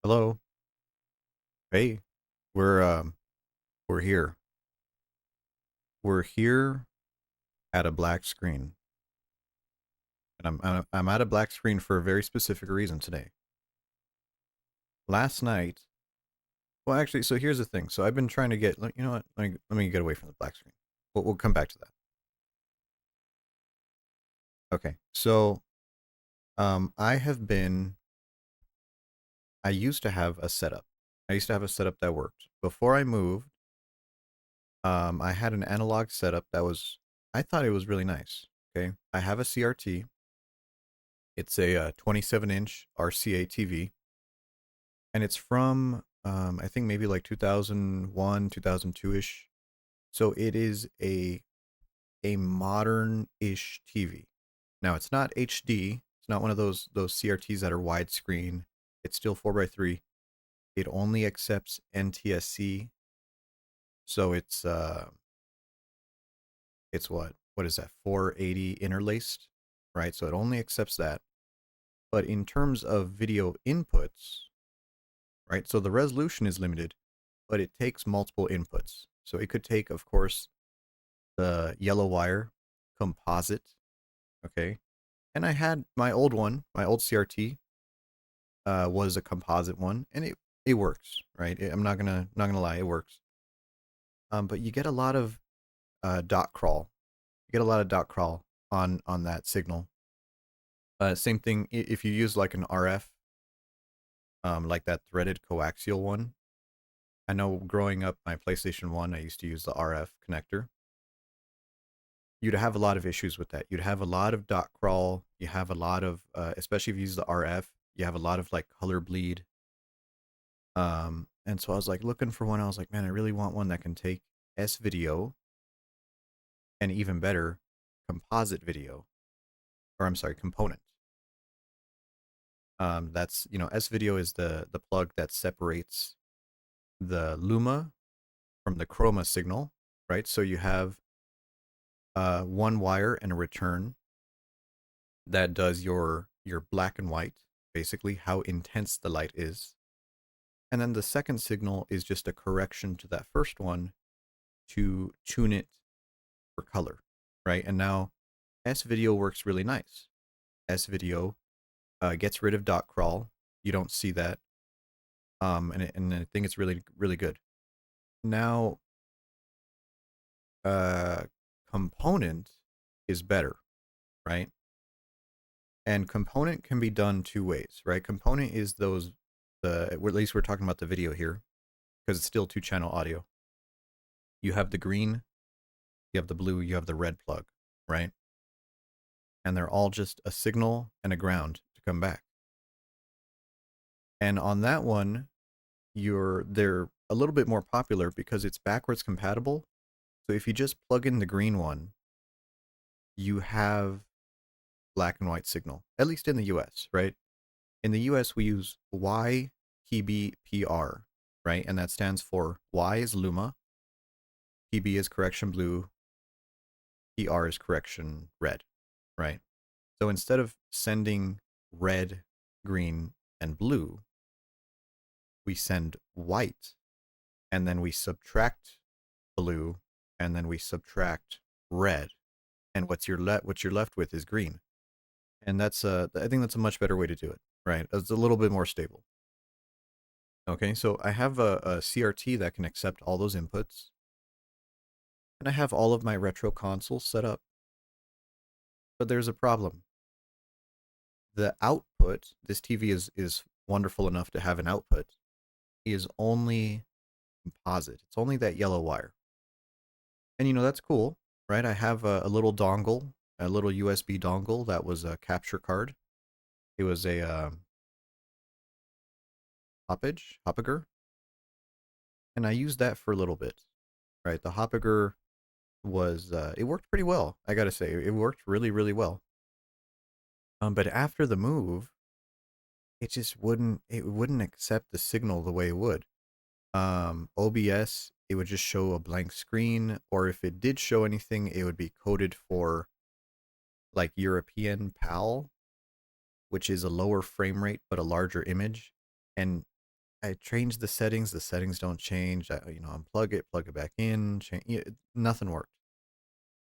Hello. Hey, we're we're here. We're here at a black screen, and I'm at a black screen for a very specific reason today. Last night, well, actually, so here's the thing. So I've been trying to get, you know what? Let me get away from the black screen. We'll come back to that. Okay. So I have been. I used to have a setup. I used to have a setup that worked before I moved. I had an analog setup that was. I thought it was really nice. Okay. I have a CRT. It's a 27-inch RCA TV, and it's from I think maybe like 2001, 2002 ish. So it is a modern-ish TV. Now it's not HD. It's not one of those CRTs that are widescreen. It's still 4:3. It only accepts NTSC. So it's what is that? 480 interlaced, right? So it only accepts that. But in terms of video inputs, right? So the resolution is limited, but it takes multiple inputs. So it could take, of course, the yellow wire composite, okay? And I had my old one, my old CRT, was a composite one, and it works, right? I'm not gonna lie, it works. But you get a lot of dot crawl. You get a lot of dot crawl on that signal. Same thing if you use like an RF, like that threaded coaxial one. I know growing up my PlayStation 1, I used to use the RF connector. You'd have a lot of issues with that. You'd have a lot of dot crawl. You have a lot of, especially if you use the RF, you have a lot of like color bleed. And so I was like looking for one. I was like, man, I really want one that can take S video and even better, composite video, or I'm sorry, component. That's S video is the plug that separates the luma from the chroma signal, right? So you have one wire and a return that does your black and white, basically how intense the light is. And then the second signal is just a correction to that first one to tune it for color, right? And now S video works really nice. S video gets rid of dot crawl. You don't see that, and I think it's really really good. Now, uh, component is better, right? And component can be done two ways, right? Component is at least we're talking about the video here because it's still two-channel audio. You have the green, you have the blue, you have the red plug, right? And they're all just a signal and a ground to come back. And on that one, they're a little bit more popular because it's backwards compatible. So if you just plug in the green one, you have black and white signal, at least in the US, right? In the US, we use YPBPR, right? And that stands for Y is luma, PB is correction blue, PR is correction red, right? So instead of sending red, green, and blue, we send white, and then we subtract blue, and then we subtract red, and what you're left with is green. And I think that's a much better way to do it, right? It's a little bit more stable. Okay, so I have a CRT that can accept all those inputs, and I have all of my retro consoles set up. But there's a problem. The output, this TV is wonderful enough to have an output, is only composite. It's only that yellow wire. And that's cool, right? I have a little dongle, a little USB dongle that was a capture card. It was a Hoppiger, and I used that for a little bit, right? The Hoppiger was it worked pretty well. I gotta say, it worked really really well. But after the move, it wouldn't accept the signal the way it would. OBS, it would just show a blank screen, or if it did show anything, it would be coded for like European PAL, which is a lower frame rate but a larger image. And I changed the settings. The settings don't change. Unplug it, plug it back in. Nothing worked.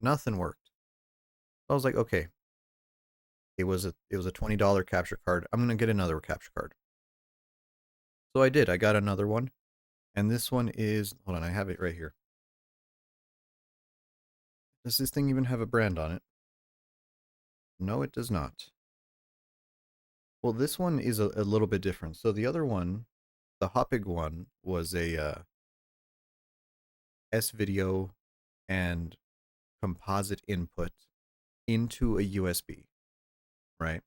Nothing worked. I was like, okay, it was a $20 capture card. I'm gonna get another capture card. So I did. I got another one, and this one is, hold on, I have it right here. Does this thing even have a brand on it? No, it does not. Well, this one is a little bit different. So the other one, the Hopig one, was a S-video and composite input into a USB, right?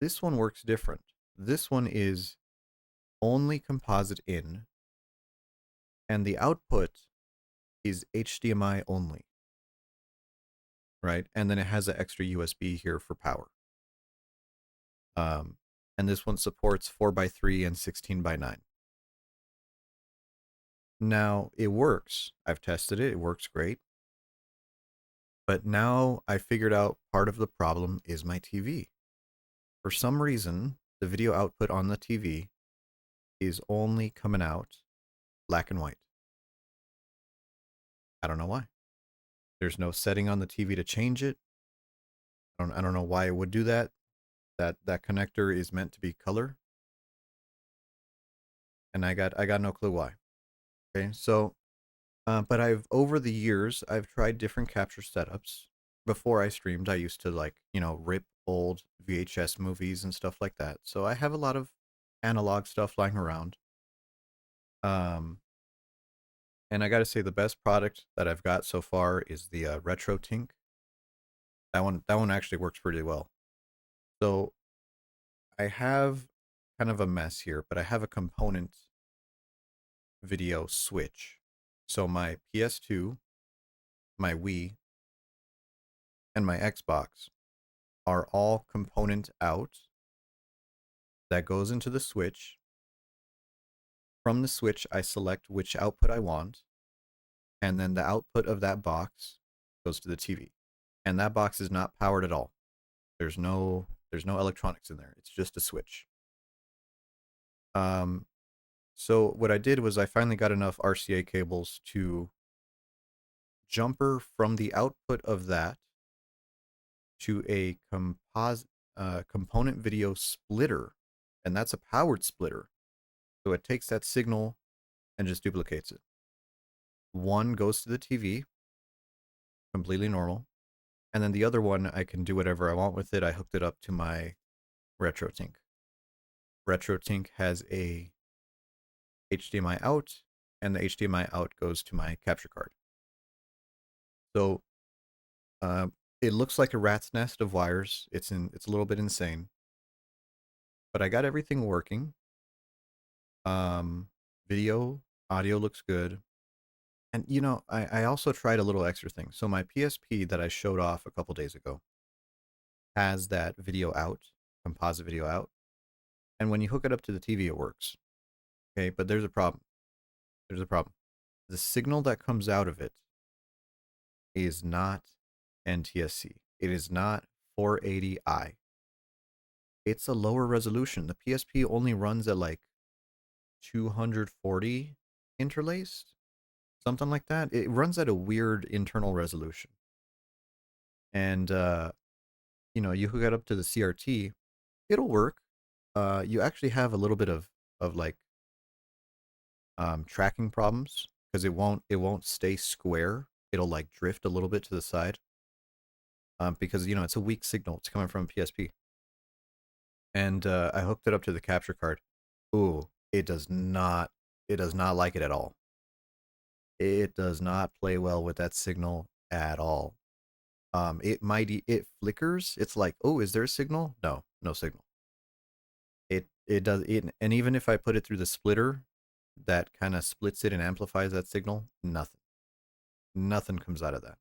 This one works different. This one is only composite in, and the output is HDMI only, right? And then it has an extra USB here for power. And this one supports 4x3 and 16:9. Now it works. I've tested it. It works great. But now I figured out part of the problem is my TV. For some reason, the video output on the TV is only coming out black and white. I don't know why. There's no setting on the TV to change it. I don't know why it would do that. That connector is meant to be color. And I got no clue why. Okay, so but over the years I've tried different capture setups. Before I streamed, I used to rip old VHS movies and stuff like that. So I have a lot of analog stuff lying around. Um, and I got to say the best product that I've got so far is the retrotink. That one actually works pretty well. So I have kind of a mess here, but I have a component video switch. So my PS2, my Wii, and my Xbox are all component out that goes into the switch. From the switch, I select which output I want, and then the output of that box goes to the TV. And that box is not powered at all. There's no electronics in there. It's just a switch. So what I did was I finally got enough RCA cables to jumper from the output of that to a component video splitter, and that's a powered splitter. So it takes that signal and just duplicates it. One goes to the TV, completely normal, and then the other one I can do whatever I want with it. I hooked it up to my retrotink. Retrotink has a HDMI out, and the HDMI out goes to my capture card. So it looks like a rat's nest of wires. It's a little bit insane, but I got everything working. Video, audio looks good. And I also tried a little extra thing. So my PSP that I showed off a couple days ago has that video out, composite video out. And when you hook it up to the TV, it works. Okay, but there's a problem. There's a problem. The signal that comes out of it is not NTSC. It is not 480i. It's a lower resolution. The PSP only runs at like 240 interlaced, something like that. It runs at a weird internal resolution. And you hook it up to the CRT, it'll work. You actually have a little bit of like tracking problems because it won't stay square. It'll like drift a little bit to the side. Because it's a weak signal. It's coming from a PSP. And I hooked it up to the capture card. Ooh, it does not like it at all. It does not play well with that signal at all. It flickers. It's like, oh, is there a signal? No signal. It does it, and even if I put it through the splitter, that kind of splits it and amplifies that signal, nothing comes out of that.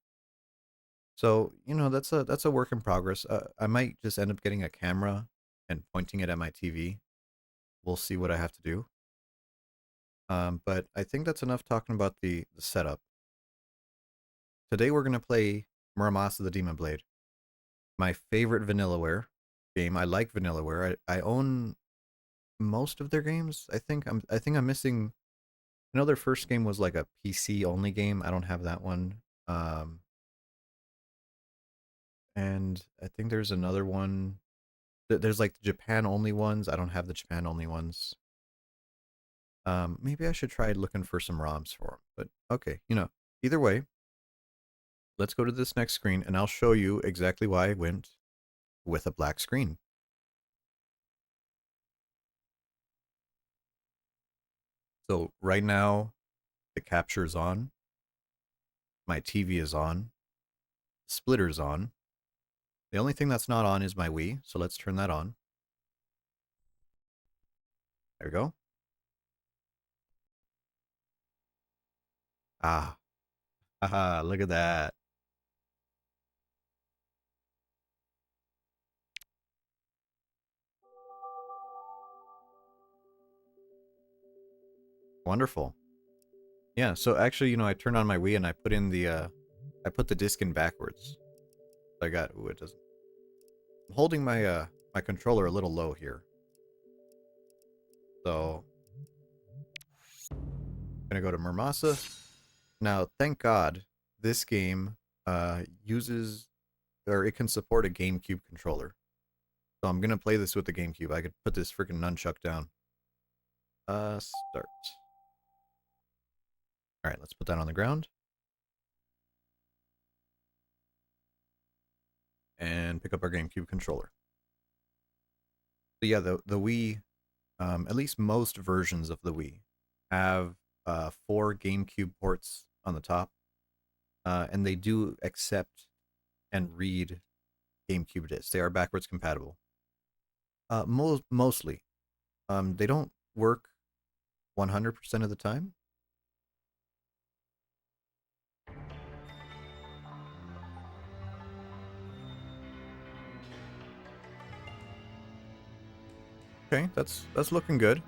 So that's a work in progress. I might just end up getting a camera and pointing it at my TV. We'll see what I have to do. But I think that's enough talking about the setup. Today we're gonna play Muramasa The Demon Blade, my favorite Vanillaware game. I like Vanillaware. I own most of their games. I think I'm missing. I know their first game was like a PC only game. I don't have that one. Um, and I think there's another one. There's like the Japan only ones. I don't have the Japan only ones. Maybe I should try looking for some ROMs for them. But okay, either way, let's go to this next screen and I'll show you exactly why I went with a black screen. So right now, the capture is on. My TV is on. Splitter's on. The only thing that's not on is my Wii, so let's turn that on. There we go. Ah, haha, look at that. Wonderful. Yeah, so actually, I turned on my Wii and I put in I put the disc in backwards. I got, ooh, it doesn't. I'm holding my controller a little low here. So, I'm gonna go to Muramasa. Now, thank God, this game uses, or it can support a GameCube controller. So I'm gonna play this with the GameCube. I could put this freaking nunchuck down. Start. Alright, let's put that on the ground. And pick up our GameCube controller. So yeah, the Wii, at least most versions of the Wii, have 4 GameCube ports on the top. And they do accept and read GameCube discs. They are backwards compatible. Mostly. They don't work 100% of the time. Okay, that's looking good.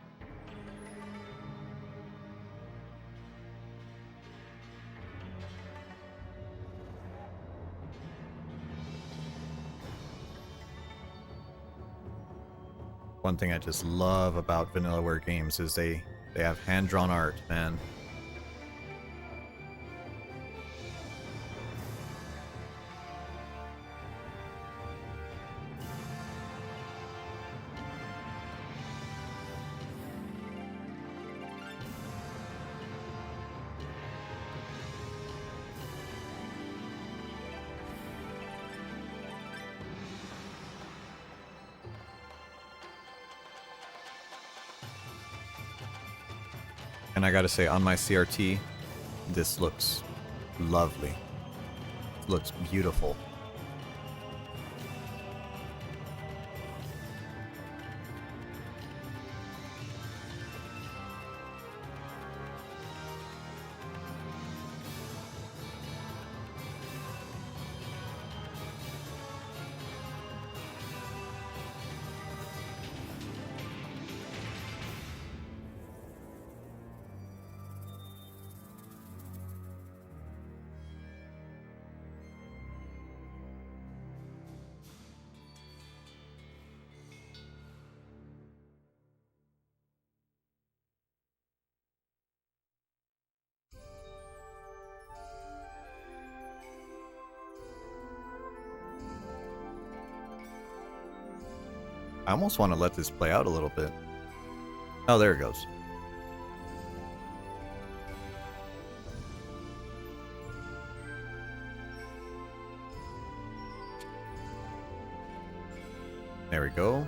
One thing I just love about Vanillaware games is they have hand-drawn art, man. And I gotta say, on my CRT, this looks lovely. It looks beautiful. I almost want to let this play out a little bit. Oh, there it goes. There we go.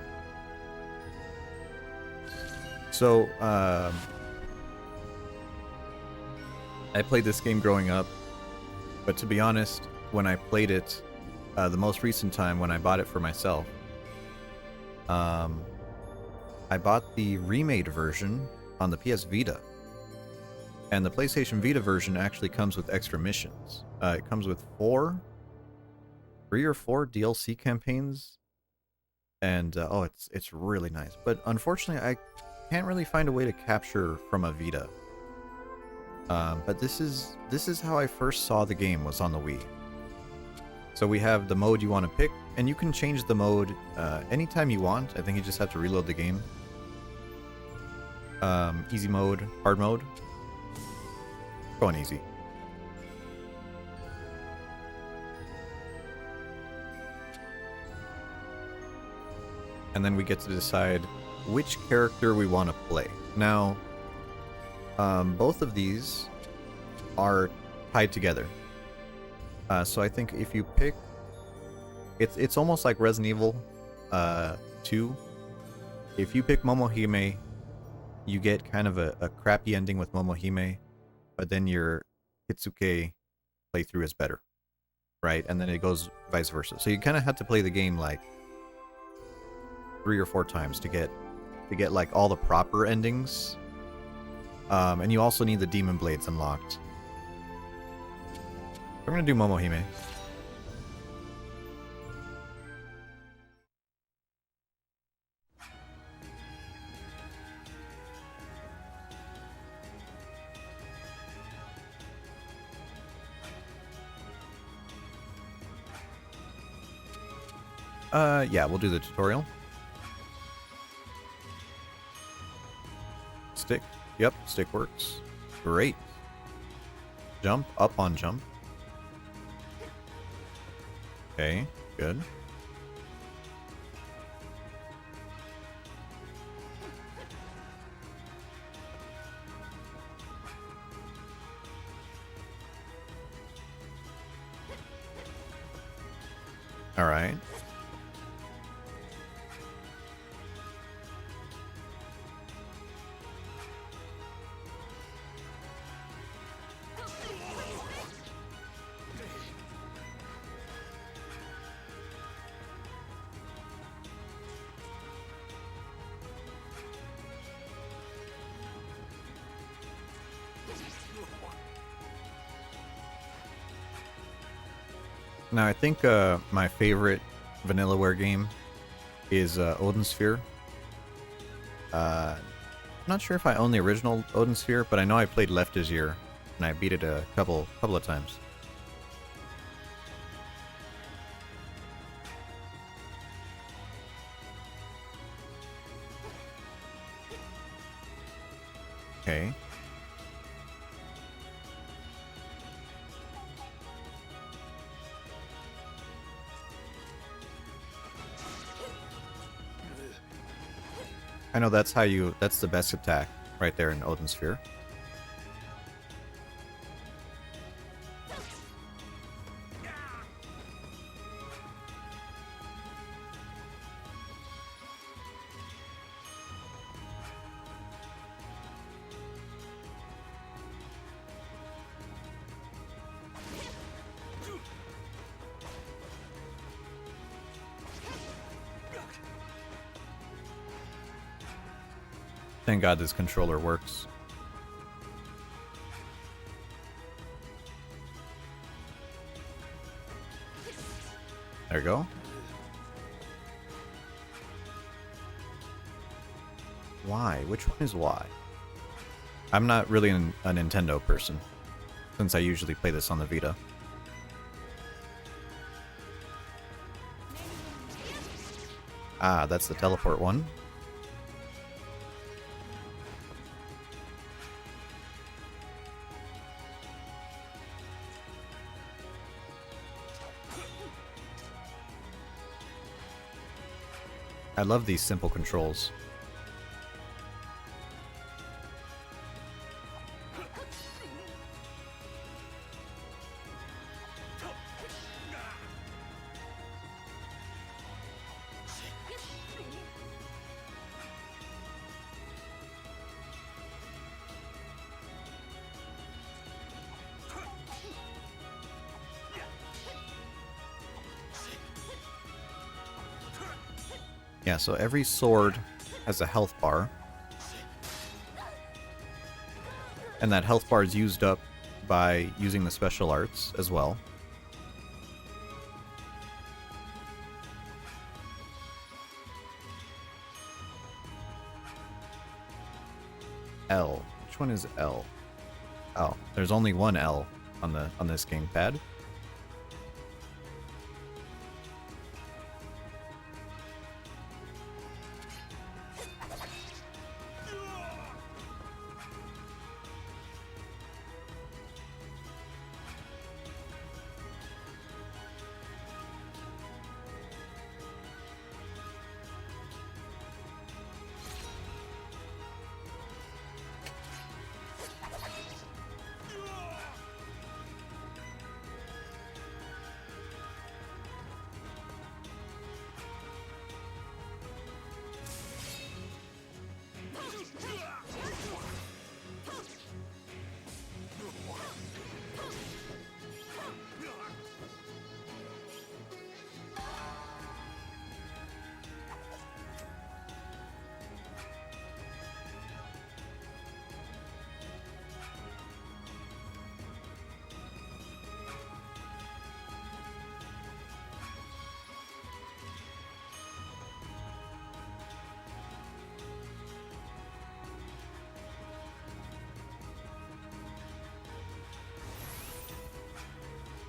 So, I played this game growing up, but to be honest, when I played it, the most recent time when I bought it for myself, I bought the remade version on the PS Vita. And the PlayStation Vita version actually comes with extra missions. It comes with 3 or 4 DLC campaigns. And, oh, it's really nice. But unfortunately, I can't really find a way to capture from a Vita. But this is how I first saw the game, was on the Wii. So we have the mode you want to pick, and you can change the mode anytime you want. I think you just have to reload the game. Easy mode, hard mode. Going easy. And then we get to decide which character we want to play. Now, both of these are tied together. So I think if you pick... It's almost like Resident Evil 2. If you pick Momohime, you get kind of a crappy ending with Momohime, but then your Hitsuke playthrough is better, right? And then it goes vice versa. So you kind of have to play the game like 3 or 4 times to get like all the proper endings. And you also need the Demon Blades unlocked. I'm gonna do Momohime. Yeah, we'll do the tutorial. Stick. Yep, stick works. Great. Jump, up on jump. Okay, good. All right. Now, I think my favorite Vanillaware game is Odin Sphere. I'm not sure if I own the original Odin Sphere, but I know I played Left Is Year, and I beat it a couple of times. Okay. I know that's the best attack right there in Odin Sphere. Thank God this controller works. There you go. Why? Which one is why? I'm not really a Nintendo person, since I usually play this on the Vita. Ah, that's the teleport one. I love these simple controls. Yeah, so every sword has a health bar. And that health bar is used up by using the special arts as well. L. Which one is L? Oh, there's only one L on this gamepad.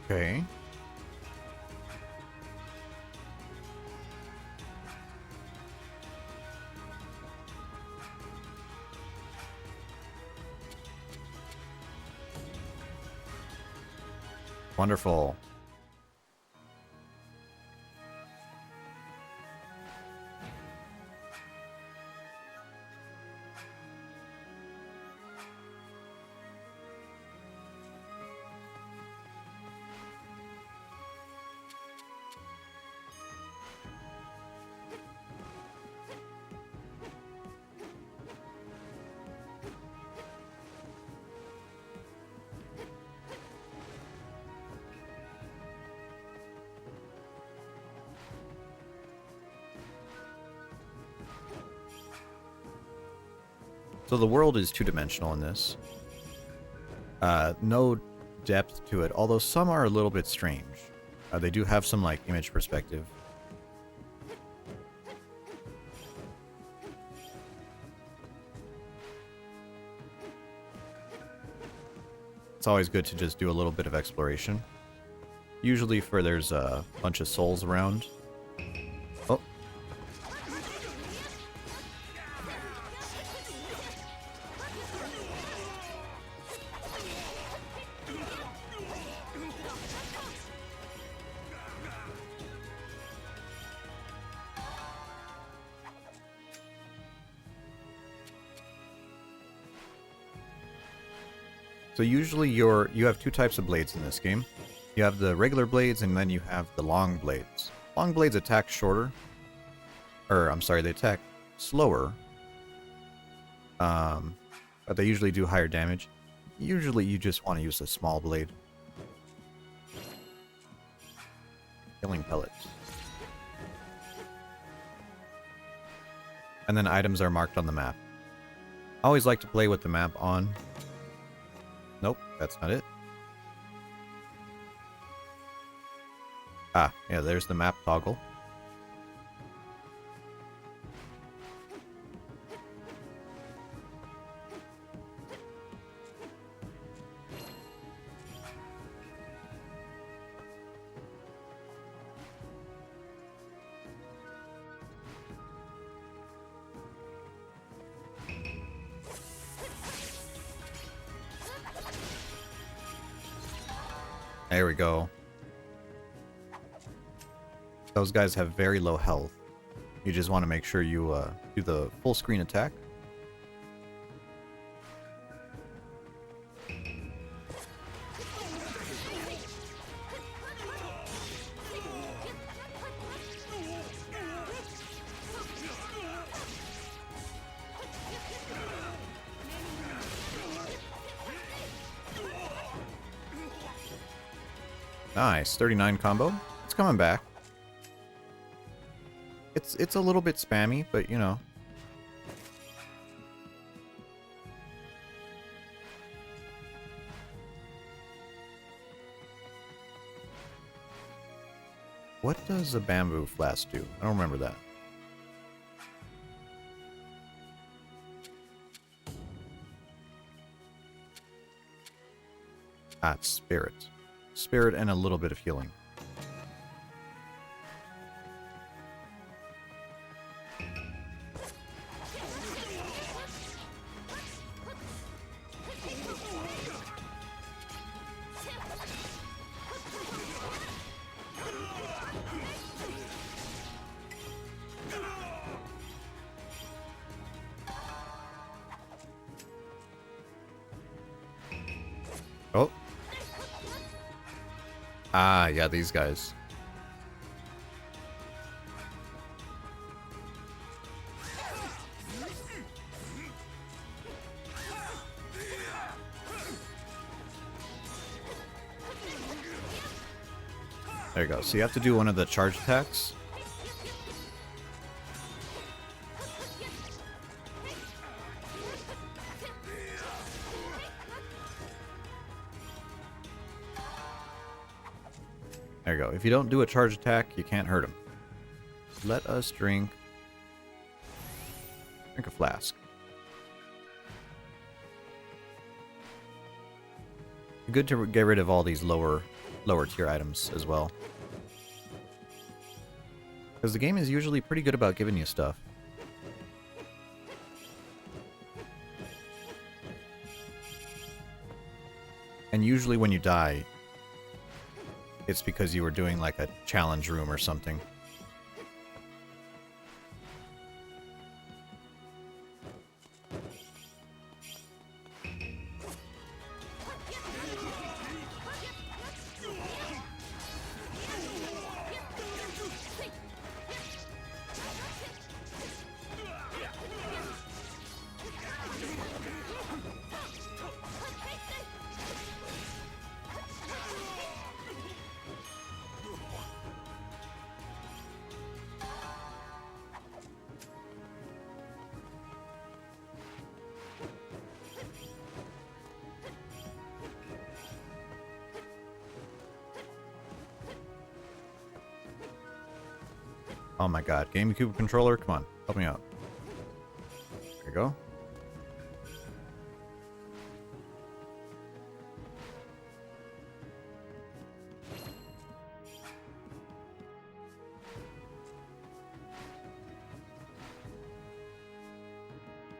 Okay. Wonderful. So the world is two-dimensional in this. No depth to it, although some are a little bit strange. They do have some, like, image perspective. It's always good to just do a little bit of exploration. Usually for there's a bunch of souls around. Oh. So usually you have two types of blades in this game. You have the regular blades and then you have the long blades. Long blades attack shorter. Or, I'm sorry, they attack slower. But they usually do higher damage. Usually you just want to use a small blade. Killing pellets. And then items are marked on the map. I always like to play with the map on. Nope, that's not it. Ah, yeah, there's the map toggle. There we go. Those guys have very low health. You just want to make sure you do the full screen attack. Nice, 39 combo. It's coming back. It's a little bit spammy, but you know. What does a bamboo flask do? I don't remember that. Ah, it's spirit. Spirit and a little bit of healing. Oh. Ah, yeah, these guys. There you go. So you have to do one of the charge attacks. There you go. If you don't do a charge attack, you can't hurt him. Let us drink a flask. Good to get rid of all these lower tier items as well. Because the game is usually pretty good about giving you stuff. And usually when you die, it's because you were doing like a challenge room or something. Oh my god, GameCube controller, come on, help me out. There you go.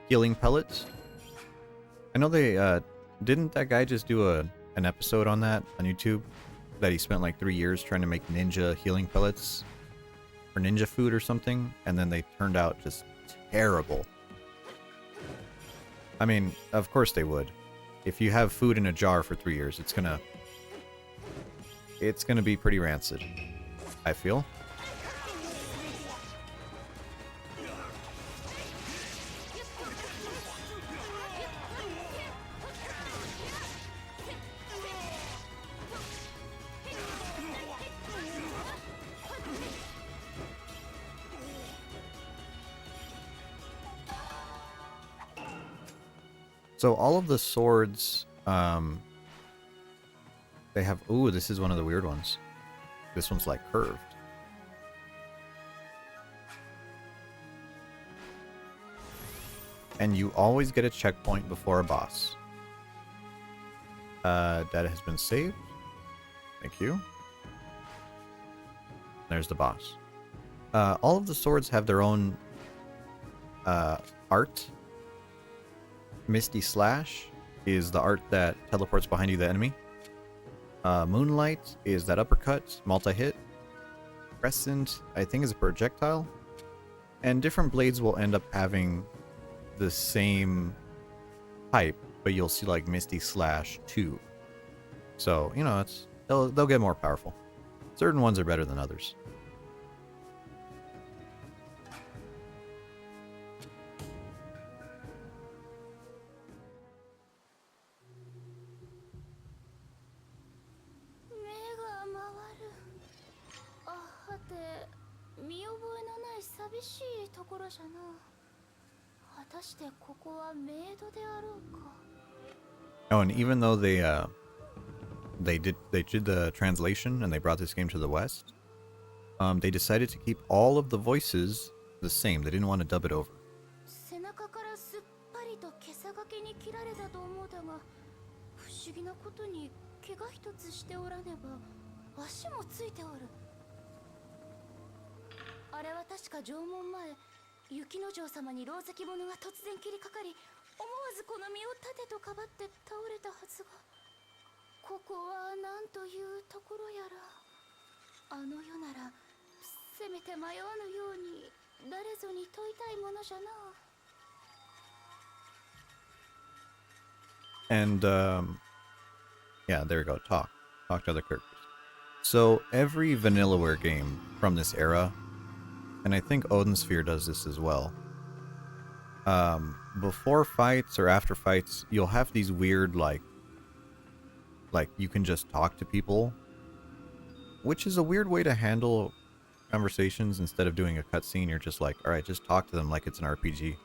Healing pellets. I know they, didn't that guy just do an episode on that on YouTube? That he spent like 3 years trying to make ninja healing pellets? Or ninja food or something, and then they turned out just terrible. I mean, of course they would. If you have food in a jar for 3 years, it's gonna be pretty rancid, I feel. So all of the swords, they have... Ooh, this is one of the weird ones. This one's like curved. And you always get a checkpoint before a boss. Data has been saved. Thank you. There's the boss. All of the swords have their own art. Misty Slash is the art that teleports behind you the enemy. Moonlight is that uppercut, multi-hit. Crescent, I think, is a projectile. And different blades will end up having the same type, but you'll see like Misty Slash 2. So, you know, they'll get more powerful. Certain ones are better than others. Oh, and even though they did the translation and they brought this game to the West, they decided to keep all of the voices the same. They didn't want to dub it over. And yeah, there we go. Talk to other characters. So every Vanillaware game from this era, and I think Odin Sphere does this as well. Before fights or after fights, you'll have these weird like you can just talk to people, which is a weird way to handle conversations. Instead of doing a cutscene, you're just like, all right, just talk to them like it's an RPG.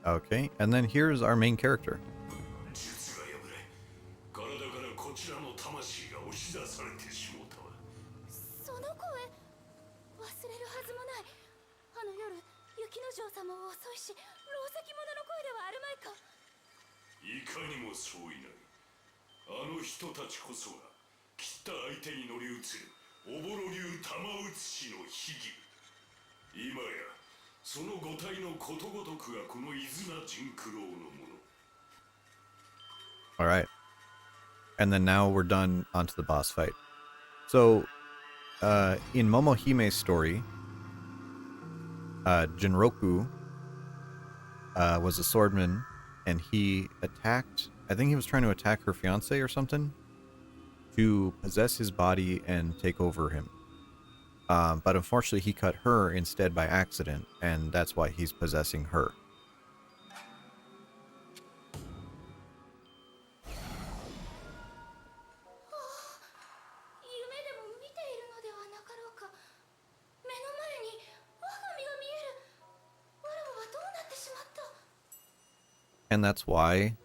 Okay, and then here's our main character. All right. And then now we're done onto the boss fight. So, in Momohime's story, Jinroku was a swordman, and he attacked, I think he was trying to attack her fiance or something, to possess his body and take over him. But unfortunately, he cut her instead by accident, and that's why he's possessing her. And that's why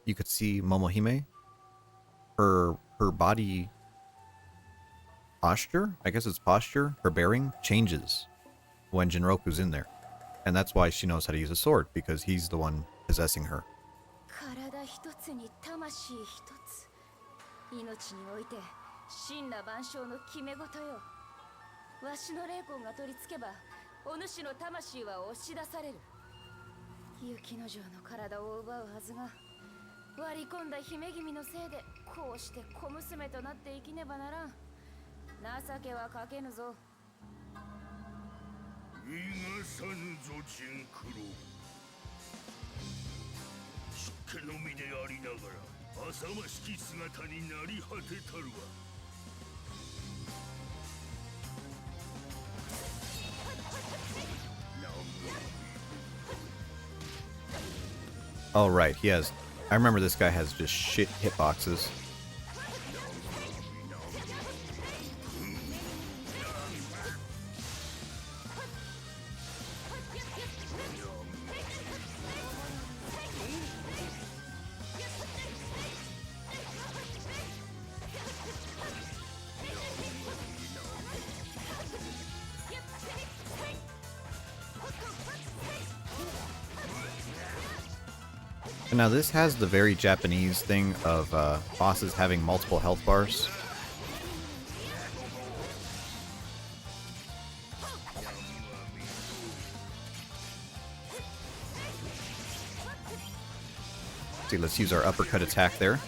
you could see Momohime, her body posture, I guess it's posture, her bearing changes when Jinroku's in there. And that's why she knows how to use a sword, because he's the one possessing her. Oh, right, he has... I remember this guy has just shit hitboxes. Now this has the very Japanese thing of bosses having multiple health bars. See, let's use our uppercut attack there.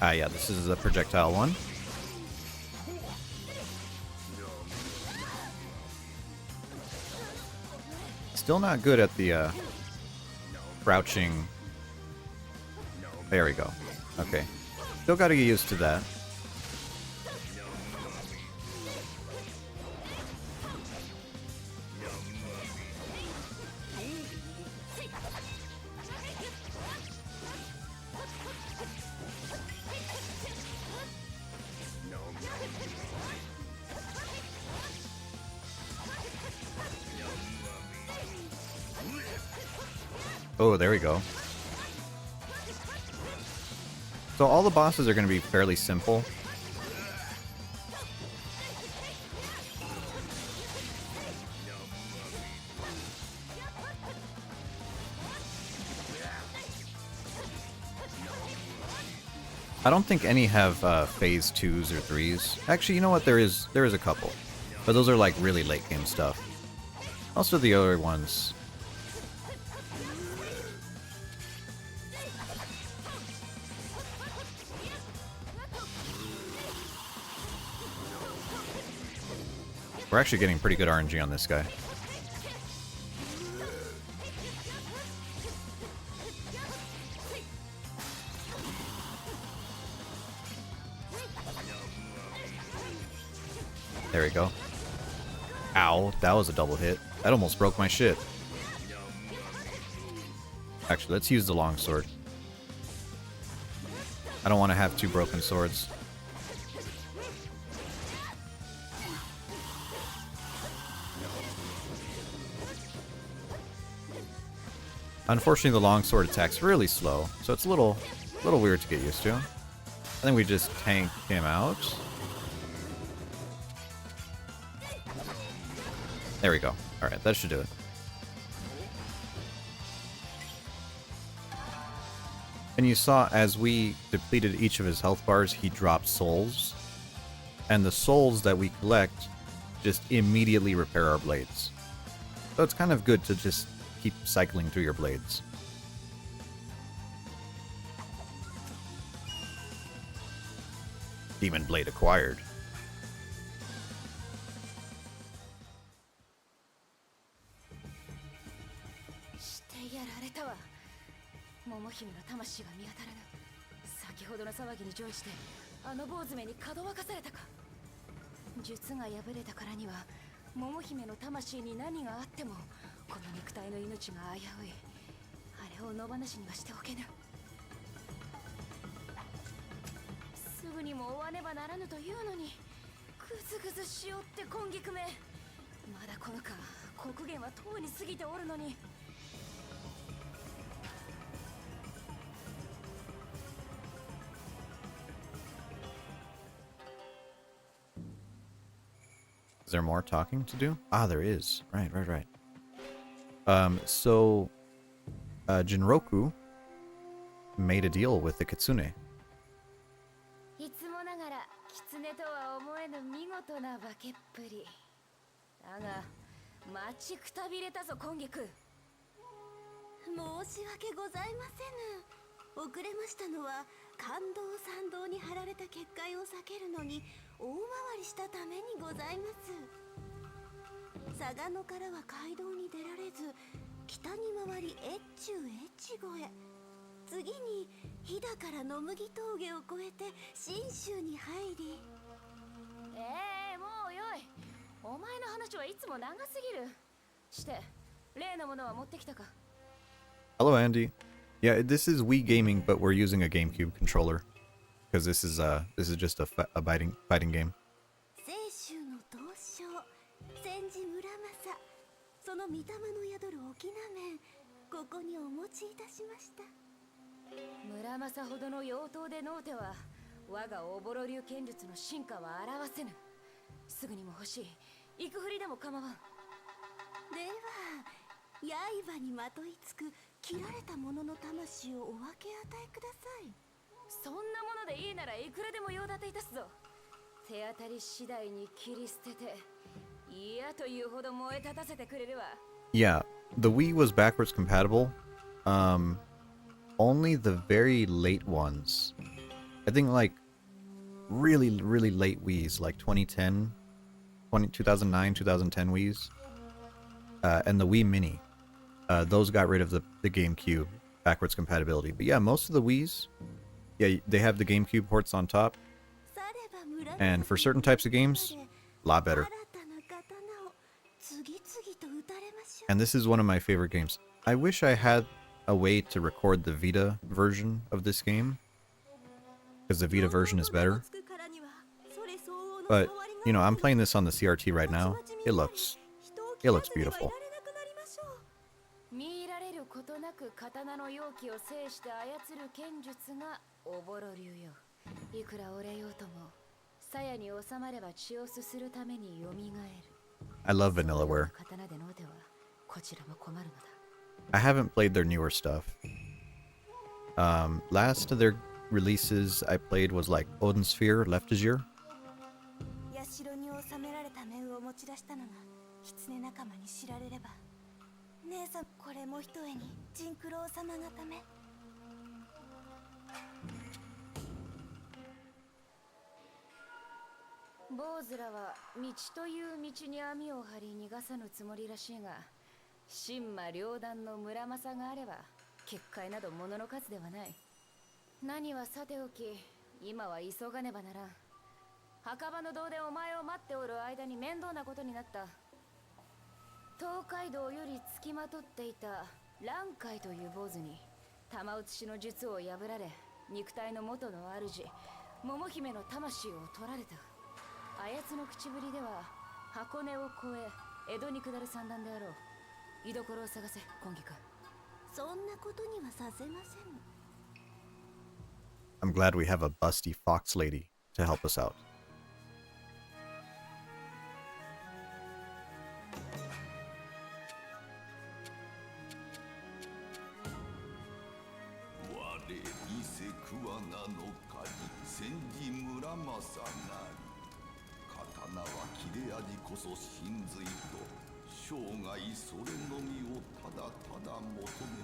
Ah, yeah, this is the projectile one. Still not good at the crouching. There we go. Okay. Still got to get used to that. Oh, there we go. So all the bosses are going to be fairly simple. I don't think any have phase 2s or 3s. Actually, you know what? There is a couple. But those are like really late game stuff. Also the other ones. We're actually getting pretty good RNG on this guy. There we go. Ow, that was a double hit. That almost broke my shit. Actually, let's use the longsword. I don't want to have two broken swords. Unfortunately, the longsword attack's really slow, so it's a little weird to get used to. I think we just tank him out. There we go. Alright, that should do it. And you saw as we depleted each of his health bars, he dropped souls. And the souls that we collect just immediately repair our blades. So it's kind of good to just keep cycling through your blades. Demon Blade acquired. Momohimeの魂が見当たらぬ。先ほどの騒ぎに乗じてあの坊主めにかどわかされたか。術が破れたからには桃姫の魂に何があってもこの肉体の命が危うい。あれを野放しにはしておけぬ。すぐにも追わねばならぬというのにぐずぐずしよって今菊め。まだこのか刻限はとうに過ぎておるのに。Is there more talking to do? Ah, there is. Right. So Jinroku made a deal with the Kitsune. いつもながら狐とは思えぬ見事な化けっぷり。だが待ちくたびれたぞ今菊。申し訳ございませぬ。遅れましたのは感動参道に貼られた結界を避けるのに大回りしたためにございます。嵯峨野からは街道に出られず、北に回り越中越後へ、次に飛騨から野麦峠を越えて信州に入り。もうよい。お前の話はいつも長すぎる。して例のものは持ってきたか。 Hello, Andy. Yeah, this is Wii gaming, but we're using a GameCube controller because this is just a fighting game. 清州の刀匠、千字村正、その御霊の宿る沖縄面、ここにお持ちいたしました。村正ほどの妖刀でのうては我がおぼろ流剣術の進化は表せぬ。すぐにも欲しい。行くふりでも構わん。では刃にまといつく切られた者の魂をお分け与えください。そんなものでいいならいくらでも用立ていたすぞ。手当たり次第に切り捨てて嫌というほど燃え立たせてくれるわ。 Yeah, the Wii was backwards compatible. Only the very late ones. I think like really late Wiis, like 2010, 2009, 2010 Wiis. And the Wii Mini. Those got rid of the GameCube backwards compatibility. But yeah, most of the Wiis, yeah, they have the GameCube ports on top. And for certain types of games, a lot better. And this is one of my favorite games. I wish I had a way to record the Vita version of this game, because the Vita version is better. But, you know, I'm playing this on the CRT right now. It looks beautiful. 見られることなく刀の容器を制して操る剣術がおぼろ流よ。いくら折れようとも鞘に収まれば血をすするために蘇る。 I love Vanillaware. 刀でのうてはこちらも困るのだ。 I haven't played their newer stuff. Last of their releases I played was like Odin Sphere, Left is Your. 社に収められた面を持ち出したのが狐仲間に知られれば、姉さんこれもひとえに陣九郎様がため。坊主らは道という道に網を張り逃がさぬつもりらしいが、神魔両断の村正があれば結界など物の数ではない。何はさておき、今は急がねばならん。墓場の堂でお前を待っておる間に面倒なことになった。東海道より付きまとっていた蘭海という坊主に玉写しの術を破られ、肉体の元の主桃姫の魂を取られた。あやつの口ぶりでは箱根を越え江戸に下る算段であろう。居所を探せ、コンギ君。そんなことにはさせません。 I'm glad we have a busty fox lady to help us out. 我伊勢桑名の火事千事村正なり。刀は切れ味こそ真髄と、生涯それのみをただただ求め。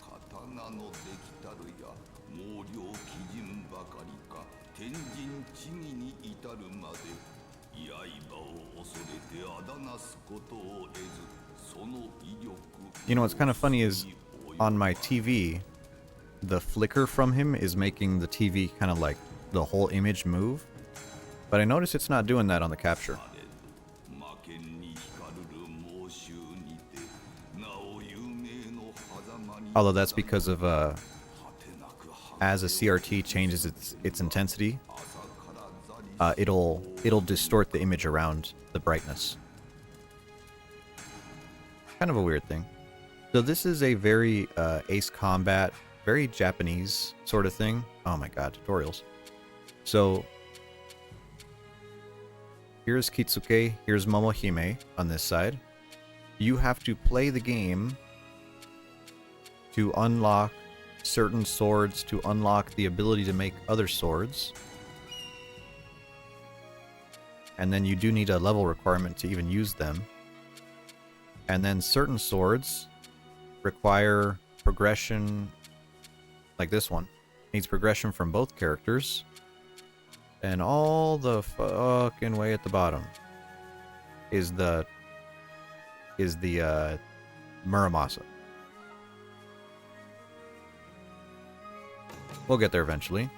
刀のできたるや毛量基準ばかりか、天人地義に至るまで刃を恐れてあだなすことを得ず、その威力。 You know what's kind of funny is on my TV, the flicker from him is making the TV kind of like the whole image move. But I notice it's not doing that on the capture. Although that's because of as a CRT changes its intensity, it'll distort the image around the brightness. Kind of a weird thing. So this is a very Ace Combat, very Japanese sort of thing. Oh my god, tutorials. So here's Kitsuke, here's Momohime on this side. You have to play the game to unlock certain swords, to unlock the ability to make other swords. And then you do need a level requirement to even use them. And then certain swords require progression, like this one. Needs progression from both characters. And all the fucking way at the bottom is the Muramasa. We'll get there eventually.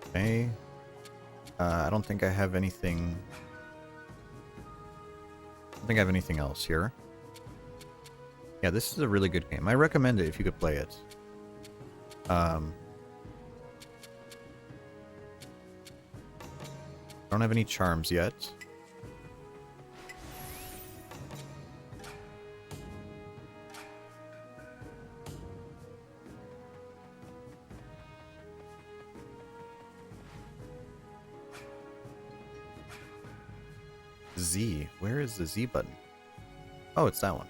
Okay. I don't think I have anything. I don't think I have anything else here. Yeah, this is a really good game. I recommend it if you could play it. I don't have any charms yet. Z. Where is the Z button? Oh, it's that one.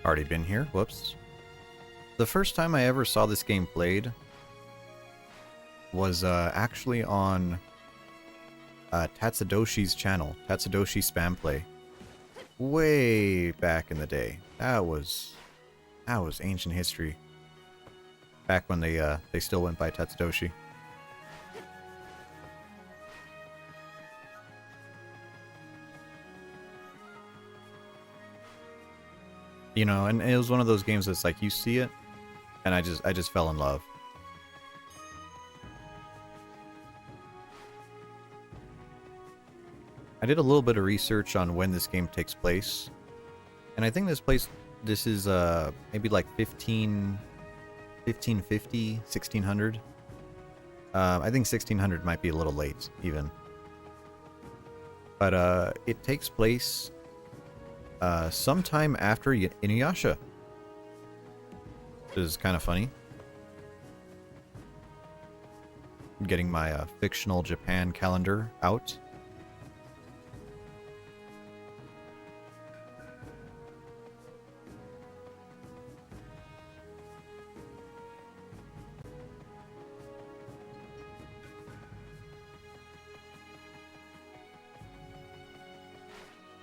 Already been here. Whoops. The first time I ever saw this game played was actually on Tatsadoshi's channel, Tatsudoshi Spam Play, way back in the day. That was ancient history. Back when they still went by Tatsudoshi. You know, and it was one of those games that's like you see it, and I just fell in love. I did a little bit of research on when this game takes place, and I think this is maybe like 1550, 1600. I think 1600 might be a little late even, but it takes place sometime after Inuyasha, which is kind of funny. getting my fictional Japan calendar out.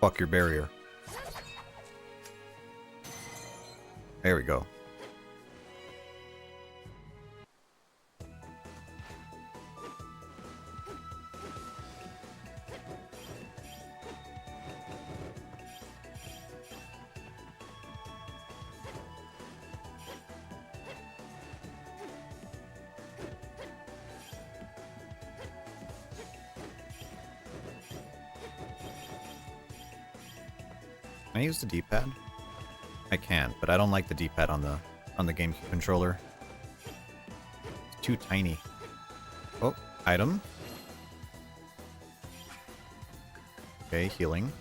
Fuck your barrier. There we go. Can I use the D-pad? I can, but I don't like the D-pad on the GameCube controller. It's too tiny. Oh, item. Okay, healing.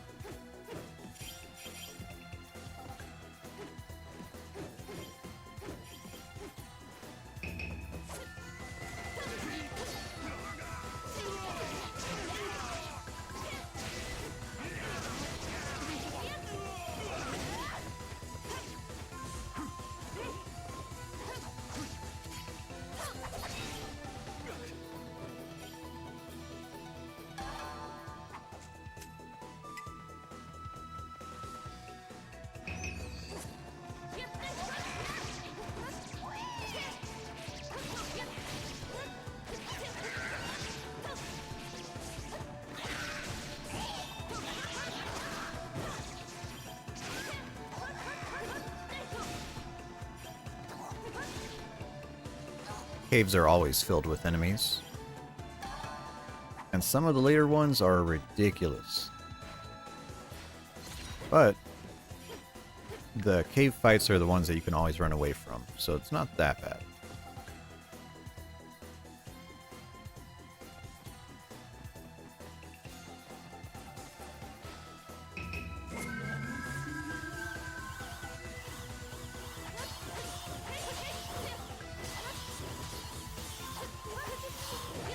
Caves are always filled with enemies. And some of the later ones are ridiculous. But the cave fights are the ones that you can always run away from, so it's not that bad.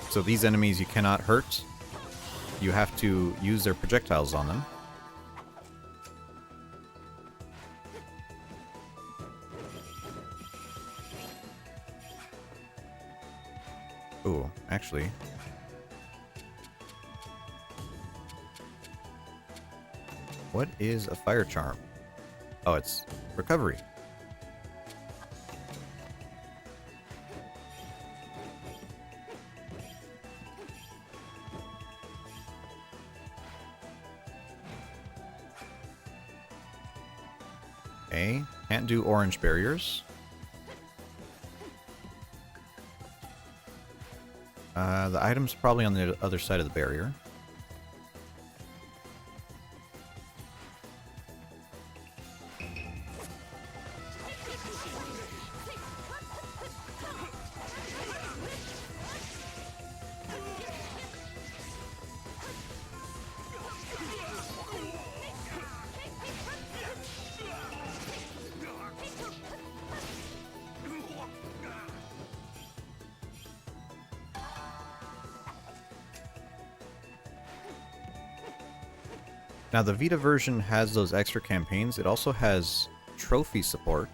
So these enemies you cannot hurt. You have to use their projectiles on them. Ooh, actually. What is a fire charm? Oh, it's recovery. Okay, can't do orange barriers. The item's probably on the other side of the barrier. Now the Vita version has those extra campaigns. It also has trophy support.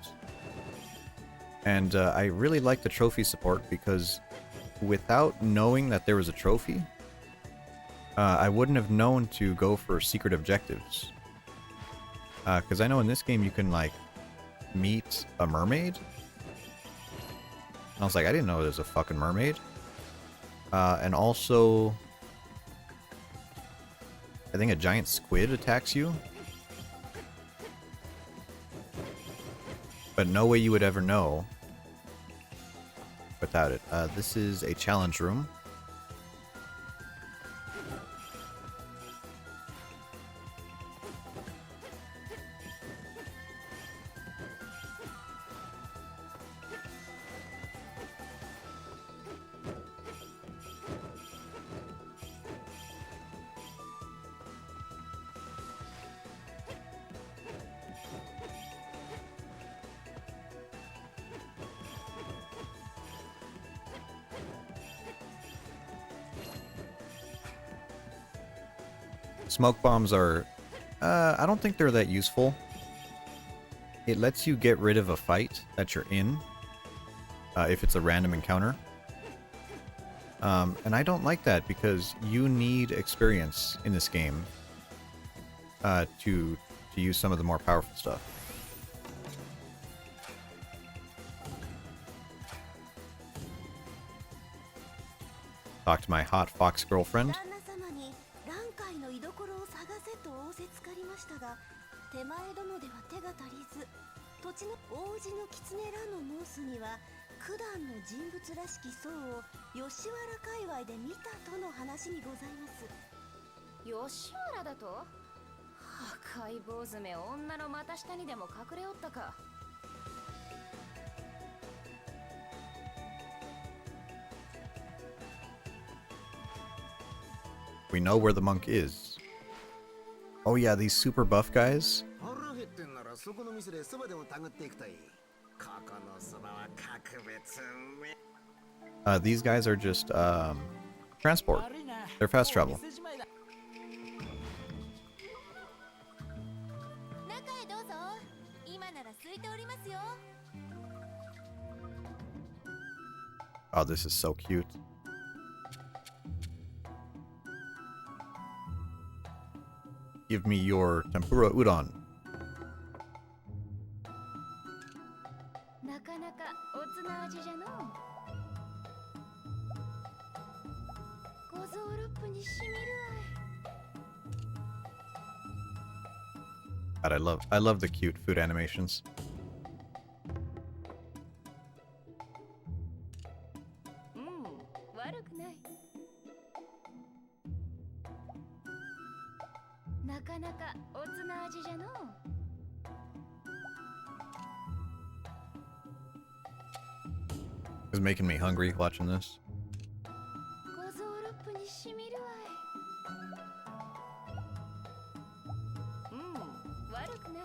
And I really like the trophy support because without knowing that there was a trophy, I wouldn't have known to go for secret objectives. Because I know in this game you can like meet a mermaid. And I was like, I didn't know there was a fucking mermaid. And also, I think a giant squid attacks you. But no way you would ever know without it. This is a challenge room. Smoke bombs are... I don't think they're that useful. It lets you get rid of a fight that you're in. If it's a random encounter. And I don't like that because you need experience in this game to use some of the more powerful stuff. Talk to my hot fox girlfriend. 旦那様に蘭界の居所を探せと仰せつかりましたが、手前どもでは手が足りず、土地の王子の狐らの申すには九段の人物らしき僧を吉原界隈で見たとの話にございます。吉原だと？赤い坊主め女の股下にでも隠れおったか。We know where the monk is. Oh yeah, these super buff guys. These guys are just transport. They're fast travel. 中へどうぞ。今なら空いておりますよ。 Oh, this is so cute. Give me your tempura udon. なかなかおつな味じゃの。五臓六腑にしみるわい。 God, I love the cute food animations. 悪くない。なかなかおつな味じゃの。 It's making me hungry watching this. 五臓六腑にしみるわい。悪くない。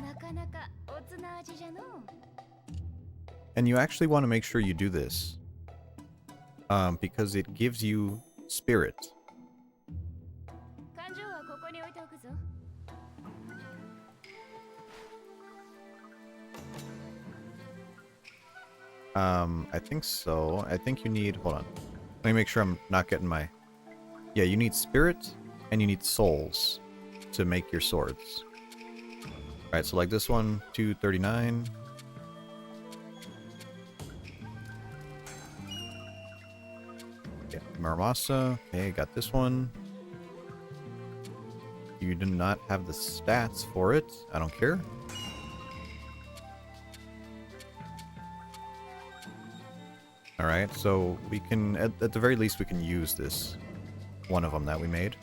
なかなかおつな味じゃの。 And you actually want to make sure you do this. Because it gives you spirit. 感情はここに置いておくぞ。 I think so. I think you need... Hold on. Let me make sure I'm not getting my... Yeah, you need spirit and you need souls to make your swords. Alright, so like this one, 239. Yeah, Muramasa. Okay, got this one. You do not have the stats for it. I don't care. Alright, so we can, at the very least, we can use this. One of them that we made.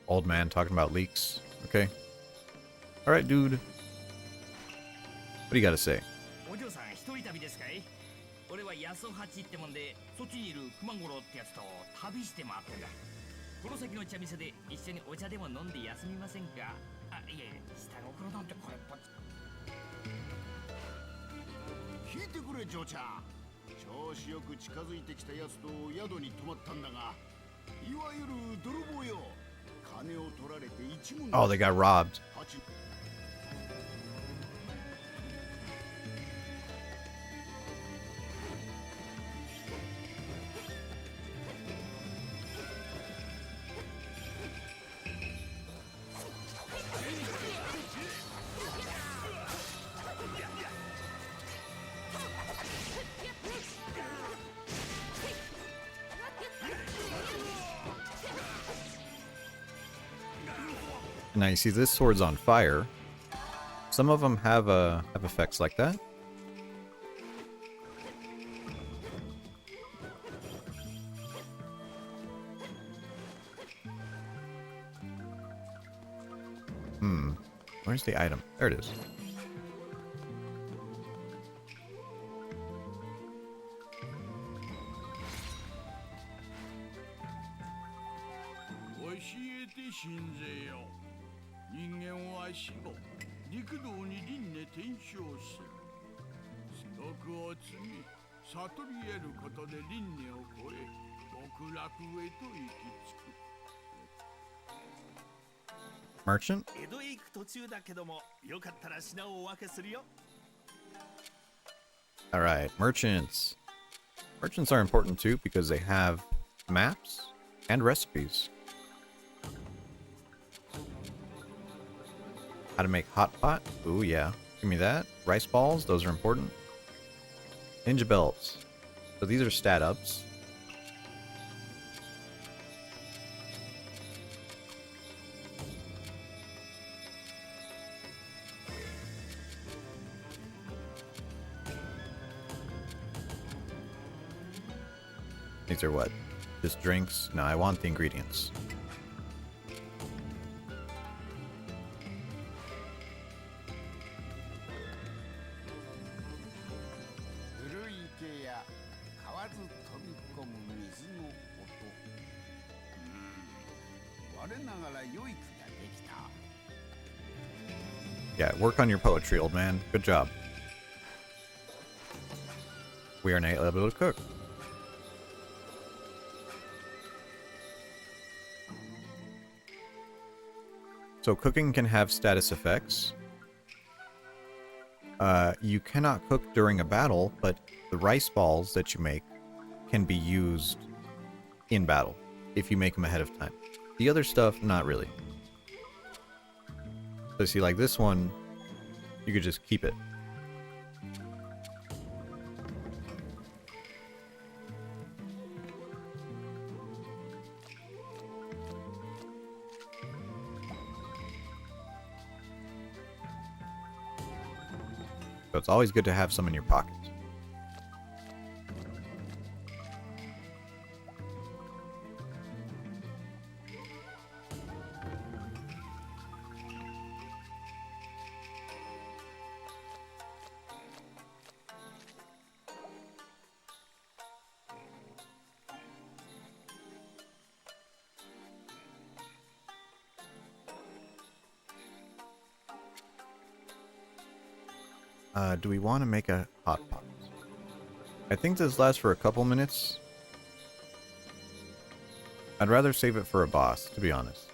Old man talking about leaks. Okay. Alright, dude. What do you gotta say? お嬢さん一人旅ですかい？俺は安尾八ってもんで、そっちにいる熊五郎ってやつと旅して回ってんだ。この先の茶店で一緒にお茶でも飲んで休みませんか？あ、いえ、下心なんてこれっぽっち。聞いてくれ、嬢ちゃん。調子よく近づいてきたやつと宿に泊まったんだが、いわゆる泥棒よ。金を取られて一文。Oh, they got robbed. Now you see this sword's on fire. Some of them have effects like that. Where's the item? There it is. Merchant? Alright, merchants. Merchants are important too because they have maps and recipes. How to make hot pot? Ooh, yeah. Give me that. Rice balls, those are important. Ninja belts. So these are stat ups. These are what? Just drinks? No, I want the ingredients. Yeah, work on your poetry, old man. Good job. We are now able to cook. So cooking can have status effects. You cannot cook during a battle, but the rice balls that you make can be used in battle if you make them ahead of time. The other stuff, not really. So see, like this one, you could just keep it. So it's always good to have some in your pocket. Do we want to make a hot pot? I think this lasts for a couple minutes. I'd rather save it for a boss, to be honest.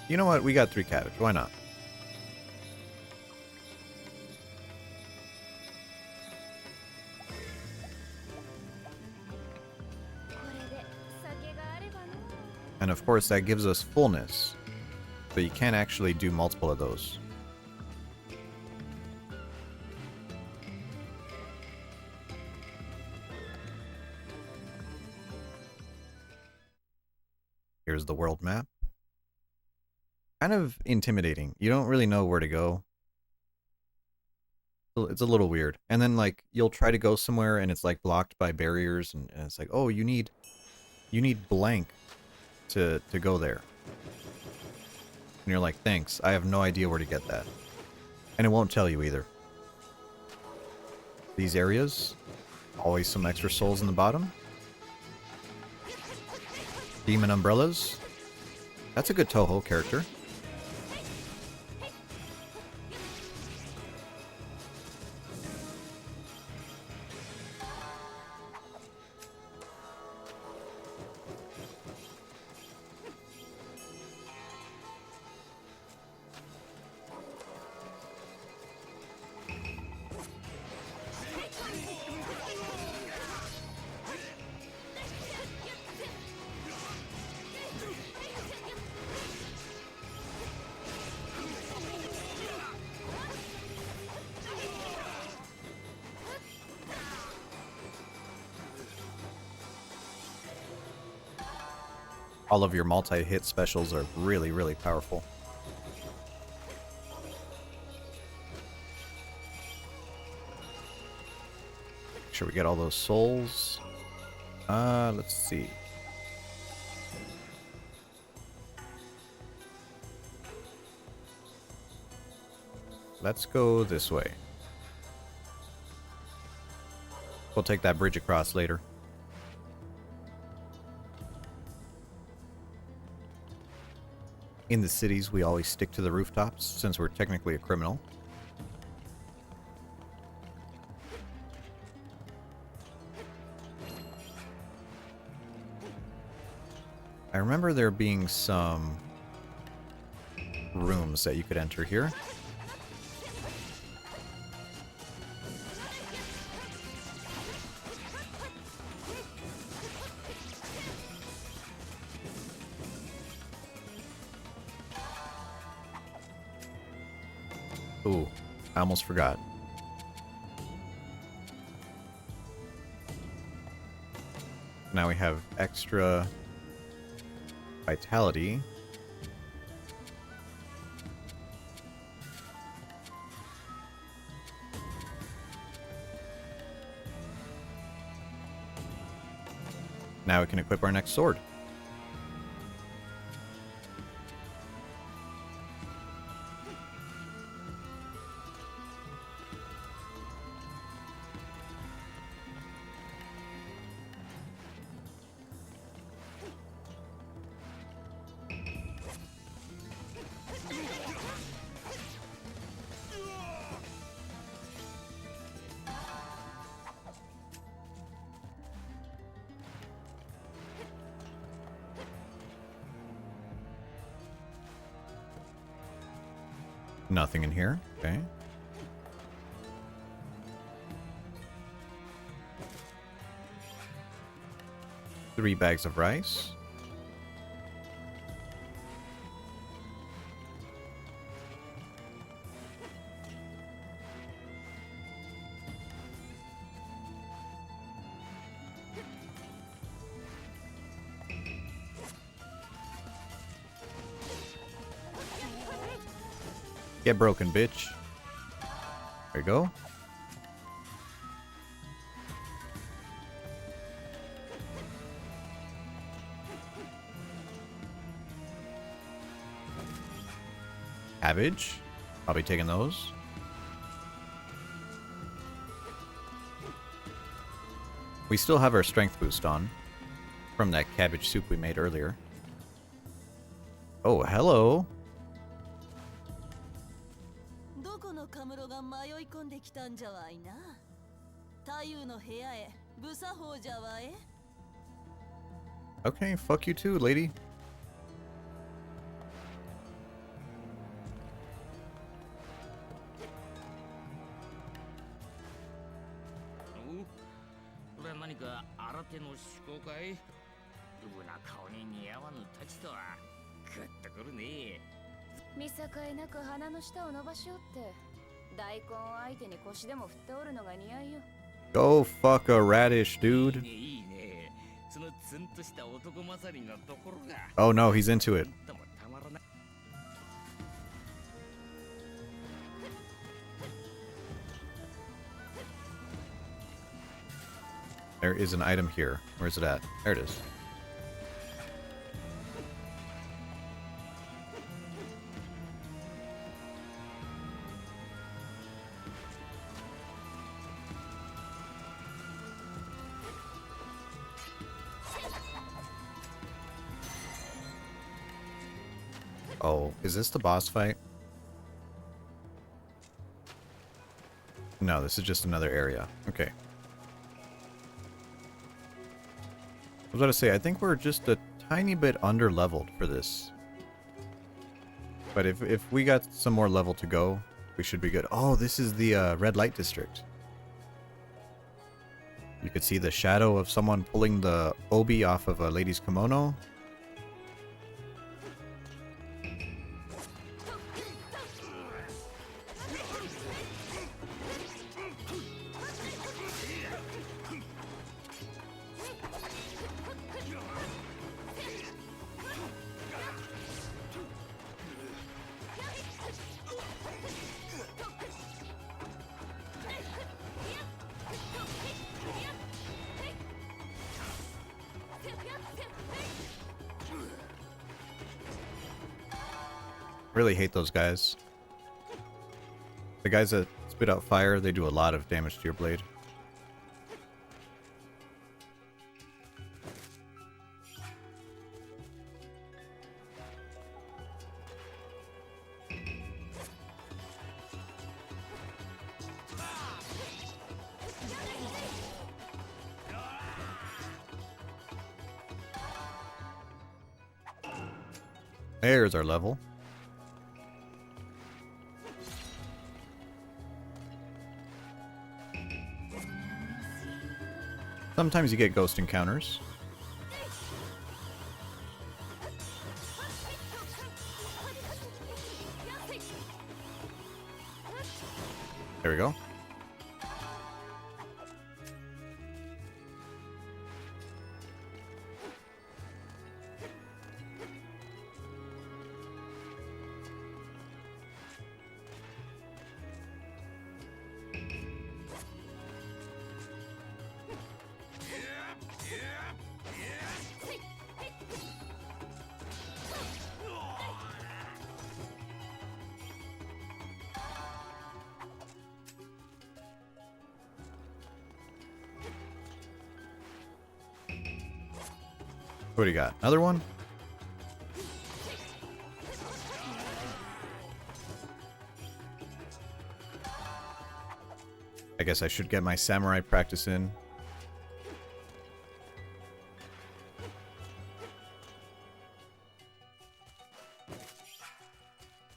You know what? We got 3 cabbage. Why not? And of course, that gives us fullness. So you can't actually do multiple of those. Here's the world map. Kind of intimidating. You don't really know where to go. It's a little weird. And then like you'll try to go somewhere and it's like blocked by barriers and it's like, oh, you need blank to go there. And you're like, thanks, I have no idea where to get that. And it won't tell you either. These areas, always some extra souls in the bottom. Demon umbrellas. That's a good Toho character. All of your multi-hit specials are really, really powerful. Make sure we get all those souls. Let's see. let's go this way. We'll take that bridge across later. In the cities, we always stick to the rooftops, since we're technically a criminal. I remember there being some rooms that you could enter here. Ooh, I almost forgot. Now we have extra vitality. Now we can equip our next sword. Nothing in here. Okay. Three bags of rice. Get broken, bitch. There you go. Cabbage. I'll be taking those. We still have our strength boost on from that cabbage soup we made earlier. Oh, hello. どこのカムロが迷い込んできたんじゃわいな。太夫の部屋へ無作法じゃわえ。Okay, fuck you too, lady. Oh, これは何か新手の趣向かい？うぶな顔に似合わぬ太刀とはグッとくるね。見境なく鼻の下を伸ばしおって大根を相手に腰でも振っておるのが似合いよ。 Go fuck a radish, い dude. いねいいね。そのツンとした男勝りのところが。 Oh no, he's into it. ともたまらない。 There is an item here. Where's it at? There it is. Oh, is this the boss fight? No, this is just another area. Okay. I was about to say, I think we're just a tiny bit under-leveled for this. But if we got some more level to go, we should be good. Oh, this is the red light district. You could see the shadow of someone pulling the obi off of a lady's kimono. Really hate those guys. The guys that spit out fire, they do a lot of damage to your blade. There's our level. Sometimes you get ghost encounters. There we go. What do you got? Another one? I guess I should get my samurai practice in.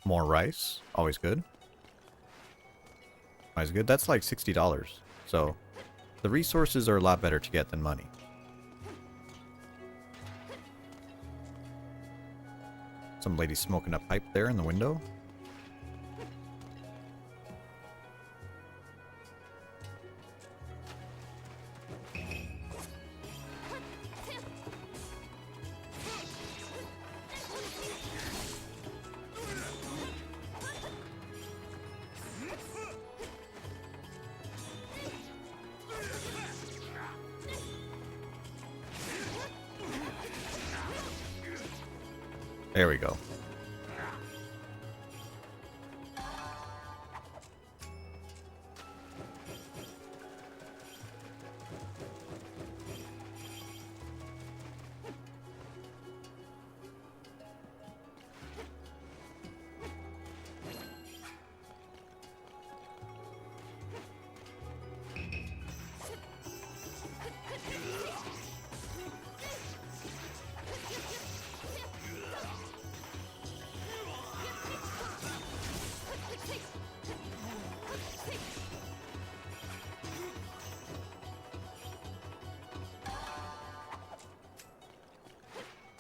More rice. Always good. Always good. That's like $60. So the resources are a lot better to get than money. Some lady smoking a pipe there in the window. There we go.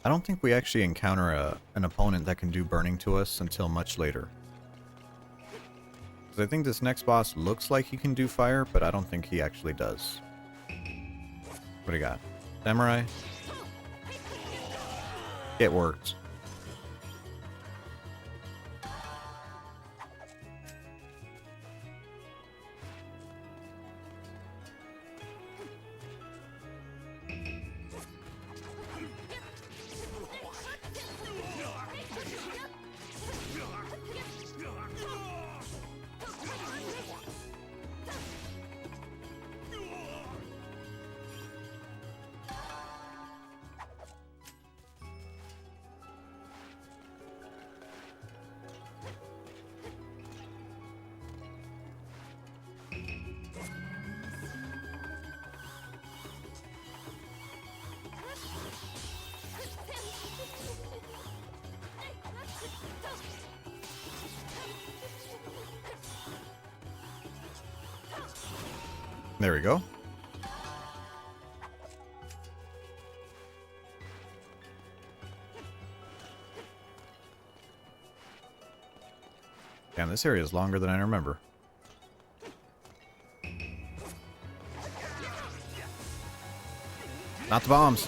I don't think we actually encounter an opponent that can do burning to us until much later. Because I think this next boss looks like he can do fire, but I don't think he actually does. What do you got? Samurai? It worked. There we go. Damn, this area is longer than I remember. Not the bombs.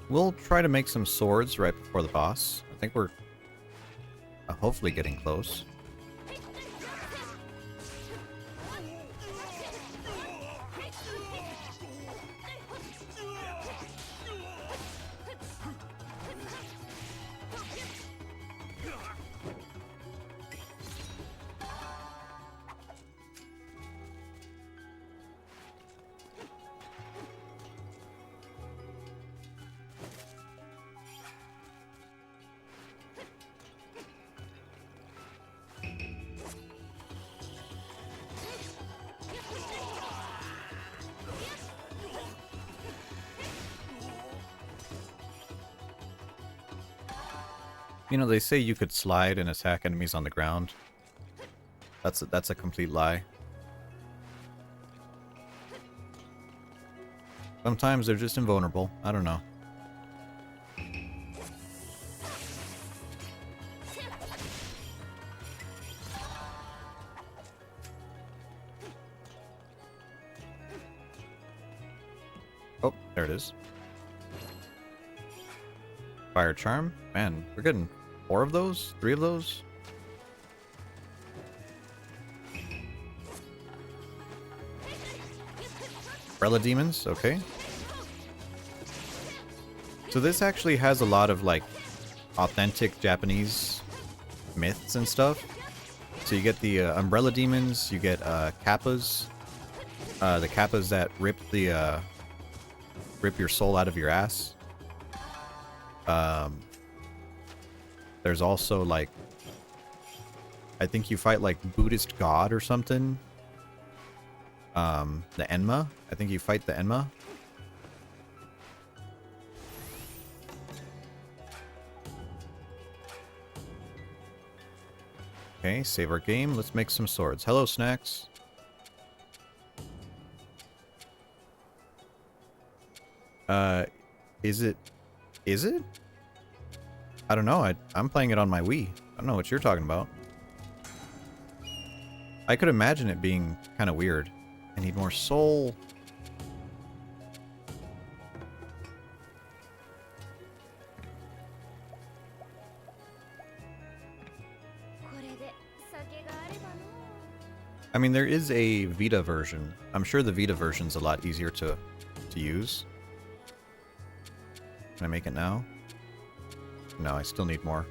we'll try to make some swords right before the boss. I think we're hopefully getting close. You know, they say you could slide and attack enemies on the ground. That's a complete lie. Sometimes they're just invulnerable. I don't know. Oh, there it is. Fire charm? Man, we're getting 4 of those? 3 of those? Umbrella demons? Okay. So this actually has a lot of, like, authentic Japanese myths and stuff. So you get the umbrella demons, you get kappas. The kappas that rip your soul out of your ass. There's also, like, I think you fight, like, Buddhist god or something. The Enma. I think you fight the Enma. Okay, save our game. Let's make some swords. Hello, Snacks. Is it? I don't know. I'm playing it on my Wii. I don't know what you're talking about. I could imagine it being kind of weird. I need more soul. I mean, there is a Vita version. I'm sure the Vita version's a lot easier to use. Can I make it now? No, I still need more.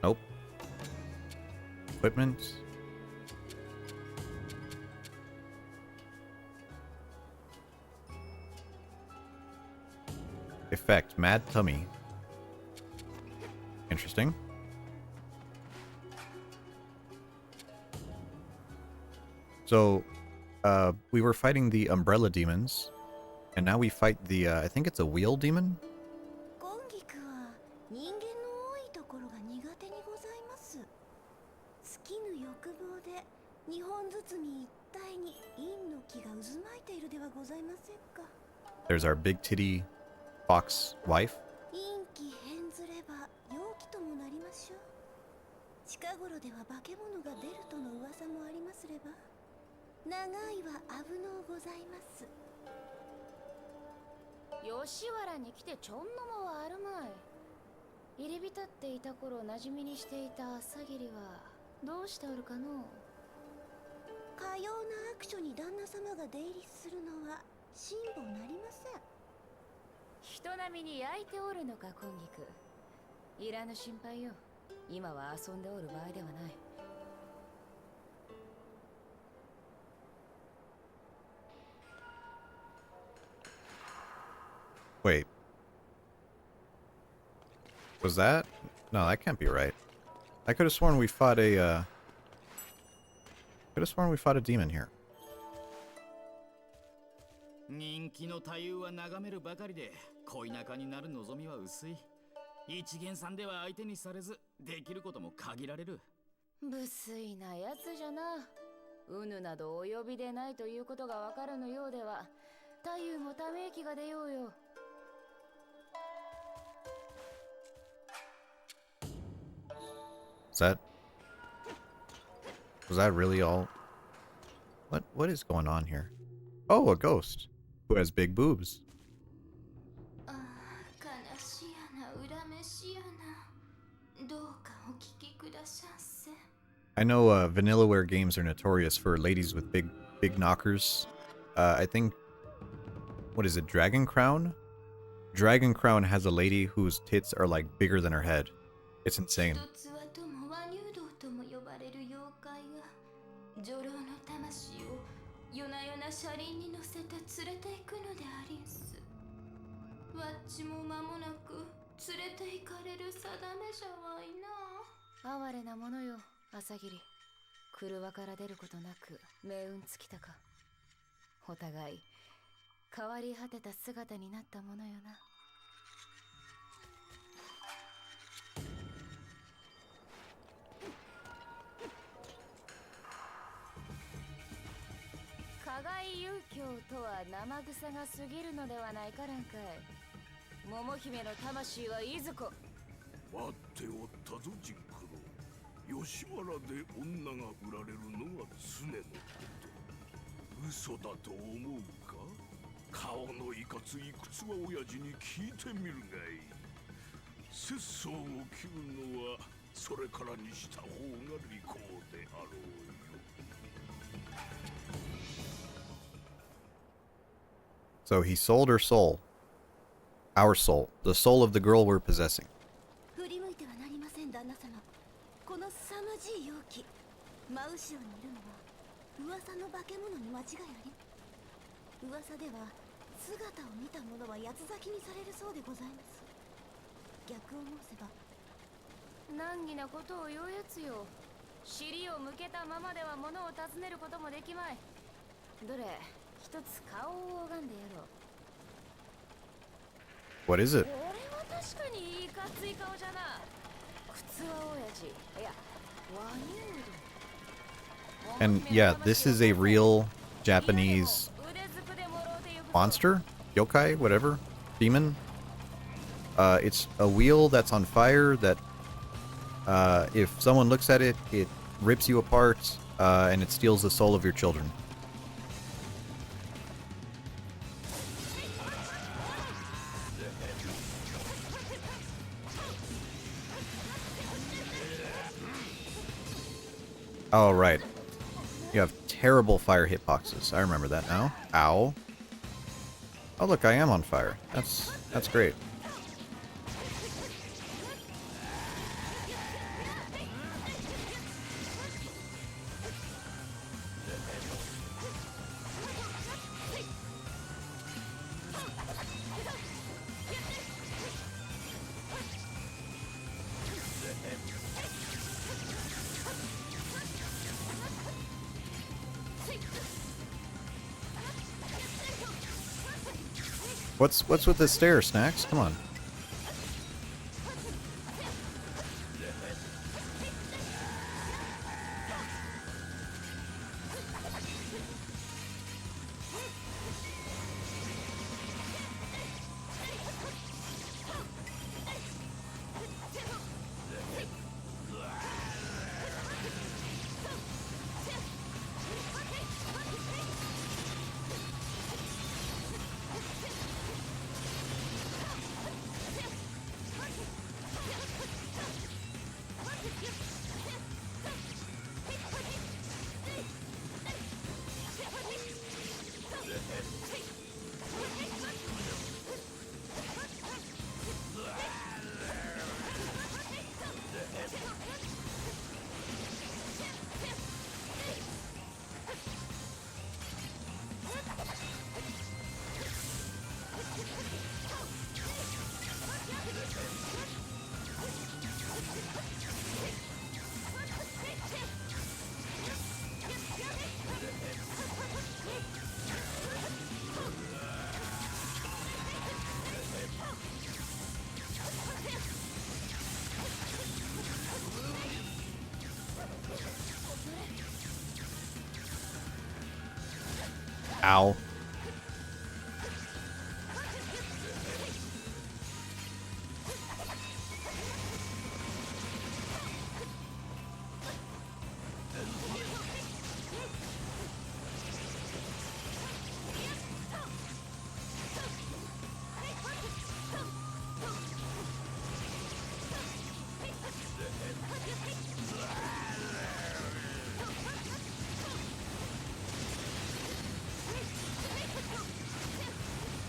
Nope. Equipment. Effect, Mad Tummy. Interesting. So, we were fighting the Umbrella Demons, and now we fight the, I think it's a Wheel Demon? ゴンギクは人間の多いところが苦手にございます。尽きぬ欲望で2本ずつに一体に陰の気が渦巻いているではございませんか。There's our big titty fox wife. 陰気変ずれば陽気ともなりましょう。近頃では化け物が出るとの噂もありますれば、長いは危のうございます。吉原に来てちょんのもはあるまい。入り浸っていた頃馴染みにしていた朝霧はどうしておるかの。かような悪所に旦那様が出入りするのは辛抱なりません。人並みに焼いておるのか今菊。いらぬ心配よ。今は遊んでおる場合ではない。Wait. Was that? No, that can't be right. I could have sworn we fought a, could have sworn we fought a demon here. 人気の太夫は眺めるばかりで恋仲になる望みは薄い。一元さんでは相手にされずできることも限られる。無粋なやつじゃな。うぬなどお呼びでないということがわかるのようでは太夫もため息が出ようよ。Was that really all? What is going on here? Oh, a ghost who has big boobs. I know Vanillaware games are notorious for ladies with big knockers. I think, what is it, Dragon Crown? Dragon Crown has a lady whose tits are like bigger than her head. It's insane. 一つはとも和入道とも呼ばれる妖怪が女郎の魂を夜な夜な車輪に乗せて連れて行くのでありんす。わっちも間もなく連れて行かれる定めじゃわいな。哀れなものよ、朝霧。車から出ることなく命運尽きたか。お互い変わり果てた姿になったものよな。加害遊興とは生臭が過ぎるのではないからんかい。桃姫の魂はいずこ。待っておったぞジックロ。吉原で女が売られるのは常のこと。嘘だと思うか？顔のいかつい靴は親父に聞いてみるがいい。節操を切るのはそれからにした方が利口であろうよ。So he sold her soul. Our soul. The soul of the girl we're possessing. 振り向いてはなりません、旦那様。この凄まじい容器、真後ろにいるのは噂の化け物に間違いあり。噂では姿を見た者は八つ咲きにされるそうでございます。逆を申せば難儀なことを言うやつよ。尻を向けたままでは物を尋ねることもできまい。どれ一つ顔を拝んでやろう。 What is it? これは確かにいかつい顔じゃな。靴は親父、いや和乳道。 And yeah, this is a real Japanese monster? Yokai? Whatever? Demon? It's a wheel that's on fire that if someone looks at it, it rips you apart and it steals the soul of your children. Oh, right. You have terrible fire hitboxes. I remember that now. Ow. Oh, look, I am on fire. That's great. What's with the stairs, Snacks? Come on. Ow.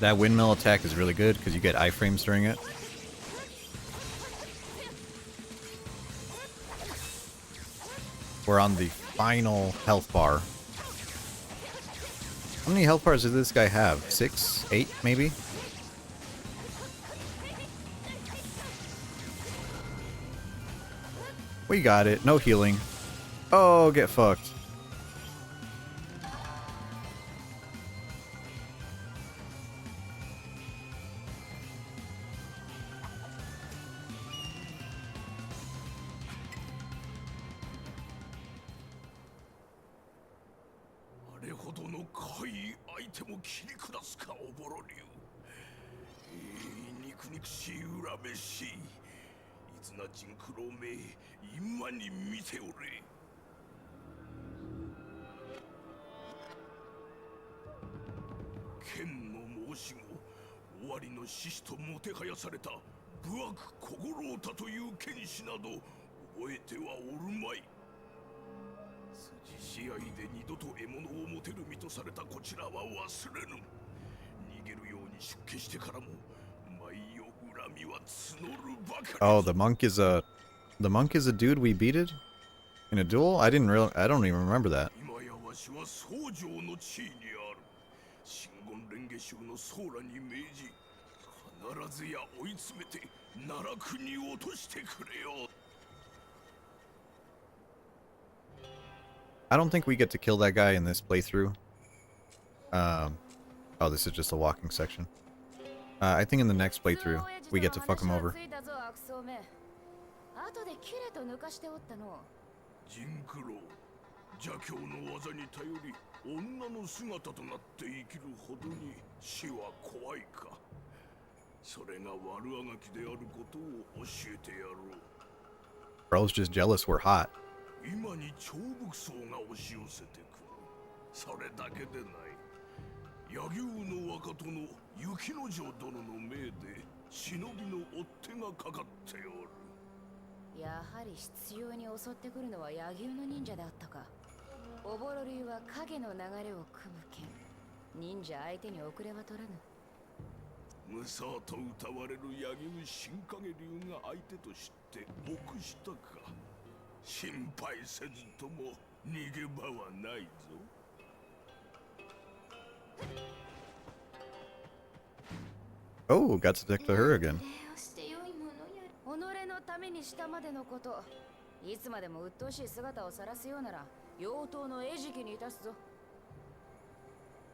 That windmill attack is really good because you get iframes during it. We're on the final health bar. How many health bars does this guy have? 6? 8 maybe? We got it. No healing. Oh, get fucked. Oh, the monk is a dude we beated in a duel? I don't even remember that. I don't think we get to kill that guy in this playthrough. Oh, this is just a walking section. I think in the next playthrough, we get to fuck him over. Bro's just jealous we're hot. Oh, got to talk to her again.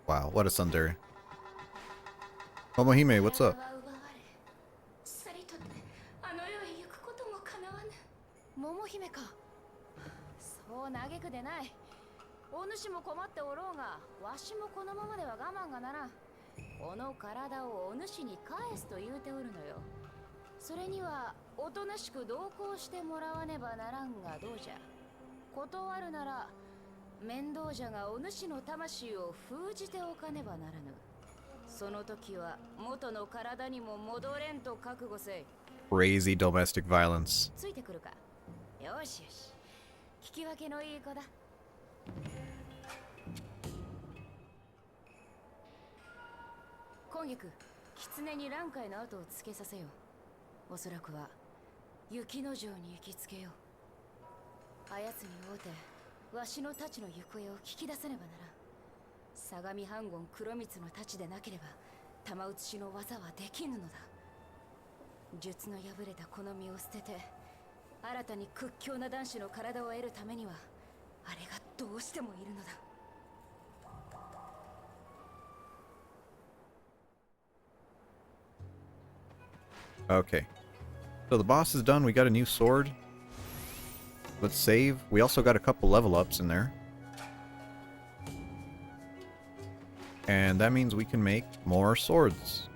Wow, what a tsundere. Momohime, what's up? Momohimeか。そう嘆くでない。お主も困っておろうが、わしもこのままでは我慢がならん。この体をお主に返すと言うておるのよ。それにはおとなしく同行してもらわねばならんがどうじゃ。断るなら面倒じゃがお主の魂を封じておかねばならぬ。その時は元の体にも戻れんと覚悟せい。Crazy domestic violence. ついてくるか。よしよし。聞き分けのいい子だ。今月、狐に蘭海の後をつけさせよう。おそらくは雪の城に行きつけよう。あやつに会うて、わしの太刀の行方を聞き出せねばならん。相模藩軍黒光の太刀でなければ、玉写しの技はできぬのだ。術の破れたこの身を捨てて、新たに屈強な男子の体を得るためには、あれがどうしてもいるのだ。Okay. So the boss is done. We got a new sword. Let's save. We also got a couple level ups in there. And that means we can make more swords.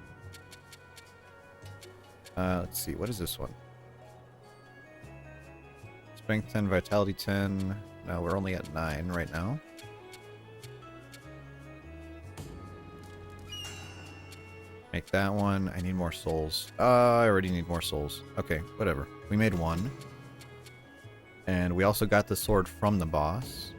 Let's see. What is this one? Strength 10, Vitality 10. No, we're only at 9 right now. Make that one. I need more souls. I already need more souls. Okay, whatever. We made one. And we also got the sword from the boss.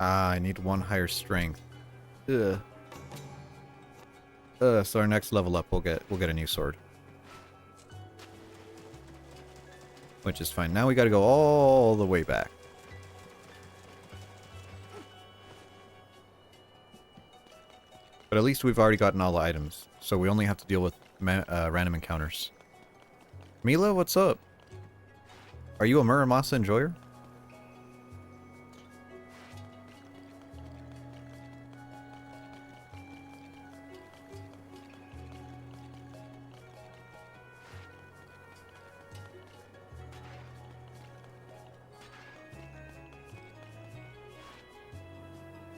Ah, I need 1 higher strength. Ugh. So our next level up, we'll get a new sword. Which is fine. Now we gotta go all the way back. But at least we've already gotten all the items. So we only have to deal with random encounters. Mila, what's up? Are you a Muramasa enjoyer?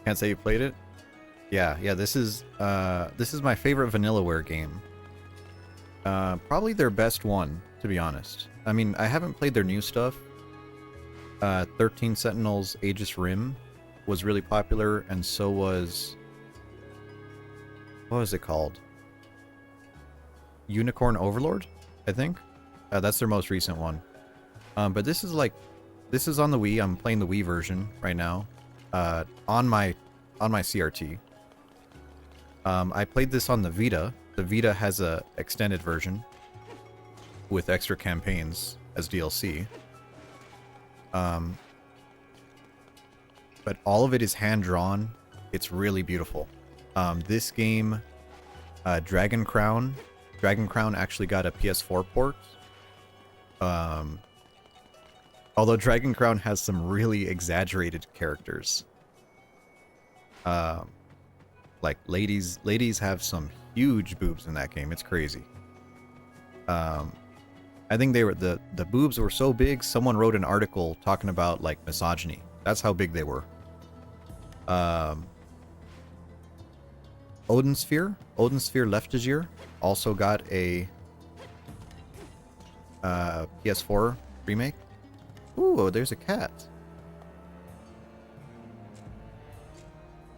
Can't say you played it? Yeah, this is my favorite Vanillaware game. Probably their best one, to be honest. I mean, I haven't played their new stuff. 13 Sentinels Aegis Rim was really popular, and so was... What was it called? Unicorn Overlord, I think? That's their most recent one. But this is like... This is on the Wii. I'm playing the Wii version right now. On my CRT. I played this on the Vita. The Vita has a extended version with extra campaigns as DLC. But all of it is hand-drawn. It's really beautiful. This game, Dragon Crown actually got a PS4 port. Although Dragon Crown has some really exaggerated characters. Like ladies have some huge boobs in that game. It's crazy. I think they were the boobs were so big, someone wrote an article talking about like misogyny. That's how big they were. Odin Sphere Leftigier also got a PS4 remake. Ooh, there's a cat.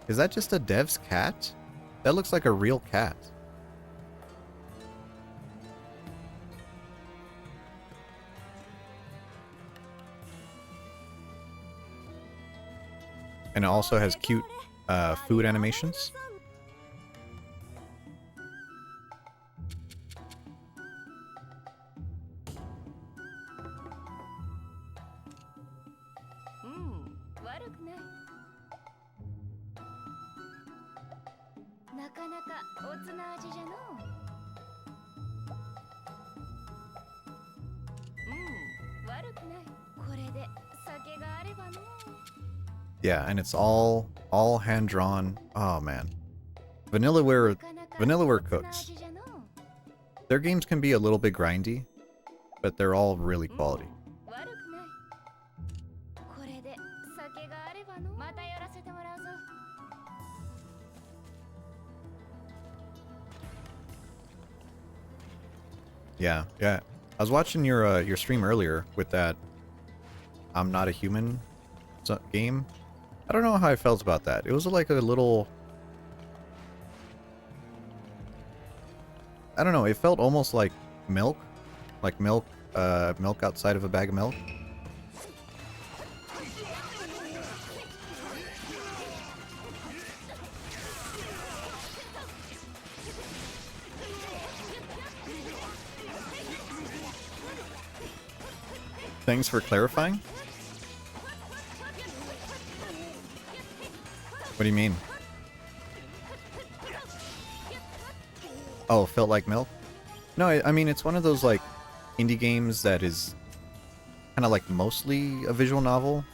Is that just a dev's cat? That looks like a real cat. And it also has cute food animations. Yeah, and it's all hand drawn. Oh man, Vanillaware cooks. Their games can be a little bit grindy, but they're all really quality. Yeah. I was watching your stream earlier with that I'm Not a Human game. I don't know how I felt about that. It was like a little... I don't know, it felt almost like milk. Like milk outside of a bag of milk. Thanks for clarifying. What do you mean? Oh, felt like milk? No, I mean, it's one of those, like, indie games that is kind of like mostly a visual novel.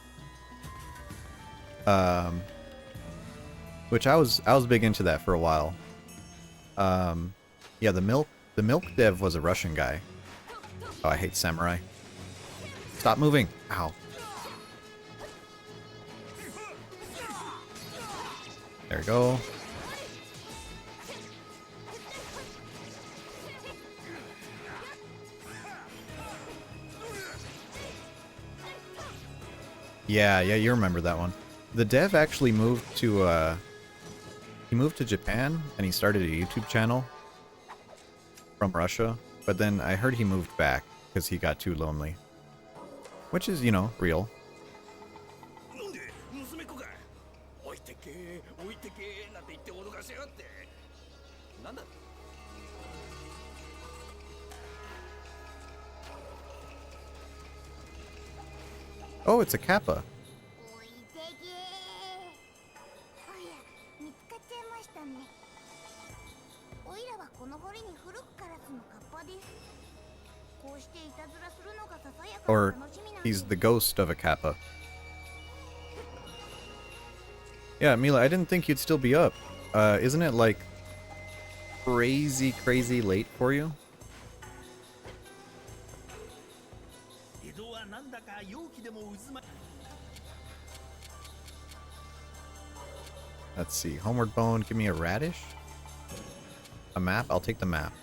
Which I was big into that for a while. Yeah, the milk dev was a Russian guy. Oh, I hate samurai. Stop moving. Ow. There we go. Yeah, you remember that one. The dev actually moved to Japan and he started a YouTube channel from Russia, but then I heard he moved back because he got too lonely. Which is, you know, real. Oh, it's a kappa. おいてけおや見つかっちゃいましたね。おいらはこの堀に古くから住むカッパです。こうしていたずらするのがささやかな Or 楽しみなんで he's す。 the ghost of a kappa. Yeah, Mila, I didn't think you'd still be up. Isn't it like crazy, crazy late for you? 江戸はなんだか陽気でも渦巻 Let's see. Homeward Bone, give me a radish. A map? I'll take the map. こ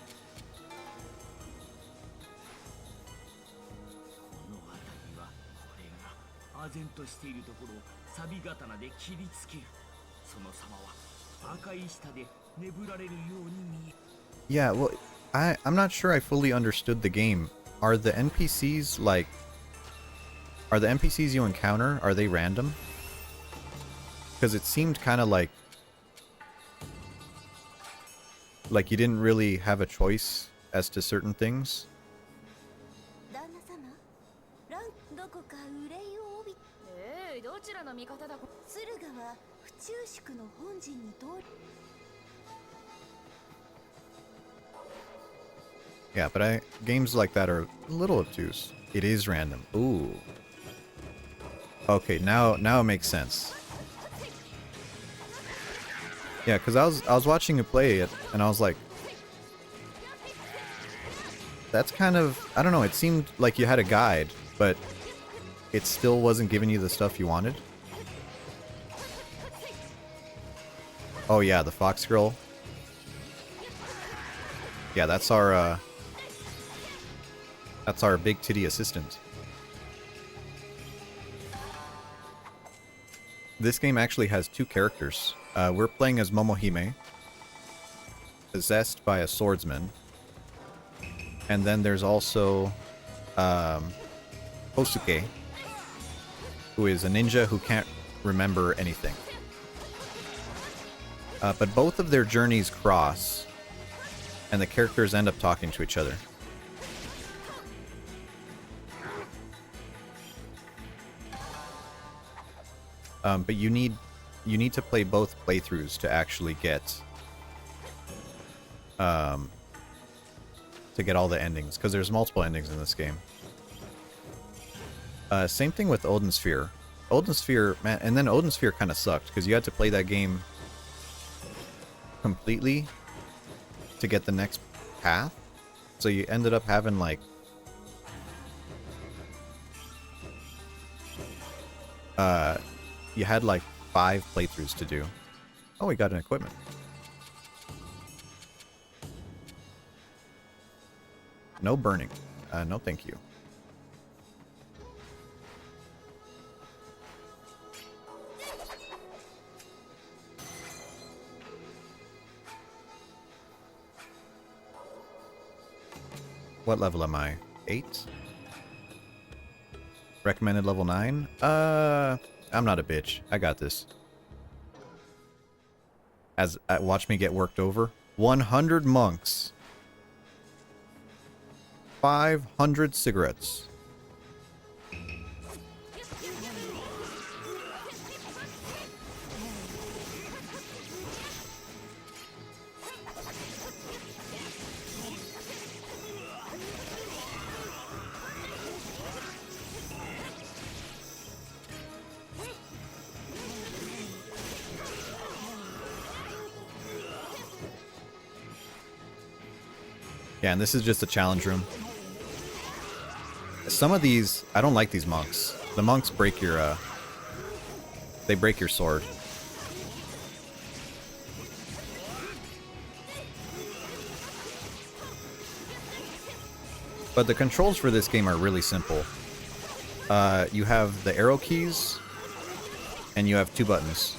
の辺りはこれが唖然としているところを錆刀で切りつける。その様は赤い下で眠られるように見える。 Yeah, well, I'm not sure I fully understood the game. Are the NPCs like... Are the NPCs you encounter, are they random? Because it seemed kind of like you didn't really have a choice as to certain things. 旦那様、ランどこか憂いを帯び、どちらの味方だ。駿河は府中宿の本陣に通り。 Yeah, but games like that are a little obtuse. It is random. Ooh. Okay, now it makes sense. Yeah, because I was watching you play it, and I was like, that's kind of, I don't know, it seemed like you had a guide, but it still wasn't giving you the stuff you wanted. Oh yeah, the fox girl. Yeah, that's our big titty assistant. This game actually has two characters. We're playing as Momohime, possessed by a swordsman. And then there's also Hosuke, who is a ninja who can't remember anything. But both of their journeys cross, and the characters end up talking to each other. But you need to play both playthroughs to actually get all the endings, because there's multiple endings in this game. Same thing with Odin Sphere. Odin Sphere, man, and then Odin Sphere kind of sucked because you had to play that game completely to get the next path. So you ended up having like you had like 5 playthroughs to do. Oh, we got an equipment. No burning. No thank you. What level am I? 8? Recommended level 9? I'm not a bitch. I got this. Watch me get worked over. 100 monks. 500 cigarettes. Yeah, and this is just a challenge room. Some of these, I don't like these monks. The monks break your, they break your sword. But the controls for this game are really simple. You have the arrow keys, and you have 2 buttons.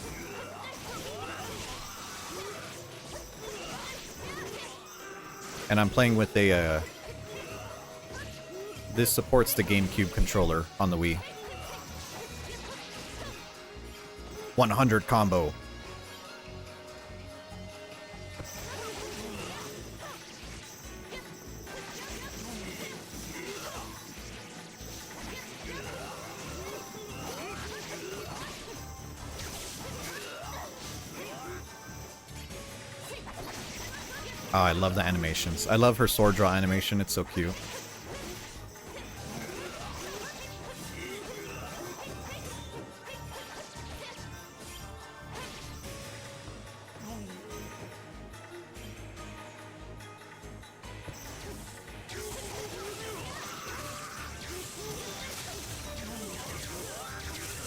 And I'm playing with a, this supports the GameCube controller on the Wii. 100 combo. Oh, I love the animations. I love her sword draw animation. It's so cute.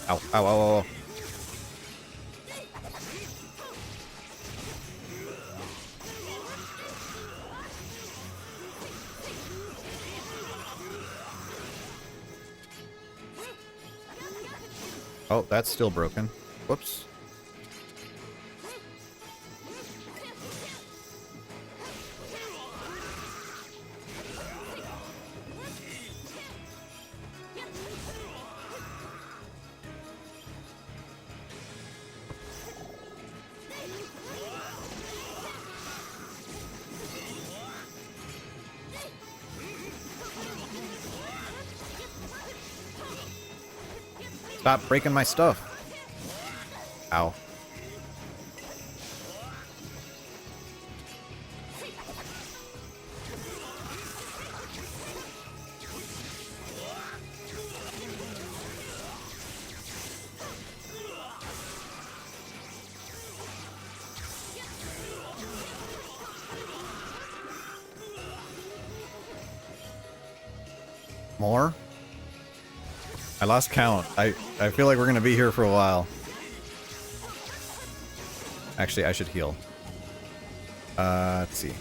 Ow, ow, ow, ow, ow. Oh, that's still broken. Whoops. Stop breaking my stuff. Ow. More? I lost count. I feel like we're gonna be here for a while. Actually, I should heal. Let's see.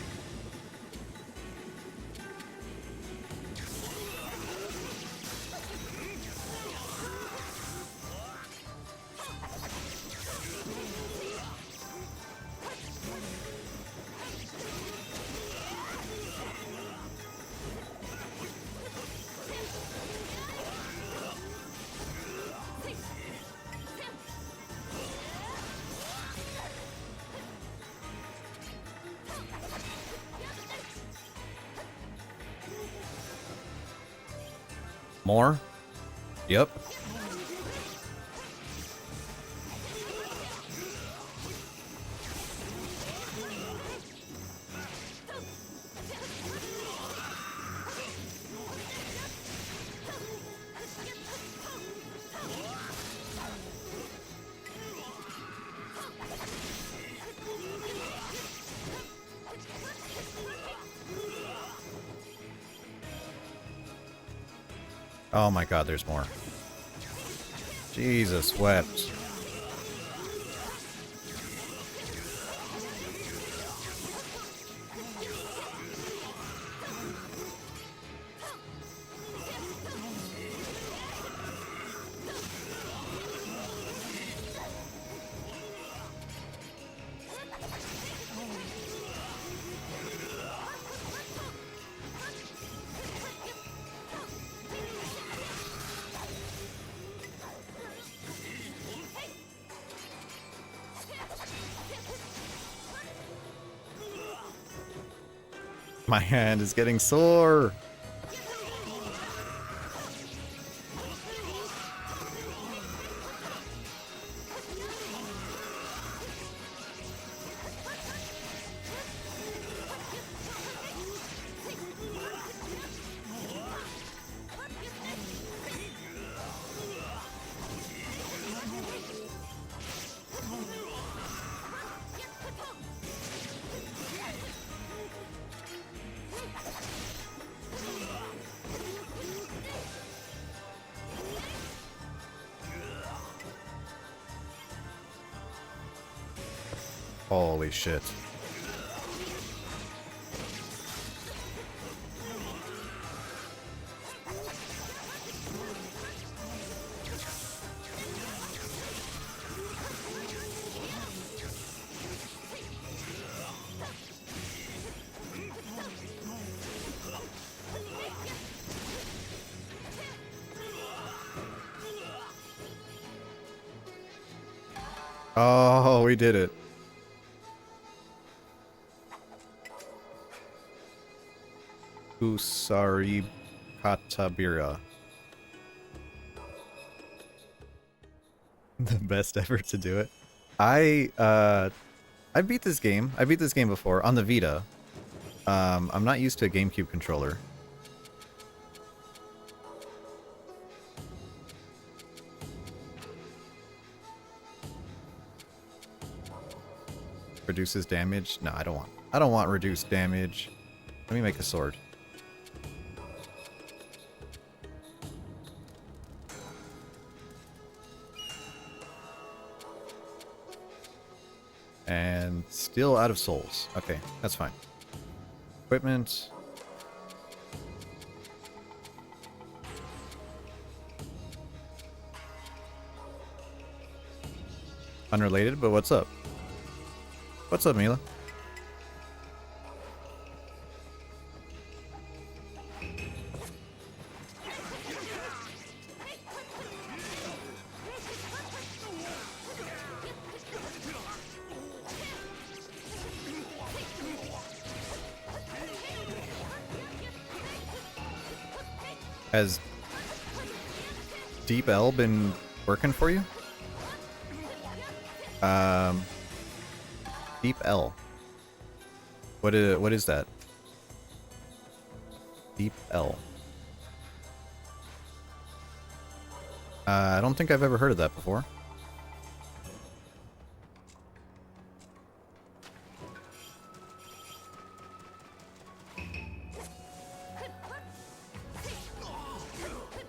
More? Yep. Oh my god, there's more. Jesus wept. My hand is getting sore. Holy shit. Oh, we did it. Usari Katabira. The best effort to do it. I beat this game. I beat this game before on the Vita. I'm not used to a GameCube controller. Reduces damage? No, I don't want reduced damage. Let me make a sword. And still out of souls. Okay, that's fine. Equipment. Unrelated, but what's up? What's up, Mila? Has Deep L been working for you? Deep L. What is that? Deep L. I don't think I've ever heard of that before.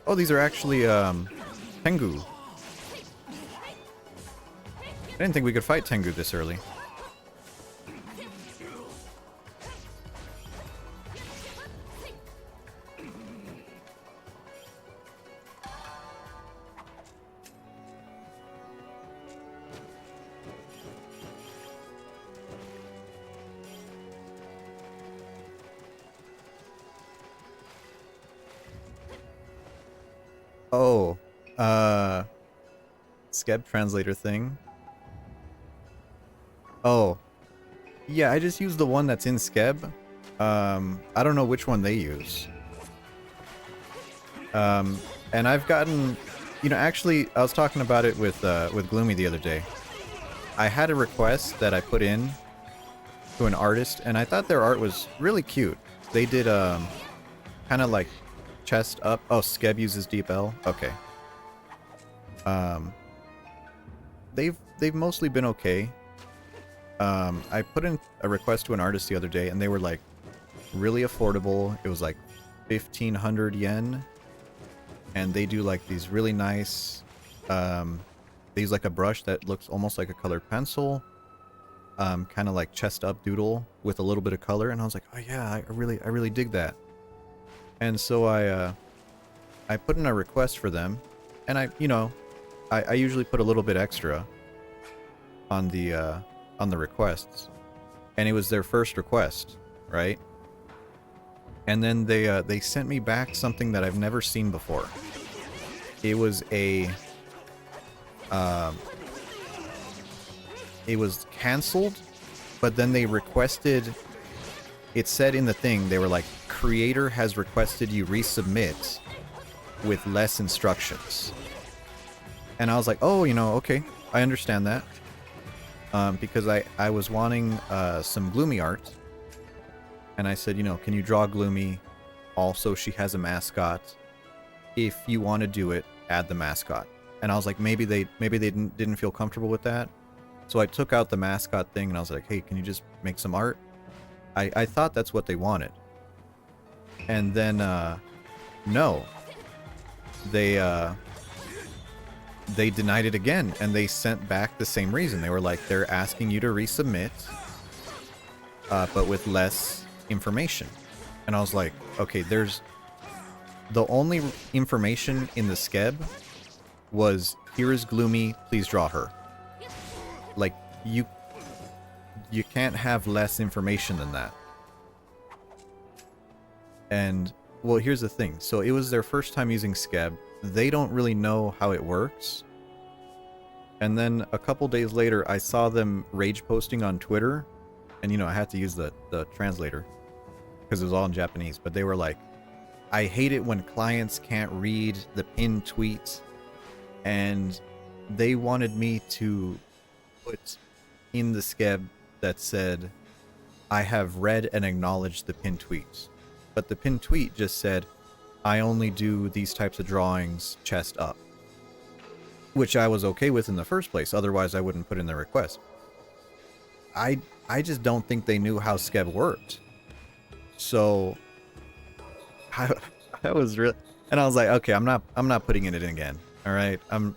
Oh, these are actually Tengu. I didn't think we could fight Tengu this early. Oh, Skeb translator thing. Oh, yeah, I just use the one that's in Skeb. I don't know which one they use. And I've gotten, you know, actually, I was talking about it with Gloomy the other day. I had a request that I put in to an artist, and I thought their art was really cute. They did, kind of like chest up. Oh, Skeb uses Deep L. Okay. They've mostly been okay. I put in a request to an artist the other day, and they were like really affordable. It was like 1,500 yen, and they do like these really nice. They use like a brush that looks almost like a colored pencil, kind of like chest up doodle with a little bit of color, and I was like, oh yeah, I really dig that. And so I put in a request for them, and I usually put a little bit extra on the requests, and it was their first request, right? And then they sent me back something that I've never seen before. It was it was canceled, but then they requested. It said in the thing, they were like, creator has requested you resubmit with less instructions. And I was like, oh, okay, I understand that. Because I was wanting some Gloomy art. And I said, can you draw Gloomy? Also, she has a mascot. If you want to do it, add the mascot. And I was like, maybe they didn't feel comfortable with that. So I took out the mascot thing, and I was like, hey, can you just make some art? I thought that's what they wanted. And then, no. They denied it again, and they sent back the same reason. They were like, they're asking you to resubmit, but with less information. And I was like, okay, the only information in the Skeb was, here is Gloomy, please draw her. Like, you can't have less information than that. And, well, here's the thing. So it was their first time using Skeb. They don't really know how it works. And then a couple days later, I saw them rage posting on Twitter. And, I had to use the translator because it was all in Japanese. But they were like, I hate it when clients can't read the pinned tweets. And they wanted me to put in the Skeb that said, I have read and acknowledged the pinned tweets. But the pinned tweet just said, I only do these types of drawings chest up. Which I was okay with in the first place, otherwise I wouldn't put in the request. I just don't think they knew how Skeb worked. So I was really, and I was like, okay, I'm not putting it in again. All right, I'm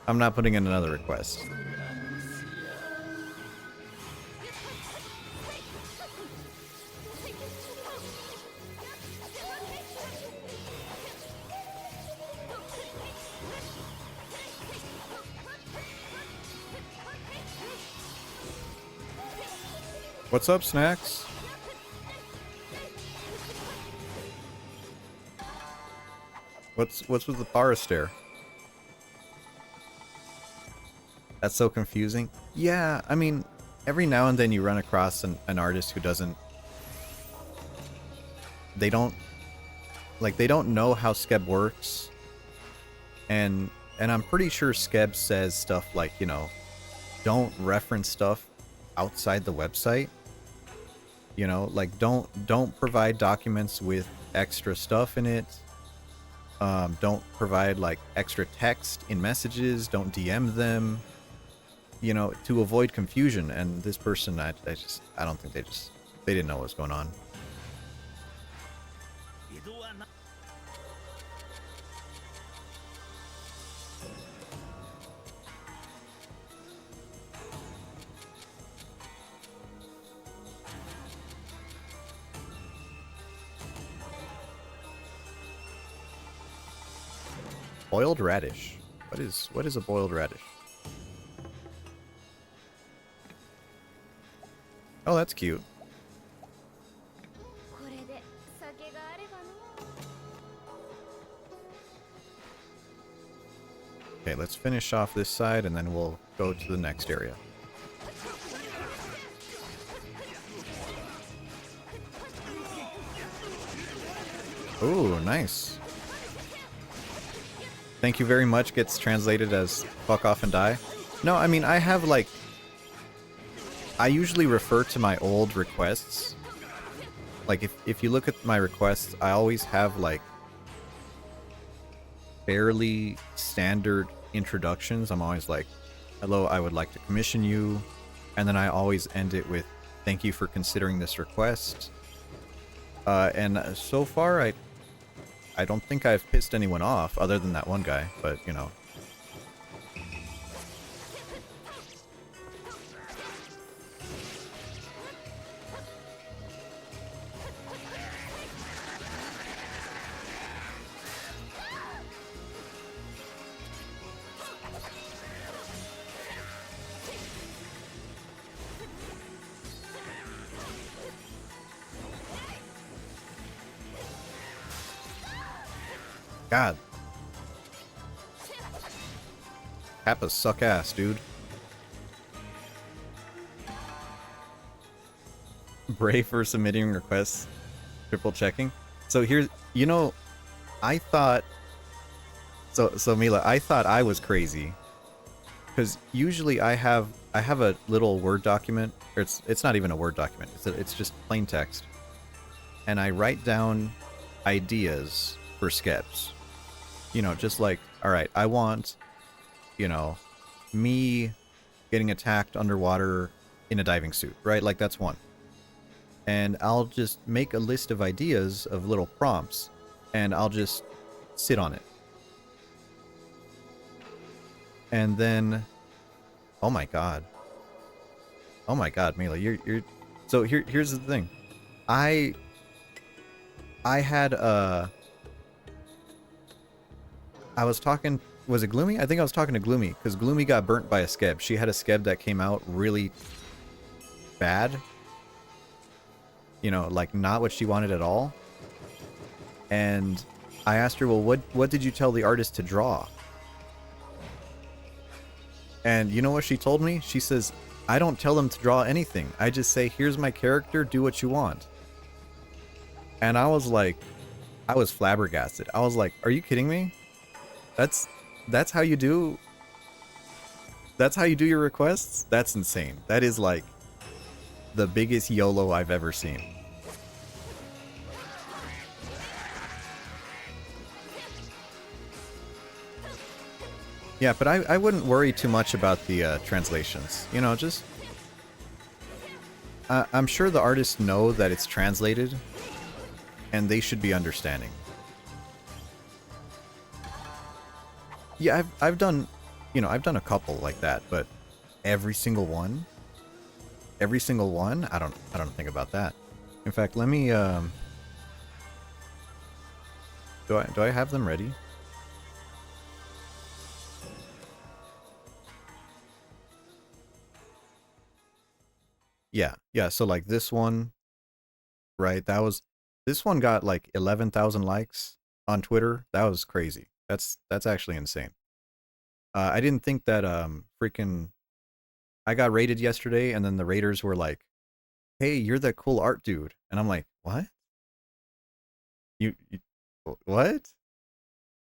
not putting in another request. What's up, Snacks? What's with the power stare? That's so confusing. Yeah, I mean, every now and then you run across an artist who doesn't... They don't know how Skeb works. And I'm pretty sure Skeb says stuff like, you know, don't reference stuff outside the website. You know, like don't provide documents with extra stuff in it. Don't provide like extra text in messages. Don't DM them. You know, to avoid confusion. And this person, I don't think they didn't know what was going on. Boiled radish. What is a boiled radish? Oh, that's cute. Okay, let's finish off this side and then we'll go to the next area. Ooh, nice. Thank you very much gets translated as fuck off and die. No, I mean, I have like... I usually refer to my old requests. Like, if you look at my requests, I always have like fairly standard introductions. I'm always like, hello, I would like to commission you. And then I always end it with, thank you for considering this request. And so far, I don't think I've pissed anyone off, other than that one guy, but, you know. God. Kappas suck ass, dude. Brave for submitting requests. Triple checking. So here's, you know, I thought... So Mila, I thought I was crazy. Because usually I have a little Word document. Or it's not even a Word document. It's just plain text. And I write down ideas for Skebs. You know, just like, alright, I want, you know, me getting attacked underwater in a diving suit, right? Like, that's one. And I'll just make a list of ideas of little prompts, and I'll just sit on it. And then, oh my god. Oh my god, Mila, you're... So here's the thing. I had a... I was talking... Was it Gloomy? I think I was talking to Gloomy, because Gloomy got burnt by a Skeb. She had a Skeb that came out really bad. You know, like, not what she wanted at all. And I asked her, well, what did you tell the artist to draw? And you know what she told me? She says, I don't tell them to draw anything. I just say, here's my character, do what you want. And I was like... I was flabbergasted. I was like, are you kidding me? That's how you do... That's how you do your requests? That's insane. That is like... the biggest YOLO I've ever seen. Yeah, but I wouldn't worry too much about the translations. You know, just... I'm sure the artists know that it's translated, and they should be understanding. Yeah, I've done, you know, I've done a couple like that, but every single one, I don't think about that. In fact, let me do I have them ready? Yeah, so like this one, right? This one got like 11,000 likes on Twitter. That was crazy. That's actually insane. I didn't think that freaking I got rated yesterday, and then the raters were like, "Hey, you're that cool art dude," and I'm like, "What? You what?"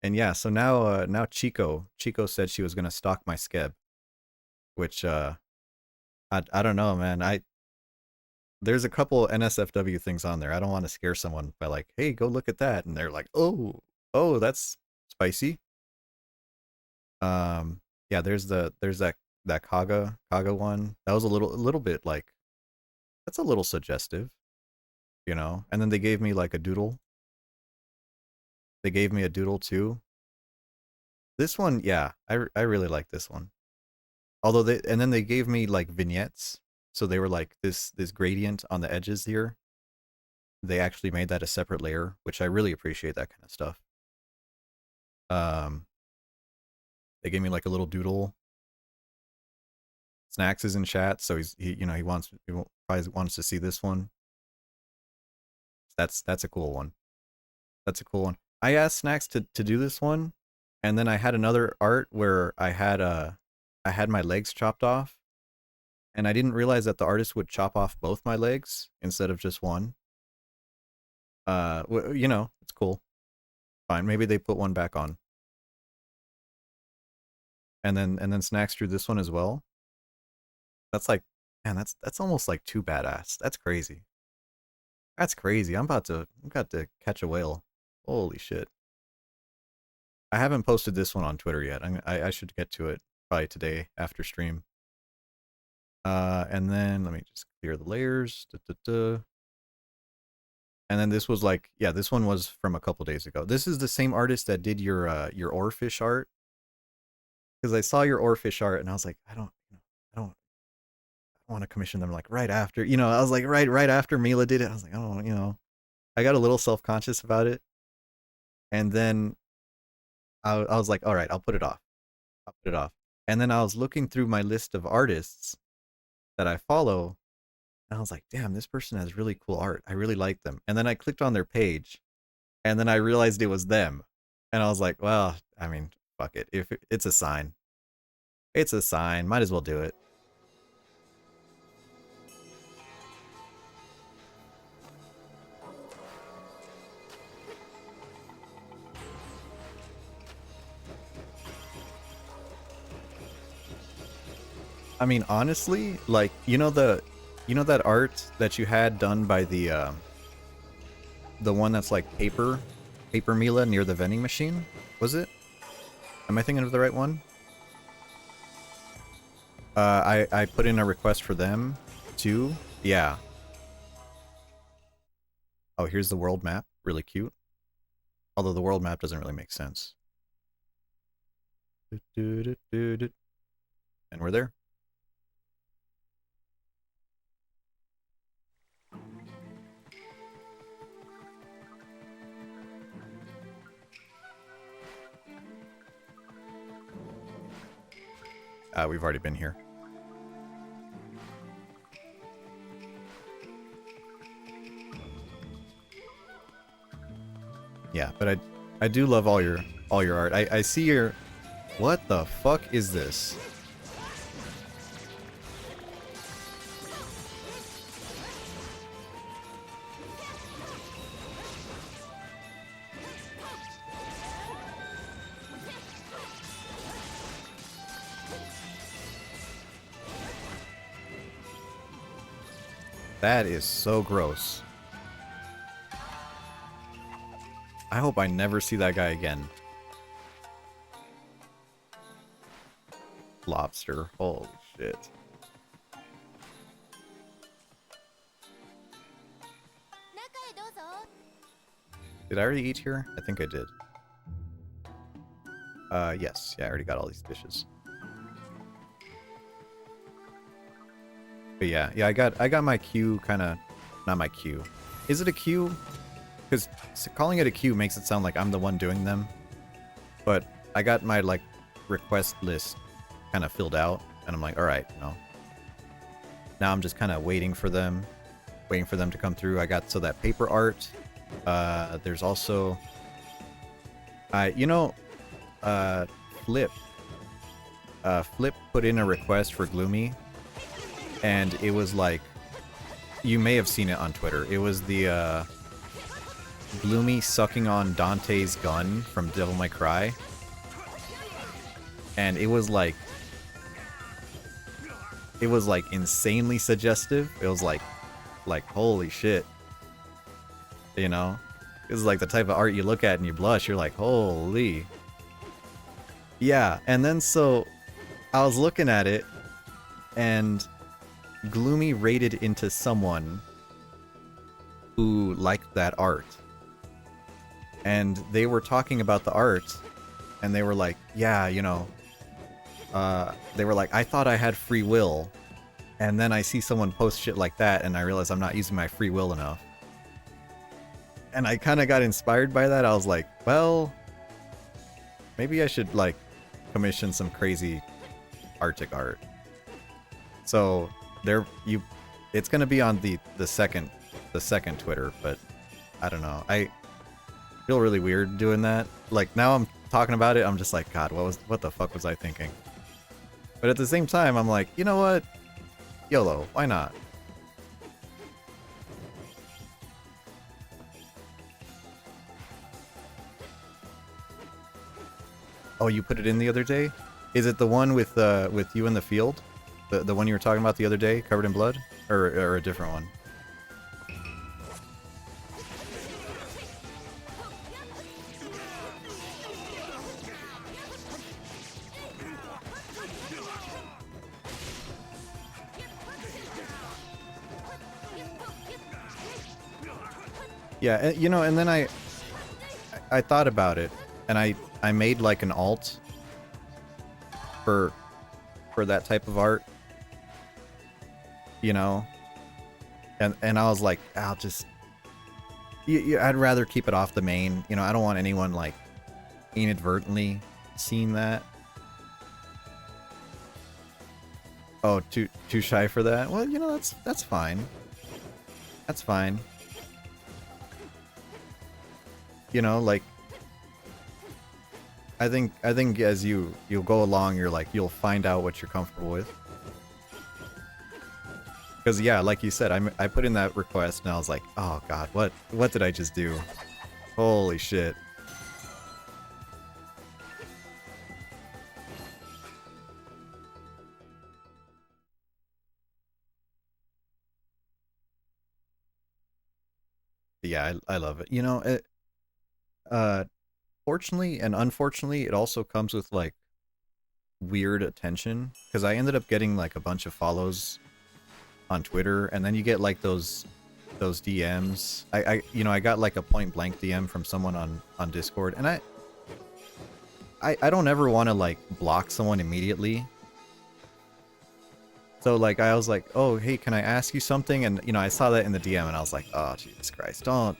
And yeah, so now Chico said she was gonna stalk my skeb, which I don't know, man. There's a couple NSFW things on there. I don't want to scare someone by like, "Hey, go look at that," and they're like, "Oh, that's spicy." Yeah, there's that Kaga one. That was a little bit like, that's a little suggestive, you know. And then they gave me like a doodle. They gave me a doodle too. This one, yeah, I really like this one. Although then they gave me like vignettes. So they were like this gradient on the edges here. They actually made that a separate layer, which I really appreciate that kind of stuff. They gave me like a little doodle. Snacks is in chat, so he probably wants to see this one. That's a cool one. That's a cool one. I asked Snacks to do this one, and then I had another art where I had my legs chopped off, and I didn't realize that the artist would chop off both my legs instead of just one. You know, it's cool. Fine, maybe they put one back on. And then Snacks drew this one as well. That's like, man, that's almost like too badass. That's crazy. That's crazy. I'm about to catch a whale. Holy shit. I haven't posted this one on Twitter yet. I should get to it probably today after stream. And then let me just clear the layers. And then this was like, yeah, this one was from a couple days ago. This is the same artist that did your oarfish art. Because I saw your oarfish art and I was like, I don't want to commission them like right after. You know, I was like right after Mila did it. I was like, oh, you know, I got a little self-conscious about it. And then I was like, all right, I'll put it off. And then I was looking through my list of artists that I follow, and I was like, damn, this person has really cool art. I really like them. And then I clicked on their page, and then I realized it was them. And I was like, well, I mean, fuck it. If it's a sign. It's a sign. Might as well do it. I mean, honestly, like, you know that art that you had done by the one that's like paper Mila near the vending machine? Was it? Am I thinking of the right one? I put in a request for them too. Yeah. Oh, here's the world map. Really cute. Although the world map doesn't really make sense. And we're there. We've already been here. Yeah, but I do love all your art. I see your... What the fuck is this? That is so gross. I hope I never see that guy again. Lobster. Holy shit. Did I already eat here? I think I did. Yes. Yeah, I already got all these dishes. But yeah, I got my queue kind of, not my queue. Is it a queue? Because calling it a queue makes it sound like I'm the one doing them. But I got my like request list kind of filled out, and I'm like, all right, you know. Now I'm just kind of waiting for them to come through. I got that paper art. There's also, Flip. Flip put in a request for Gloomy. And it was like, you may have seen it on Twitter. It was the Gloomy sucking on Dante's gun from Devil May Cry. And it was like insanely suggestive. It was like holy shit. You know? It was like the type of art you look at and you blush. You're like, holy. Yeah, and then so I was looking at it and Gloomy raided into someone who liked that art. And they were talking about the art, and they were like, yeah, you know, they were like, I thought I had free will, and then I see someone post shit like that, and I realize I'm not using my free will enough. And I kind of got inspired by that. I was like, well, maybe I should, like, commission some crazy Arctic art. So it's gonna be on the second Twitter, but I don't know. I feel really weird doing that. Like now I'm talking about it, I'm just like, God, what the fuck was I thinking? But at the same time, I'm like, you know what? YOLO, why not? Oh, you put it in the other day? Is it the one with you in the field? The one you were talking about the other day, covered in blood? Or a different one? Yeah, you know, and then I thought about it, and I made like an alt for that type of art. You know, and I was like, I'll just, I'd rather keep it off the main. You know, I don't want anyone like inadvertently seeing that. Oh, too shy for that? Well, you know, that's fine. That's fine. You know, like, I think as you'll go along, you'll find out what you're comfortable with. Because yeah, like you said, I put in that request and I was like, oh god, what did I just do? Holy shit. Yeah, I love it. You know, fortunately and unfortunately, it also comes with like weird attention. Because I ended up getting like a bunch of follows on Twitter, and then you get like those DMs. I got like a point blank DM from someone on Discord, and I don't ever want to like block someone immediately. So like I was like, oh hey, can I ask you something? And you know, I saw that in the DM, and I was like, oh Jesus Christ, don't.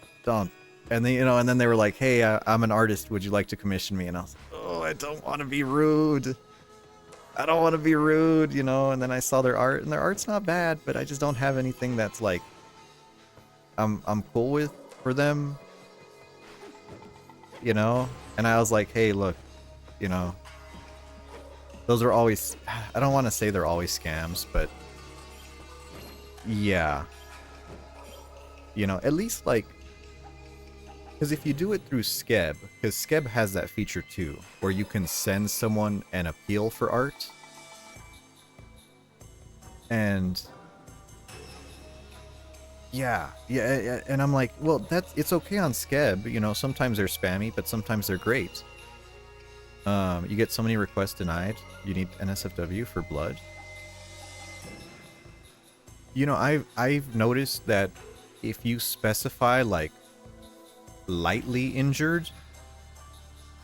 And they, you know, and then they were like, hey, I'm an artist. Would you like to commission me? And I was like, oh, I don't want to be rude. I don't want to be rude, you know. And then I saw their art, and their art's not bad, but I just don't have anything that's like I'm cool with for them, you know. And I was like, hey, look, you know, those are always, I don't want to say they're always scams, but yeah, you know, at least like, because if you do it through Skeb, because Skeb has that feature too, where you can send someone an appeal for art. And Yeah, yeah, and I'm like, well, it's okay on Skeb, you know, sometimes they're spammy, but sometimes they're great. You get so many requests denied, you need NSFW for blood. You know, I've noticed that if you specify like lightly injured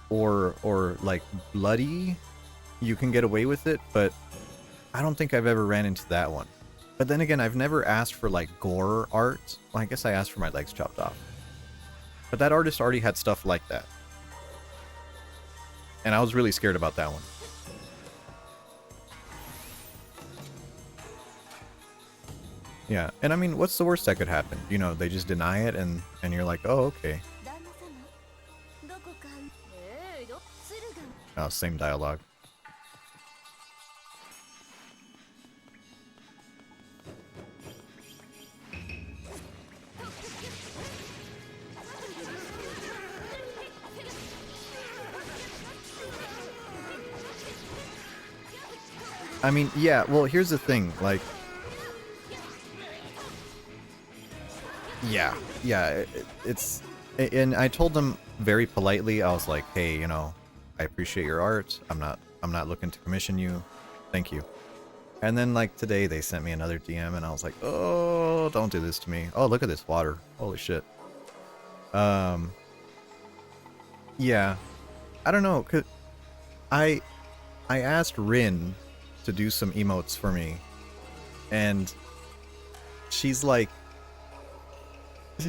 or like bloody, you can get away with it, but I don't think I've ever ran into that one. But then again, I've never asked for like gore art. Well, I guess I asked for my legs chopped off. But that artist already had stuff like that. And I was really scared about that one. Yeah, and I mean, what's the worst that could happen? You know, they just deny it and you're like, oh, okay. 旦那様どこか鶴が Oh, same dialogue. I mean, yeah, well, here's the thing, like... Yeah, it's... And I told them very politely, I was like, hey, you know, I appreciate your art, I'm not looking to commission you, thank you. And then, like, today they sent me another DM, and I was like, oh, don't do this to me. Oh, look at this water, holy shit. Yeah, I don't know, 'cause I asked Rin to do some emotes for me, and she's like,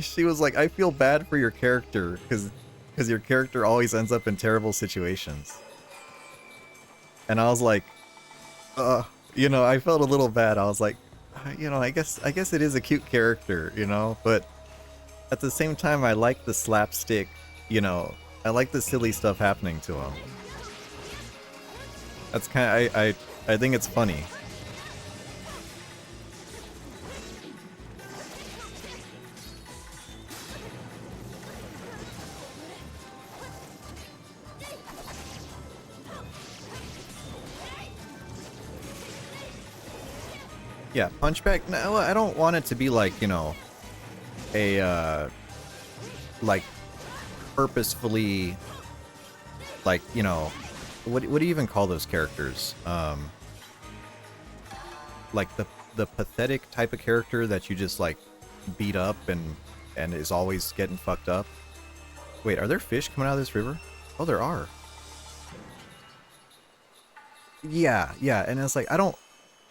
she was like, I feel bad for your character because your character always ends up in terrible situations. And I was like, you know, I felt a little bad. I was like, you know, I guess it is a cute character, you know, but at the same time, I like the slapstick, you know, I like the silly stuff happening to him. That's kind of, I think it's funny. Yeah, punchback. No, I don't want it to be like, you know, a like purposefully, like, you know, what do you even call those characters? Like the pathetic type of character that you just like beat up and is always getting fucked up. Wait, are there fish coming out of this river? Oh, there are. Yeah, and it's like I don't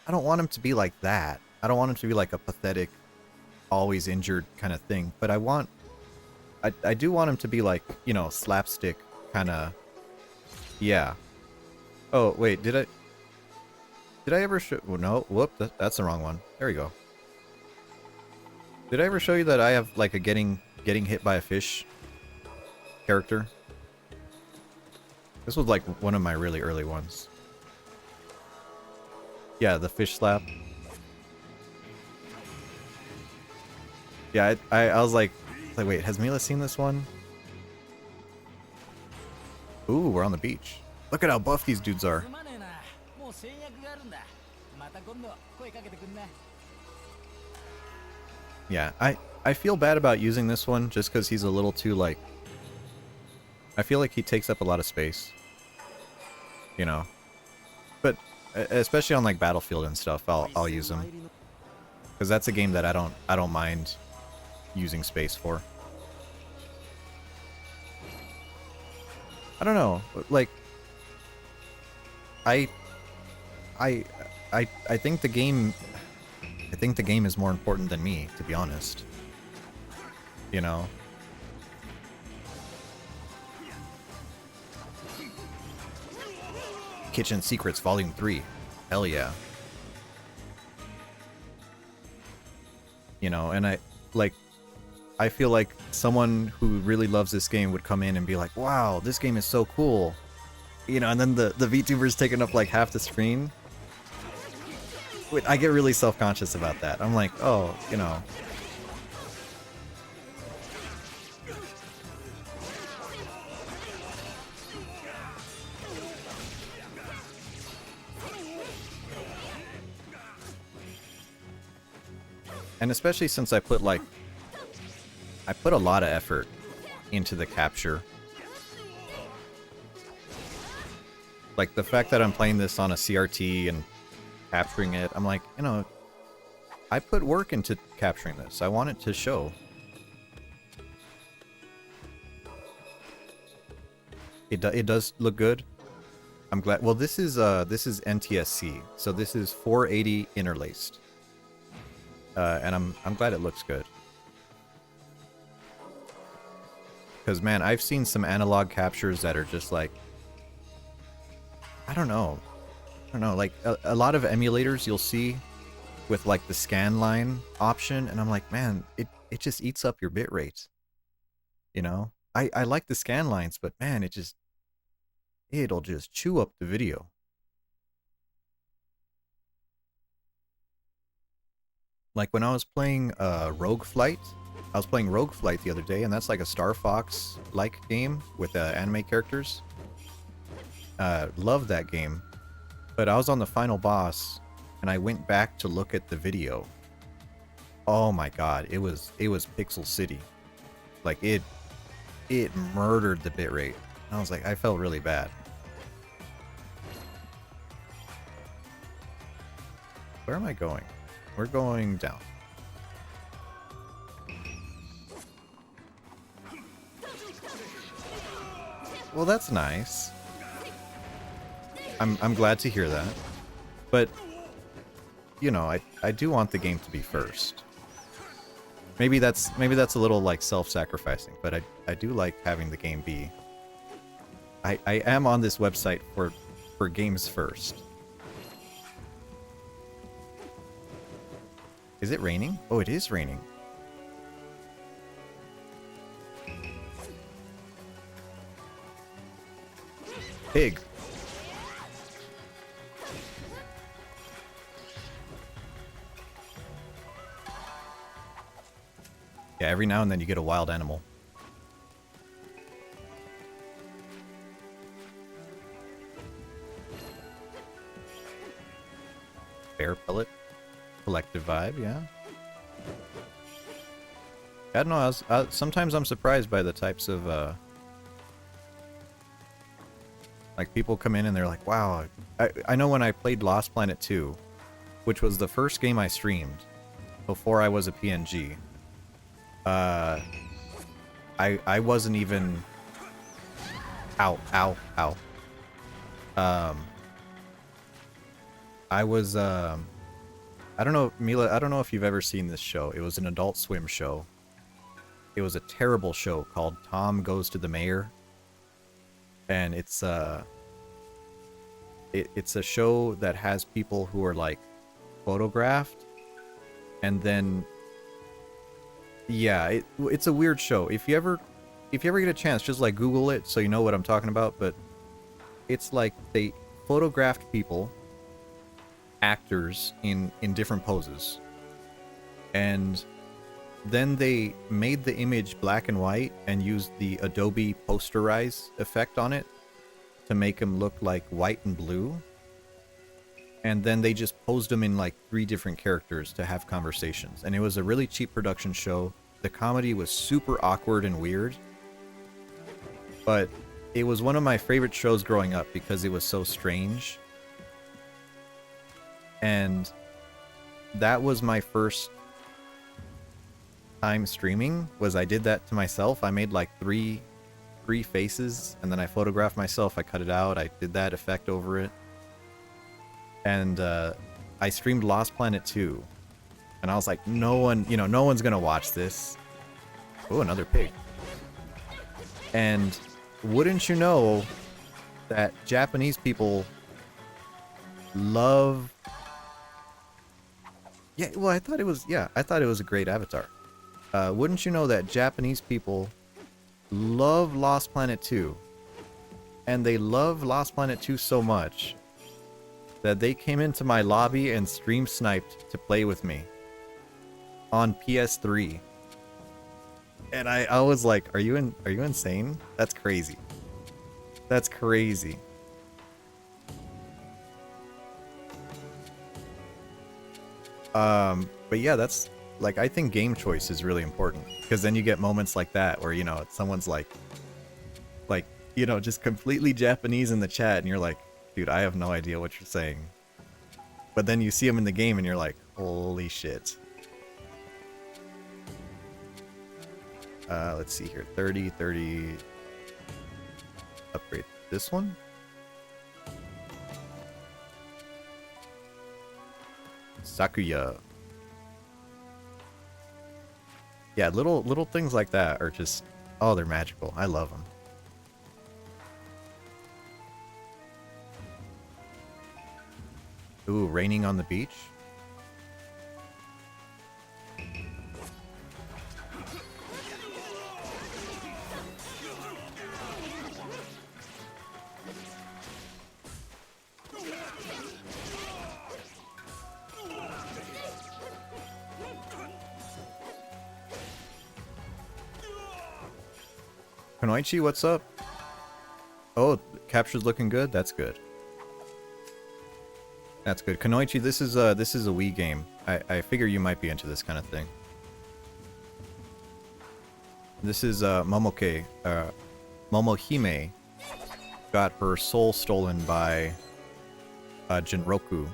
want him to be like that. I don't want him to be like a pathetic, always injured kind of thing. But I do want him to be like, you know, slapstick kind of. Yeah. Oh wait, did I ever show? Oh, no, whoop, that's the wrong one. There we go. Did I ever show you that I have like a getting hit by a fish character? This was like one of my really early ones. Yeah, the fish slap. Yeah, I was like, wait, has Mila seen this one? Ooh, we're on the beach. Look at how buff these dudes are. Yeah, I feel bad about using this one just because he's a little too, like... I feel like he takes up a lot of space. You know? But, especially on, like, Battlefield and stuff, I'll use him. Because that's a game that I don't mind using space for. I don't know, like... I think the game... I think the game is more important than me, to be honest. You know? Kitchen Secrets Volume 3. Hell yeah. You know, and I feel like someone who really loves this game would come in and be like, wow, this game is so cool. You know, and then the VTuber's taking up like half the screen. I get really self-conscious about that. I'm like, oh, you know. And especially since I put like, I put a lot of effort into the capture. Like the fact that I'm playing this on a CRT and capturing it, I'm like, you know, I put work into capturing this. I want it to show. It does look good. I'm glad. Well, this is NTSC, so this is 480 interlaced, and I'm glad it looks good. Because man, I've seen some analog captures that are just like, I don't know, like a lot of emulators you'll see with like the scan line option, and I'm like, man, it just eats up your bit rate. You know, I like the scan lines, but man, it'll just chew up the video. Like when I was playing Rogue Flight, I was playing Rogue Flight the other day, and that's like a Star Fox-like game with anime characters. Loved that game, but I was on the final boss, and I went back to look at the video. Oh my god, it was Pixel City. Like it murdered the bitrate. I was like, I felt really bad. Where am I going? We're going down. Well, that's nice. I'm glad to hear that. But you know, I do want the game to be first. Maybe that's a little like self-sacrificing, but I do like having the game be. I am on this website for games first. Is it raining? Oh, it is raining. Pig. Yeah, every now and then you get a wild animal. Bear pellet. Collective vibe, yeah. I don't know, sometimes I'm surprised by the types of, like, people come in and they're like, wow, I know when I played Lost Planet 2, which was the first game I streamed before I was a PNG, I wasn't even... Ow, ow, ow. I was, I don't know, Mila, I don't know if you've ever seen this show. It was an Adult Swim show. It was a terrible show called Tom Goes to the Mayor. And it's a show that has people who are like photographed. And then, yeah, it's a weird show. If you ever get a chance, just like Google it so you know what I'm talking about. But it's like they photographed people, actors in different poses, and then they made the image black and white and used the Adobe posterize effect on it to make them look like white and blue, and then they just posed them in like 3 different characters to have conversations. And it was a really cheap production show. The comedy was super awkward and weird, but it was one of my favorite shows growing up because it was so strange. And that was my first time streaming, was I did that to myself. I made like three faces, and then I photographed myself. I cut it out. I did that effect over it. And I streamed Lost Planet 2. And I was like, no one's gonna watch this. Oh, another pig. And wouldn't you know that Japanese people love... Yeah, well, I thought it was a great avatar. Wouldn't you know that Japanese people love Lost Planet 2? And they love Lost Planet 2 so much that they came into my lobby and stream sniped to play with me on PS3. And I was like, are you insane? That's crazy. That's crazy. But yeah, that's like I think game choice is really important because then you get moments like that where, you know, someone's like, you know, just completely Japanese in the chat and you're like, dude, I have no idea what you're saying. But then you see them in the game and you're like, holy shit. Let's see here. 30, 30. Upgrade this one. Sakuya. Yeah, little things like that are just, oh, they're magical. I love them. Ooh, raining on the beach. Konoichi, what's up? Oh, capture's looking good. That's good. That's good. Konoichi, this is a Wii game. I figure you might be into this kind of thing. This is Momohime got her soul stolen by Jinroku.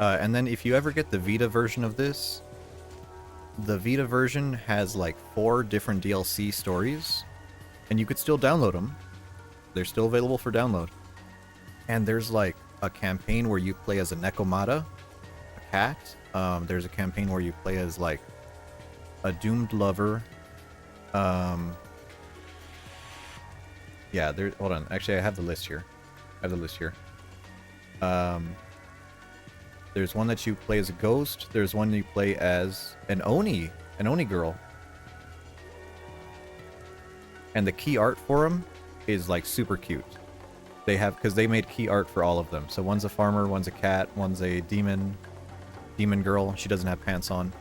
And then if you ever get the Vita version of this, the Vita version has like 4 different DLC stories, and you could still download them. They're still available for download. And there's like a campaign where you play as a Nekomata, a cat. There's a campaign where you play as like a doomed lover. Yeah, there. Hold on. Actually, I have the list here. There's one that you play as a ghost. There's one you play as an Oni girl. And the key art for them is like super cute. They have, because they made key art for all of them. So one's a farmer, one's a cat, one's a demon girl. She doesn't have pants on.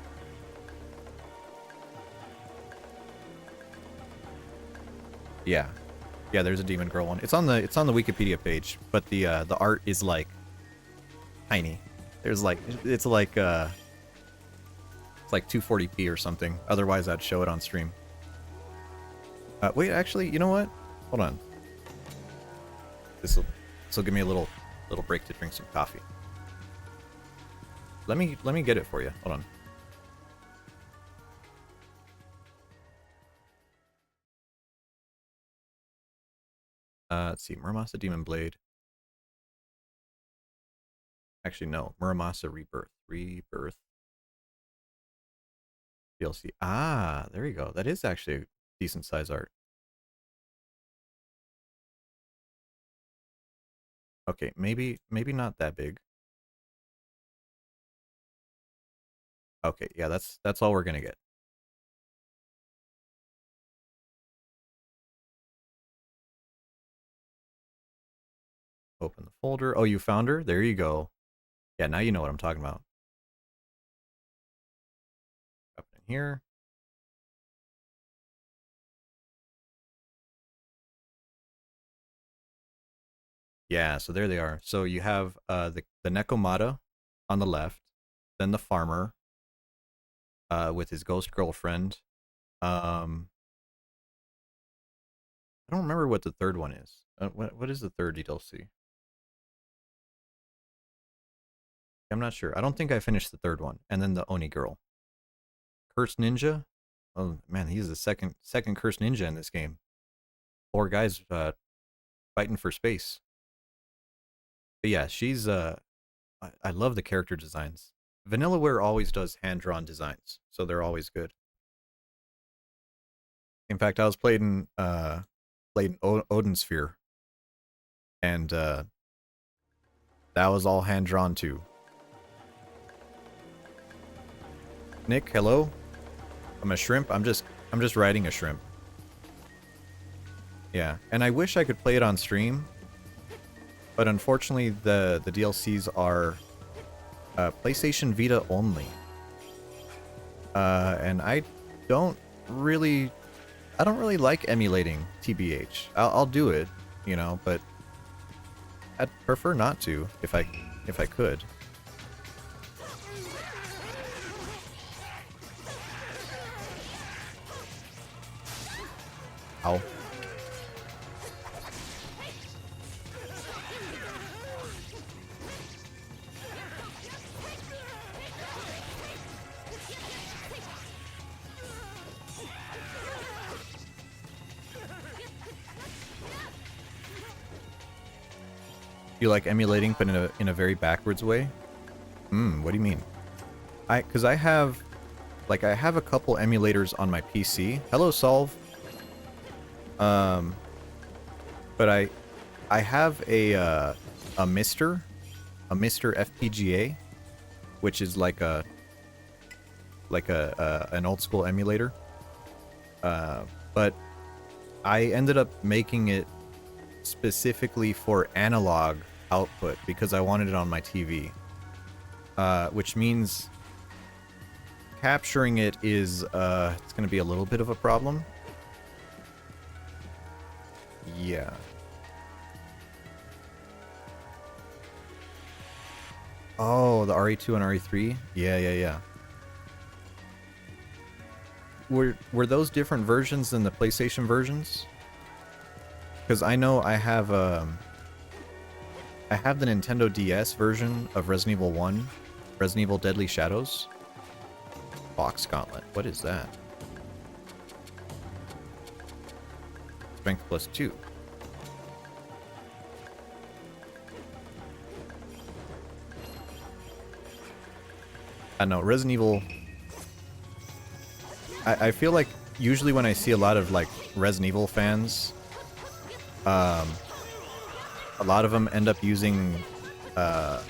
Yeah, there's a demon girl one. It's on the Wikipedia page, but the art is like tiny. There's like it's like 240p or something. Otherwise, I'd show it on stream. Wait, actually, you know what? Hold on. This will give me a little break to drink some coffee. Let me get it for you. Hold on. Let's see. Muramasa The Demon Blade. Actually, no. Muramasa Rebirth. DLC. Ah, there you go. That is actually a decent size art. Okay, maybe not that big. Okay, yeah, that's all we're gonna get. Open the folder. Oh, you found her? There you go. Yeah, now you know what I'm talking about. Up in here. Yeah, so there they are. So you have the Nekomata on the left, then the farmer with his ghost girlfriend. I don't remember what the third one is. What is the third DLC? I'm not sure. I don't think I finished the third one. And then the Oni girl. Cursed Ninja? Oh man, he's the second Cursed Ninja in this game. 4 guys fighting for space. But yeah, she's I love the character designs. Vanillaware always does hand-drawn designs, so they're always good. In fact, I was playing Odin Sphere, and that was all hand-drawn too. Nick, hello. I'm a shrimp. I'm just riding a shrimp. Yeah, and I wish I could play it on stream, but unfortunately the DLCs are PlayStation Vita only. And I don't really I don't really like emulating, TBH. I'll do it, you know, but I'd prefer not to if I could. Ow. You like emulating, but in a very backwards way? What do you mean? Because I have a couple emulators on my PC. Hello, Solve. But I have a Mr. FPGA, which is like an old school emulator. But I ended up making it specifically for analog output because I wanted it on my TV. Which means capturing it is it's going to be a little bit of a problem. Yeah. Oh, the RE2 and RE3? Yeah. Were those different versions than the PlayStation versions? Because I know I have the Nintendo DS version of Resident Evil 1, Resident Evil Deadly Shadows. Box Gauntlet, what is that? Strength plus 2. I know, Resident Evil... I feel like usually when I see a lot of like Resident Evil fans, a lot of them end up using Biorand,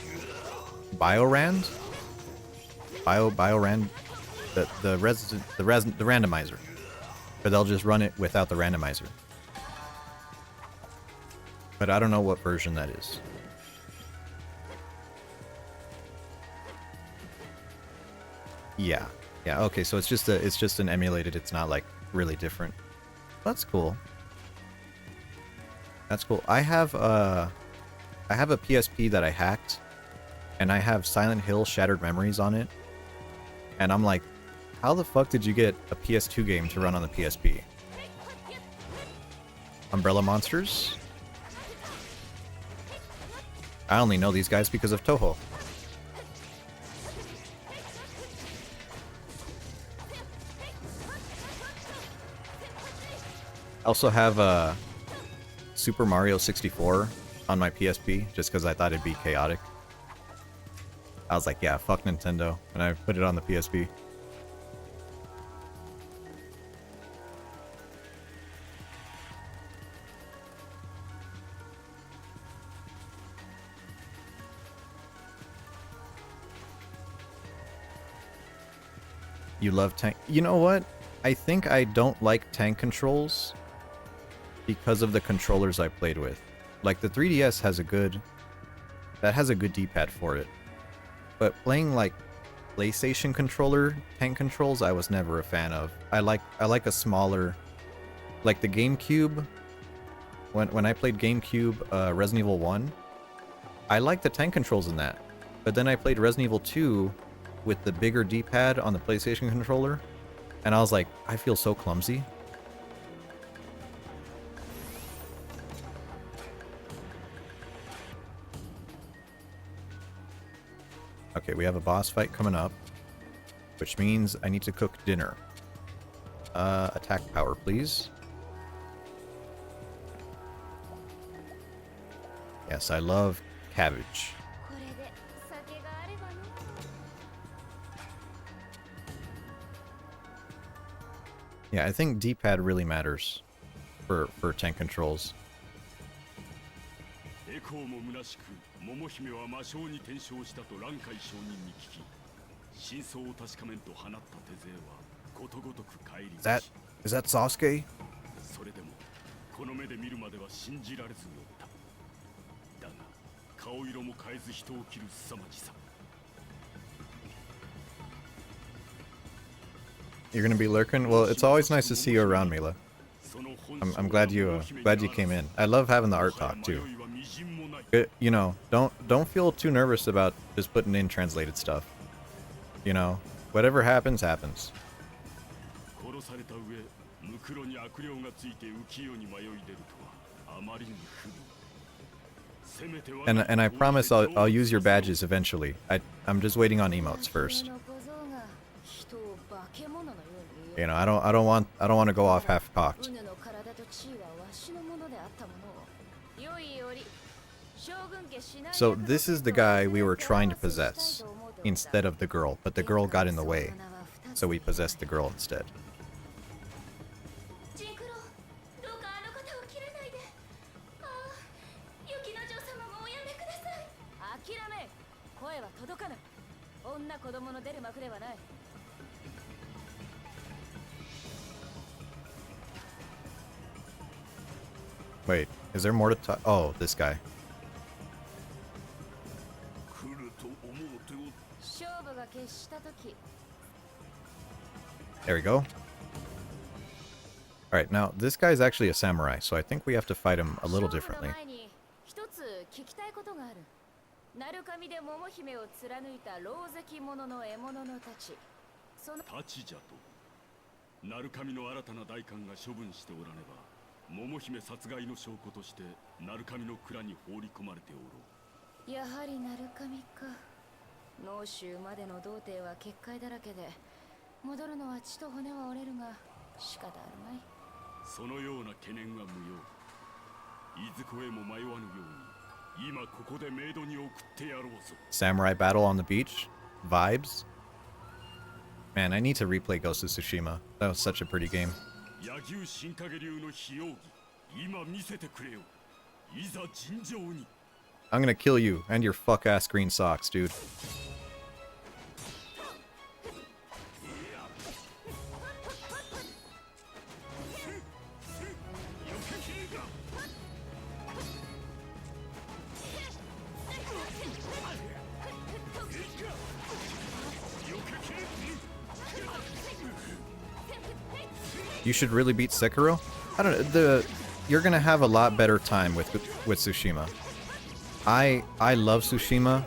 the randomizer, but they'll just run it without the randomizer. But I don't know what version that is. Yeah, okay, so it's just an emulated, it's not like really different. That's cool. That's cool. I have a PSP that I hacked, and I have Silent Hill Shattered Memories on it. And I'm like, how the fuck did you get a PS2 game to run on the PSP? Umbrella Monsters? I only know these guys because of Toho. I also have Super Mario 64 on my PSP, just because I thought it'd be chaotic. I was like, yeah, fuck Nintendo, and I put it on the PSP. You love tank... You know what? I think I don't like tank controls because of the controllers I played with. Like, the 3DS has a good... That has a good D-pad for it. But playing, like, PlayStation controller tank controls, I was never a fan of. I like a smaller... Like, the GameCube... When I played GameCube Resident Evil 1, I liked the tank controls in that. But then I played Resident Evil 2 with the bigger D-pad on the PlayStation controller, and I was like, I feel so clumsy. Okay, we have a boss fight coming up, which means I need to cook dinner. Attack power, please. Yes, I love cabbage. Yeah, I think D-pad really matters for tank controls. 栄光も虚しく桃姫は魔性に転生したと蘭海上人に聞き真相を確かめんと放った手勢はことごとく帰り Is that Sasuke? それでもこの目で見るまでは信じられずにおっただが顔色も変えず人を切る凄まじさ You're gonna be lurking? Well, it's always nice to see you around, Mila. I'm glad you came in. I love having the art talk too. You know, don't feel too nervous about just putting in translated stuff. You know, whatever happens, happens. And I promise I'll use your badges eventually. I'm just waiting on emotes first. You know, I don't want to go off half-cocked. So this is the guy we were trying to possess instead of the girl, but the girl got in the way, so we possessed the girl instead. Wait, is there more to talk? Oh, this guy. There we go. Alright, now this guy's actually a samurai, so I think we have to fight him a little differently. Samurai battle on the beach? Vibes? Man, I need to replay Ghost of Tsushima. That was such a pretty game. I'm gonna kill you and your fuck-ass green socks, dude. You should really beat Sekiro? I don't know, you're gonna have a lot better time with Tsushima. I love Tsushima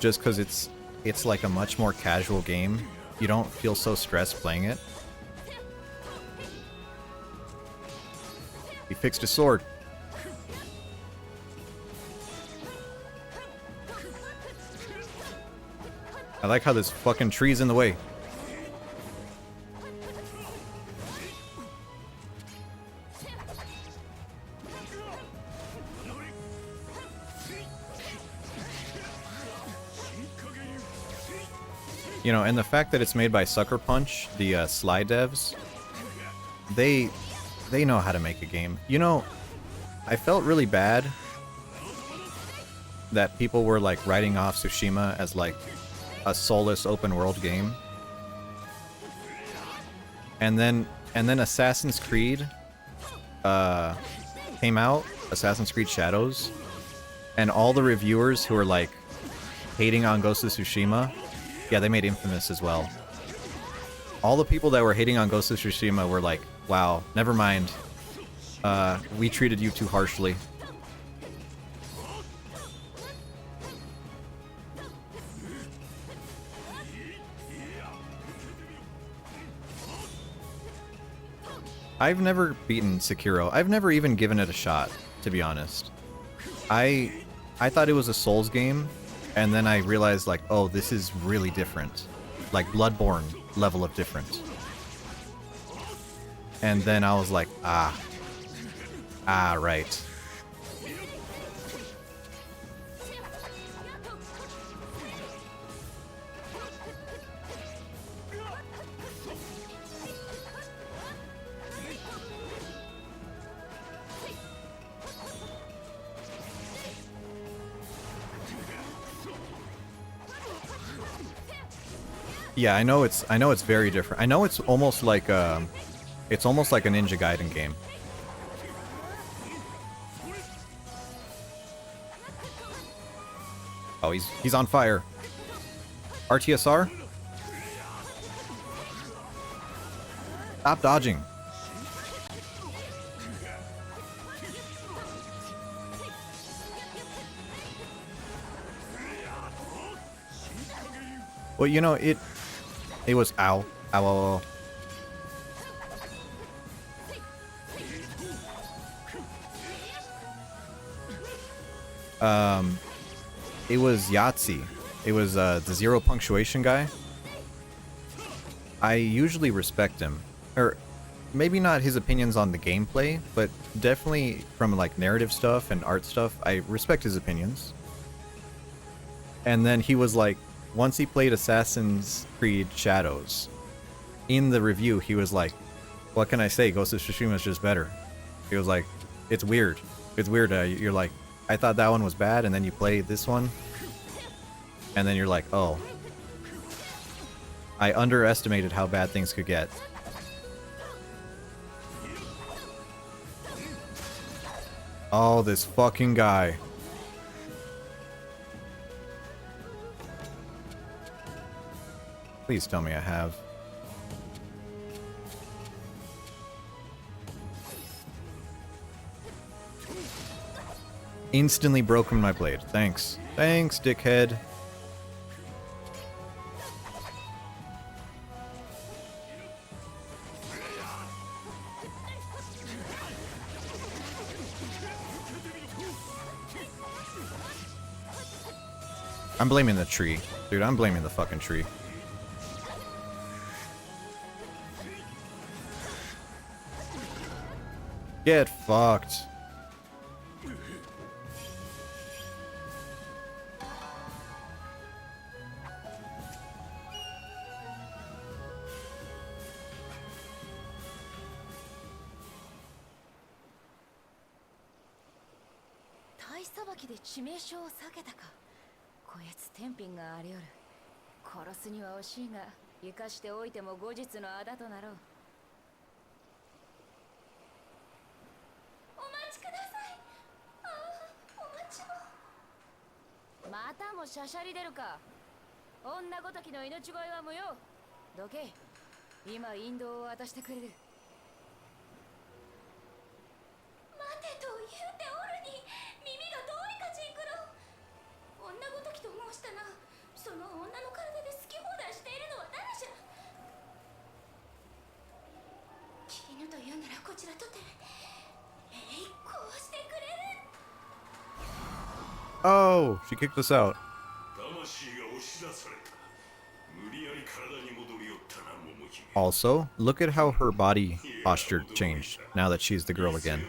just because it's like a much more casual game. You don't feel so stressed playing it. He fixed his sword. I like how this fucking tree's in the way. You know, and the fact that it's made by Sucker Punch, the Sly devs, they know how to make a game. You know, I felt really bad that people were like writing off Tsushima as like a soulless open world game. And then Assassin's Creed came out, Assassin's Creed Shadows, and all the reviewers who were like hating on Ghost of Tsushima, yeah, they made Infamous as well. All the people that were hating on Ghost of Tsushima were like, wow, never mind. We treated you too harshly. I've never beaten Sekiro. I've never even given it a shot, to be honest. I thought it was a Souls game, and then I realized, like, oh, this is really different. Like, Bloodborne level of different. And then I was like, right. Yeah, I know it's very different. I know it's almost like a Ninja Gaiden game. Oh, he's on fire. RTSR? Stop dodging. Well, you know, it was ow. Ow, ow, ow. It was Yahtzee. It was the zero punctuation guy. I usually respect him. Or maybe not his opinions on the gameplay, but definitely from like narrative stuff and art stuff, I respect his opinions. And then he was like, once he played Assassin's Creed Shadows, in the review, he was like, what can I say? Ghost of Tsushima is just better. He was like, it's weird. It's weird. You're like, I thought that one was bad, and then you play this one, and then you're like, oh. I underestimated how bad things could get. Oh, this fucking guy. Please tell me I have. Instantly broken my blade. Thanks. Thanks, dickhead. I'm blaming the tree. Dude, I'm blaming the fucking tree. Get fucked. Oh, she kicked us out. Also, look at how her body posture changed now that she's the girl again.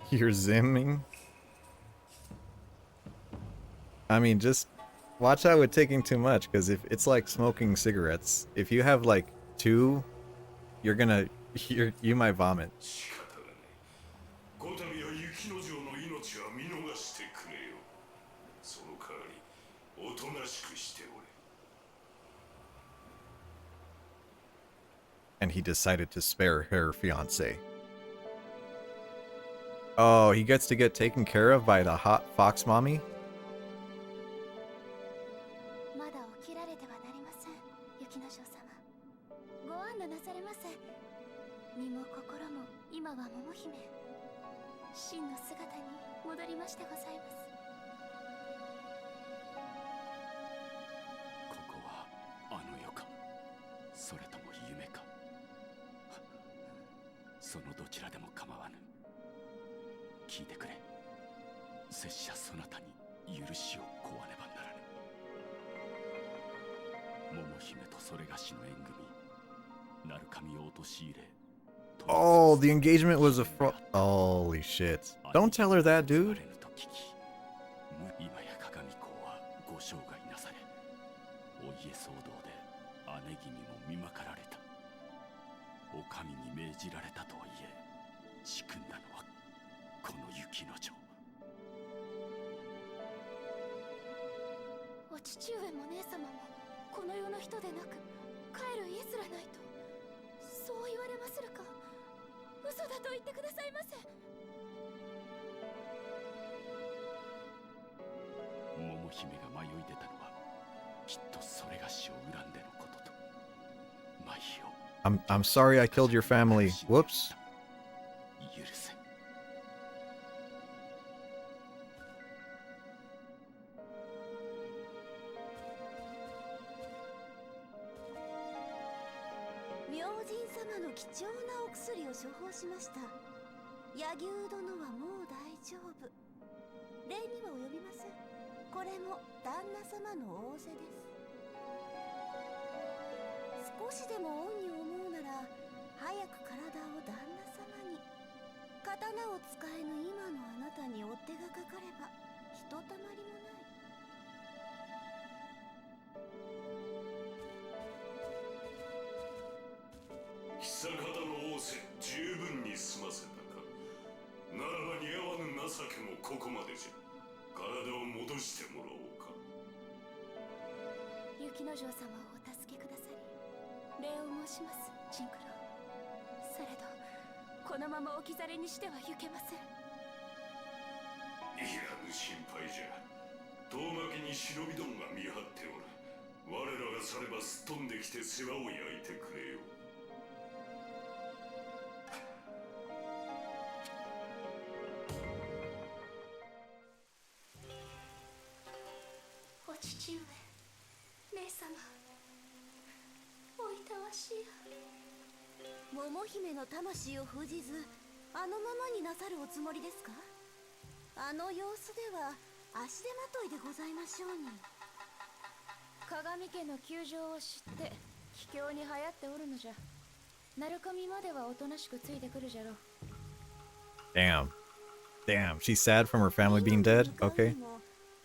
You're zimming? I mean, just watch out with taking too much, because if it's like smoking cigarettes, if you have like 2, you're gonna, you might vomit. And he decided to spare her fiance. Oh, he gets to get taken care of by the hot fox mommy? Oh, the engagement was a holy shit. Don't tell her that, dude. 姫が迷い出たのはきっとそれがしを恨んでのことと。麻痺を I'm sorry I killed your family. Whoops. 許せ。明神様の貴重なお薬を処方しました。柳生殿はもう大丈夫。礼には及びません。これも旦那様の仰せです。少しでも恩に思うなら早く体を旦那様に。刀を使えぬ今のあなたに追っ手がかかればひとたまりもない。久方の仰せ、十分に済ませたか。ならば似合わぬ情けもここまでじゃ。体を戻してもらおうか。雪之丞様をお助けくださり礼を申します、ジンクロ。されどこのまま置き去りにしてはゆけません。いらぬ心配じゃ。遠巻きに忍びどもが見張っておる。我らがさればすっ飛んできて世話を焼いてくれよ。お父上、姉様、おいたわしや。桃姫の魂を封じず、あのままになさるおつもりですか？あの様子では足手まといでございましょうに。鏡家の窮状を知って秘境に流行っておるのじゃ。鳴神まではおとなしくついてくるじゃろう。 Damn. Damn. She's sad from her family being dead? Okay.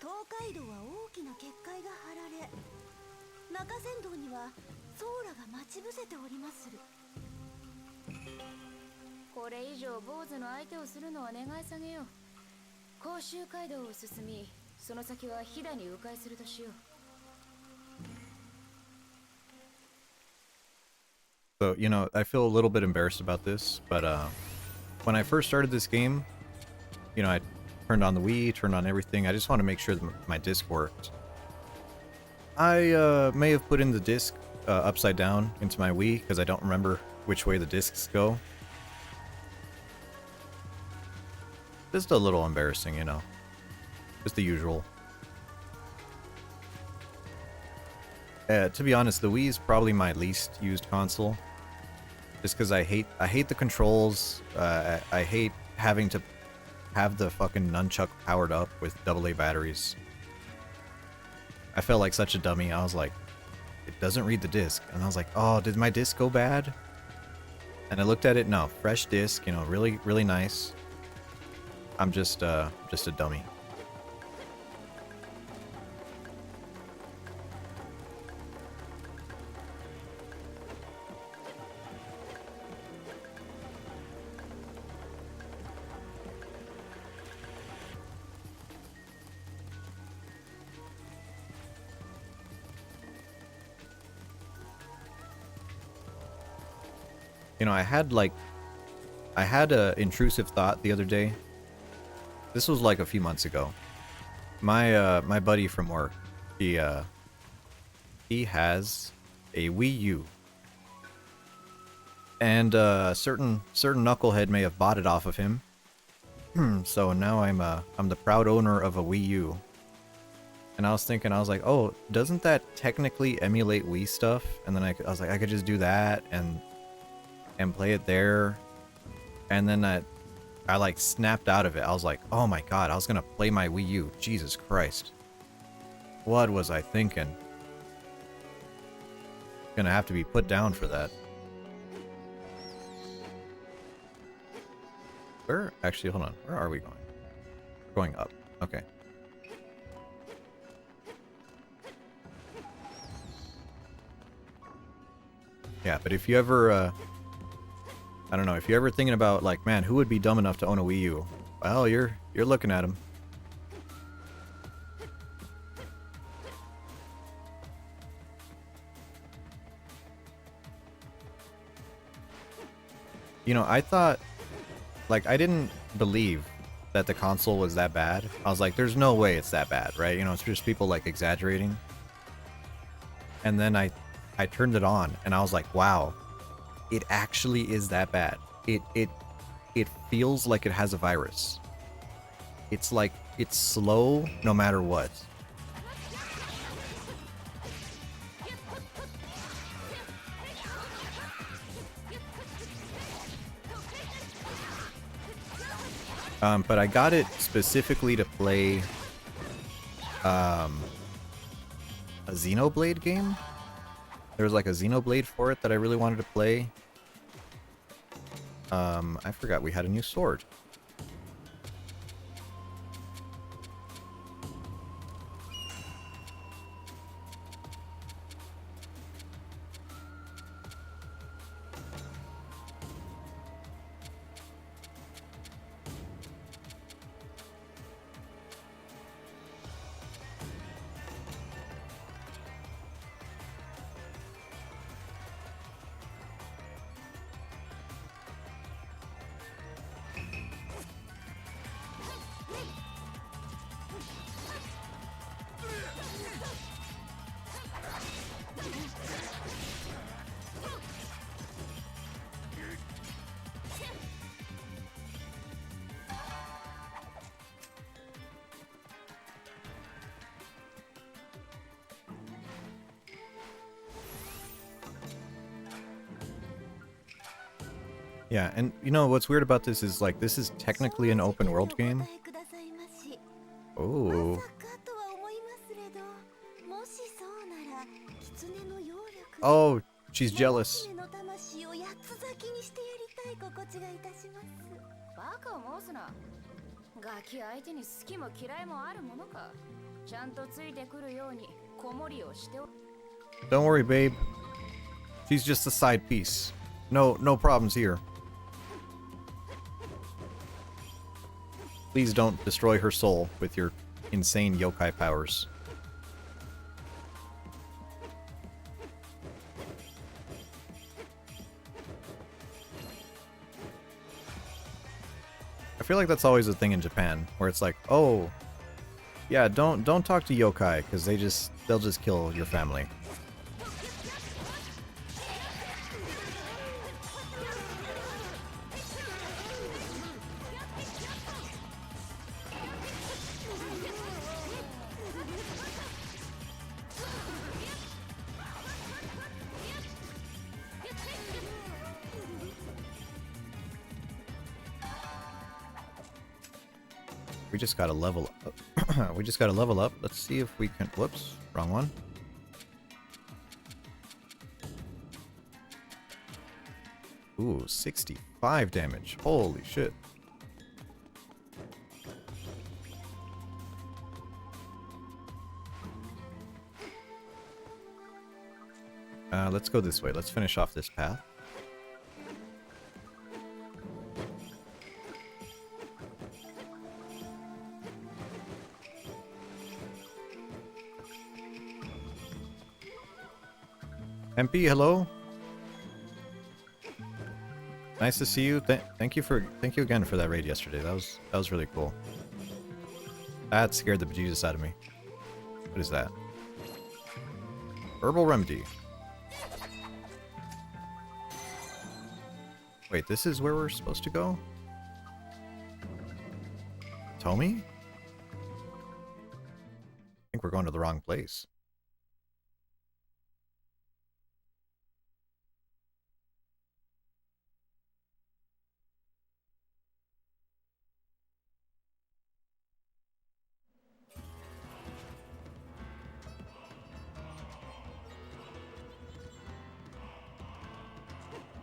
東海道は大きな結界が張られ、中山道には僧侶が待ち伏せておりまする。これ以上坊主の相手をするのは願い下げよう。甲州街道を進み、その先は飛騨に迂回するとしよう。 So, you know, I feel a little bit embarrassed about this, but when I first started this game, you know, I turned on the Wii, turned on everything. I just want to make sure that my disc worked. I may have put in the disc upside down into my Wii because I don't remember which way the discs go. Just a little embarrassing, you know. Just the usual. To be honest, the Wii is probably my least used console. Just because I hate the controls. I hate having to have the fucking nunchuck powered up with AA batteries. I felt like such a dummy. I was like, it doesn't read the disc. And I was like, oh, did my disc go bad? And I looked at it, no, fresh disc, you know, really, really nice. I'm just a dummy. You know, I had a intrusive thought the other day. This was like a few months ago. My buddy from work, he has a Wii U. And certain knucklehead may have bought it off of him. So now I'm the proud owner of a Wii U. And I was thinking, I was like, oh, doesn't that technically emulate Wii stuff? And then I was like, I could just do that and play it there. And then I like snapped out of it. I was like, oh my god, I was gonna play my Wii U. Jesus Christ. What was I thinking? Gonna have to be put down for that. Where? Actually, hold on. Where are we going? We're going up. Okay. Yeah, but if you ever, I don't know, if you're ever thinking about, like, man, who would be dumb enough to own a Wii U? Well, you're looking at him. You know, I thought, like, I didn't believe that the console was that bad. I was like, there's no way it's that bad, right? You know, it's just people like exaggerating. And then I turned it on and I was like, wow, it actually is that bad. It feels like it has a virus. It's like it's slow no matter what. But I got it specifically to play a Xenoblade game. There was like a Xenoblade for it that I really wanted to play. I forgot we had a new sword. Yeah, and you know what's weird about this is like this is technically an open world game. Oh. Oh, she's jealous. バカを申すな。ガキ相手に好きも嫌いもあるものか。ちゃんとついてくるように子守りをしてお。 Don't worry, babe. She's just a side piece. No problems here. Please don't destroy her soul with your insane yokai powers. I feel like that's always a thing in Japan, where it's like, oh, yeah, don't talk to yokai because they'll just kill your family. We just gotta level up. We just gotta level up. Let's see if we can. Whoops, wrong one. Ooh, 65 damage. Holy shit. Let's go this way. Let's finish off this path. MP, hello. Nice to see you. Thank you again for that raid yesterday. That was really cool. That scared the bejesus out of me. What is that? Herbal remedy. Wait, this is where we're supposed to go? Tomi? I think we're going to the wrong place.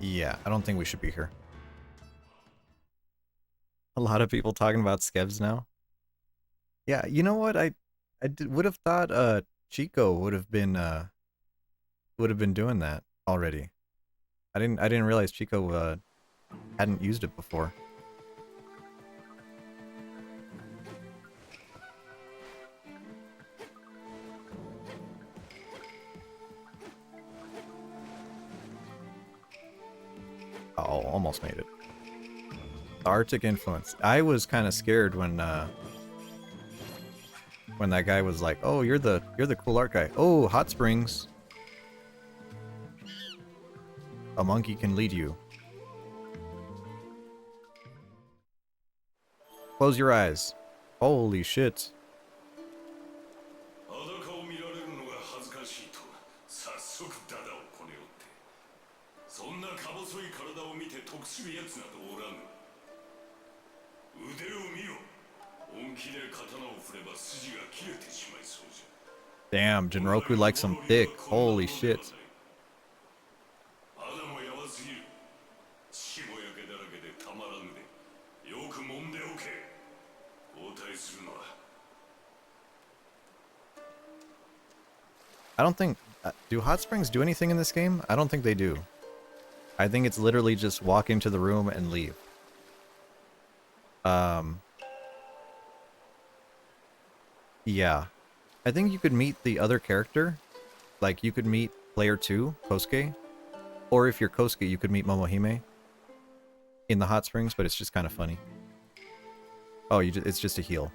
Yeah, I don't think we should be here. A lot of people talking about skevs now. Yeah, you know what? I would have thought Chico would have been doing that already. I didn't realize Chico hadn't used it before. Oh, almost made it. Arctic influence. I was kind of scared when that guy was like, "Oh, you're the cool art guy." Oh, hot springs. A monkey can lead you. Close your eyes. Holy shit. 裸を見られるのが恥ずかしいと早速ダダをこねおって、そんなか細い体を見て得するやつなどおらぬ。腕を見よ。本気で刀を振れば筋が切れてしまいそうじゃ。 Damn, Jinroku likes some thick. Holy shit. 肌もやばすぎる。血も焼けだらけでたまらぬで。よく揉んでおけ。応対するのは。 I don't think... do hot springs do anything in this game? I don't think they do. I think it's literally just walk into the room and leave. Yeah. I think you could meet the other character. Like, you could meet player 2, Kosuke. Or if you're Kosuke, you could meet Momohime in the hot springs, but it's just kind of funny. Oh, it's just a heal.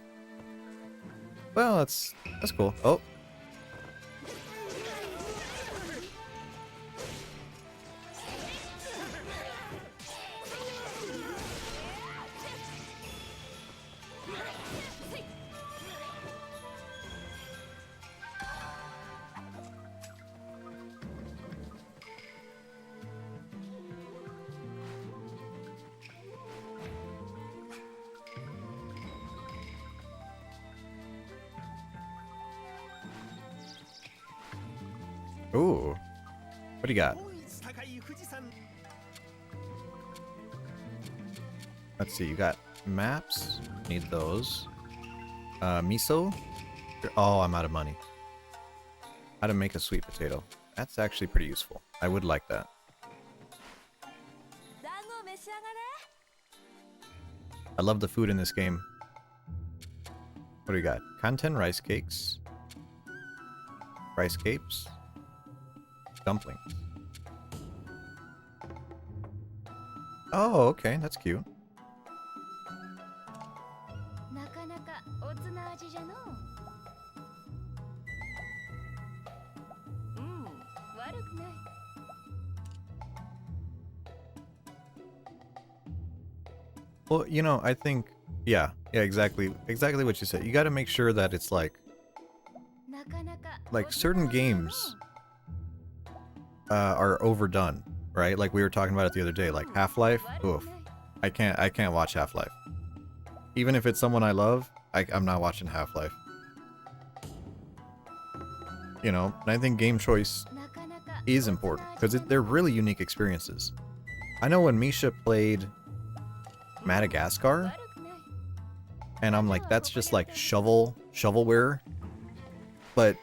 Well, that's cool. Oh. Ooh. What do you got? Let's see, you got maps. Need those. Miso? Oh, I'm out of money. How to make a sweet potato. That's actually pretty useful. I would like that. I love the food in this game. What do we got? Kanten rice cakes. Rice cakes. Dumplings. Oh, okay, that's cute. Well, you know, I think, yeah, exactly what you said. You got to make sure that it's like certain games are overdone, right? Like we were talking about it the other day, like Half-Life. Oof, I can't watch Half-Life. Even if it's someone I love, I'm not watching Half-Life. You know, and I think game choice is important because they're really unique experiences. I know when Misha played Madagascar, and I'm like, that's just like shovelware, but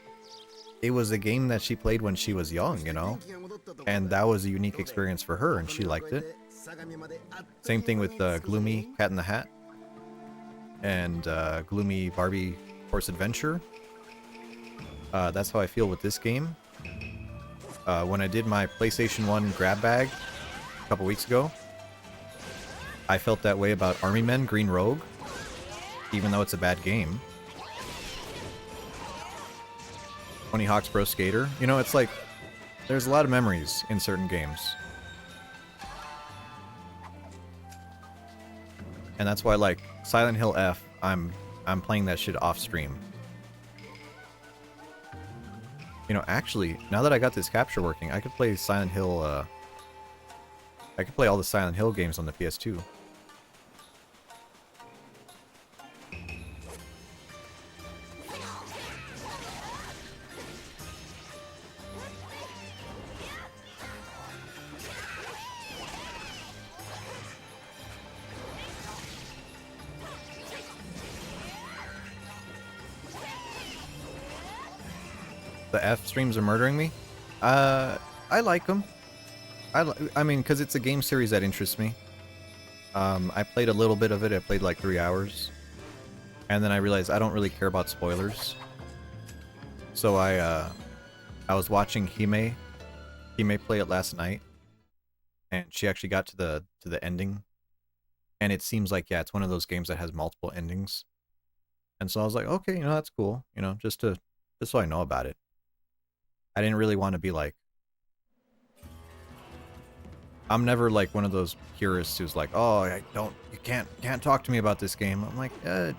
it was a game that she played when she was young, you know, and that was a unique experience for her, and she liked it. Same thing with Gloomy Cat in the Hat and Gloomy Barbie Horse Adventure. That's how I feel with this game. When I did my PlayStation 1 grab bag a couple weeks ago, I felt that way about Army Men Green Rogue, even though it's a bad game. Tony Hawk's Pro Skater. You know, it's like, there's a lot of memories in certain games. And that's why, like, Silent Hill F, I'm playing that shit off stream. You know, actually, now that I got this capture working, I could play Silent Hill, I could play all the Silent Hill games on the PS2. The F streams are murdering me. I like them. I mean, because it's a game series that interests me. I played a little bit of it. I played like 3 hours. And then I realized I don't really care about spoilers. So I was watching Hime play it last night. And she actually got to the ending. And it seems like, yeah, it's one of those games that has multiple endings. And so I was like, okay, you know, that's cool. You know, just so I know about it. I didn't really want to be like, I'm never like one of those purists who's like, oh, you can't talk to me about this game. I'm like, I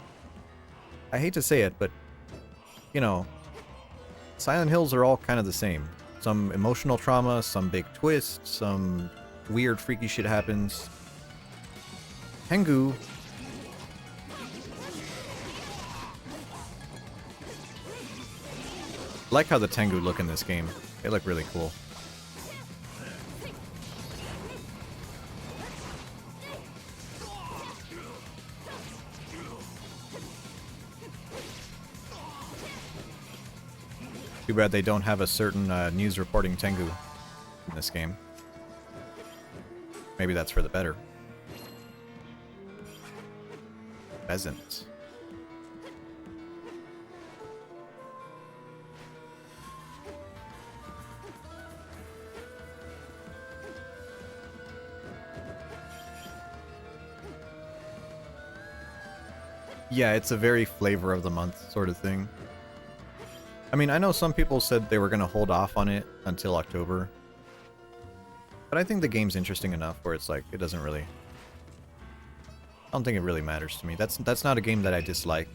hate to say it, but you know, Silent Hills are all kind of the same. Some emotional trauma, some big twist, some weird freaky shit happens. Tengu, I like how the Tengu look in this game. They look really cool. Too bad they don't have a certain news reporting Tengu in this game. Maybe that's for the better. Pheasant. Yeah, it's a very flavor of the month sort of thing. I mean, I know some people said they were going to hold off on it until October. But I think the game's interesting enough where it's like, it doesn't really... I don't think it really matters to me. That's not a game that I dislike.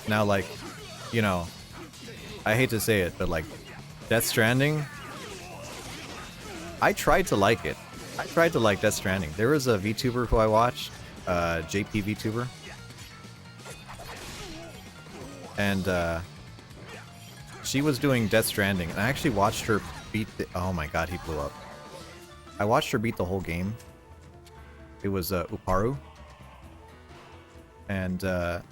Now, like, you know, I hate to say it, but like, Death Stranding... I tried to like it. I tried to like Death Stranding. There was a VTuber who I watched, JP VTuber. And, she was doing Death Stranding, and I actually watched her beat the... Oh my god, he blew up. I watched her beat the whole game. It was, Uparu. And, I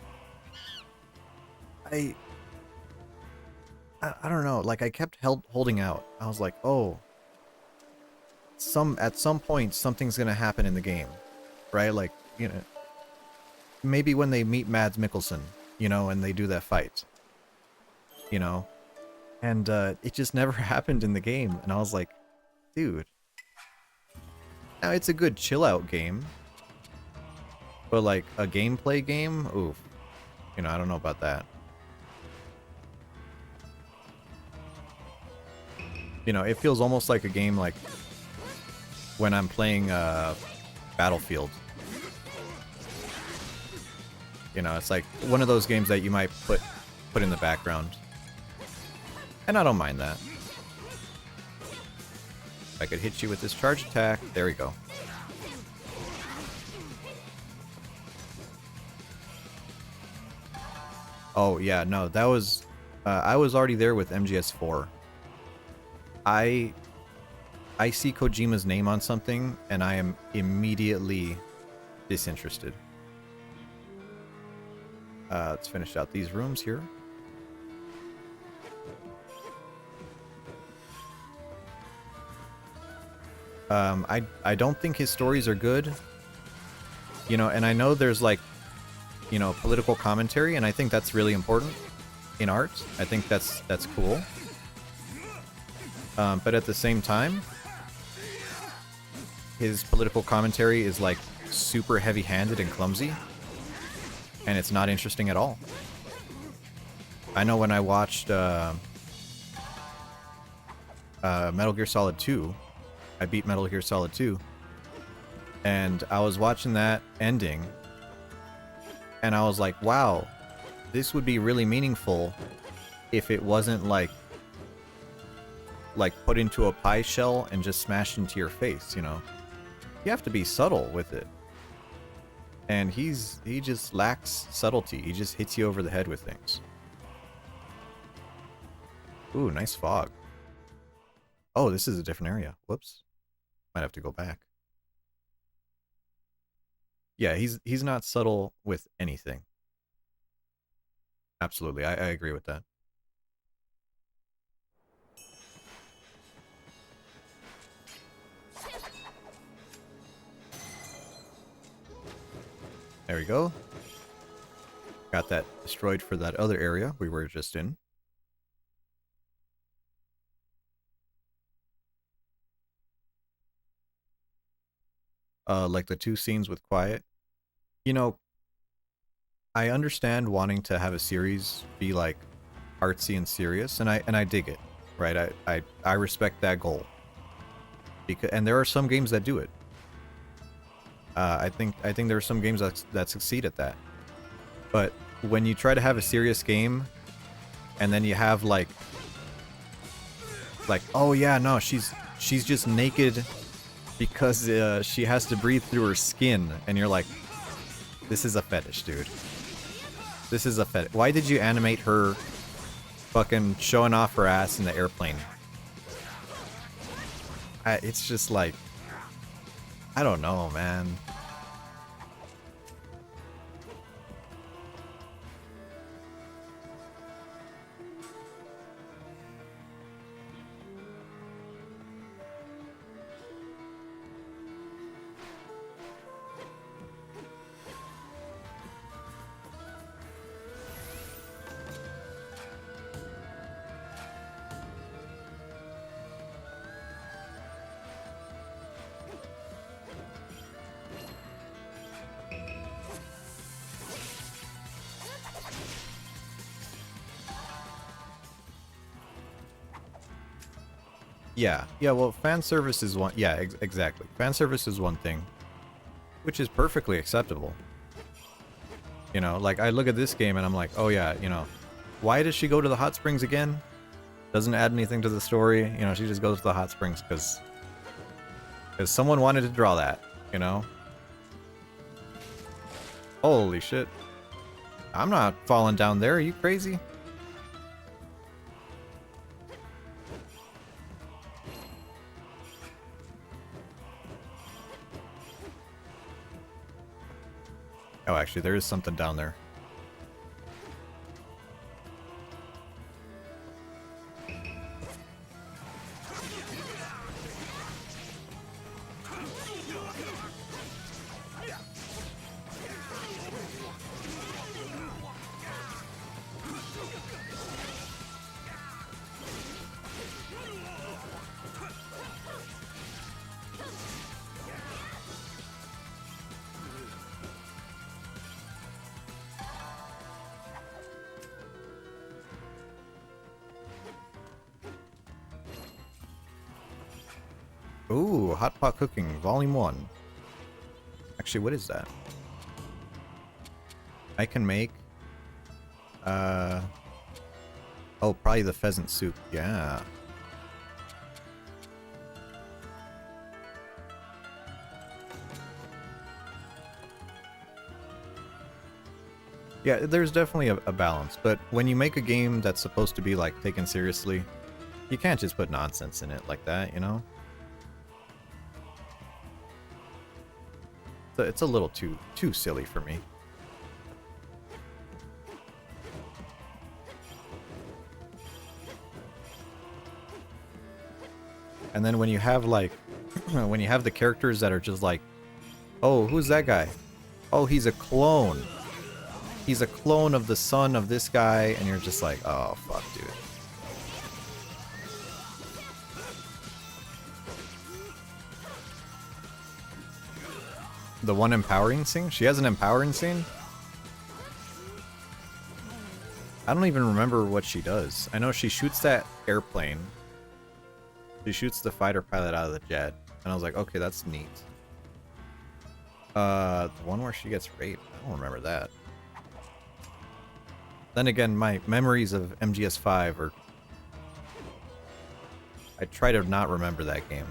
don't know, like, I kept holding out. I was like, oh... At some point, something's gonna happen in the game. Right? Like, you know... Maybe when they meet Mads Mikkelsen, you know, and they do that fight. You know? And it just never happened in the game. And I was like, dude. Now, it's a good chill-out game. But, like, a gameplay game? Oof. You know, I don't know about that. You know, it feels almost like a game like when I'm playing Battlefield. You know, it's like one of those games that you might put in the background. And I don't mind that. I could hit you with this charge attack. There we go. Oh, yeah, no, that was... I was already there with MGS4. I see Kojima's name on something, and I am immediately disinterested. Let's finish out these rooms here. I don't think his stories are good. You know, and I know there's like, you know, political commentary, and I think that's really important in art. I think that's cool. But at the same time, his political commentary is like super heavy-handed and clumsy, and it's not interesting at all. I know when I watched Metal Gear Solid 2, I beat Metal Gear Solid 2, and I was watching that ending, and I was like, wow, this would be really meaningful if it wasn't like put into a pie shell and just smashed into your face, you know? You have to be subtle with it. And he just lacks subtlety. He just hits you over the head with things. Ooh, nice fog. Oh, this is a different area. Whoops. Might have to go back. Yeah, he's not subtle with anything. Absolutely, I agree with that. There we go. Got that destroyed for that other area we were just in. like the 2 scenes with Quiet. You know, I understand wanting to have a series be like artsy and serious, and I dig it, right? I respect that goal. And there are some games that do it. I think there are some games that succeed at that. But when you try to have a serious game, and then you have like, oh yeah, no, she's just naked because she has to breathe through her skin, and you're like, this is a fetish, dude. This is a fetish. Why did you animate her fucking showing off her ass in the airplane? It's just like, I don't know, man. Yeah, well, fan service is one, yeah, exactly. Fan service is one thing, which is perfectly acceptable. You know, like, I look at this game and I'm like, oh yeah, you know, why does she go to the hot springs again? Doesn't add anything to the story, you know, she just goes to the hot springs because someone wanted to draw that, you know? Holy shit. I'm not falling down there, are you crazy? Oh, actually, there is something down there. Ooh, Hot Pot Cooking, Volume 1. Actually, what is that? I can make... Oh, probably the pheasant soup, yeah. Yeah, there's definitely a balance, but when you make a game that's supposed to be, like, taken seriously, you can't just put nonsense in it like that, you know? It's a little too silly for me. And then when you have like when you have the characters that are just like, oh, who's that guy? Oh, he's a clone. He's a clone of the son of this guy, and you're just like, oh fuck, dude. The one empowering scene? She has an empowering scene? I don't even remember what she does. I know she shoots that airplane. She shoots the fighter pilot out of the jet. And I was like, okay, that's neat. The one where she gets raped. I don't remember that. Then again, my memories of MGS5 are... I try to not remember that game.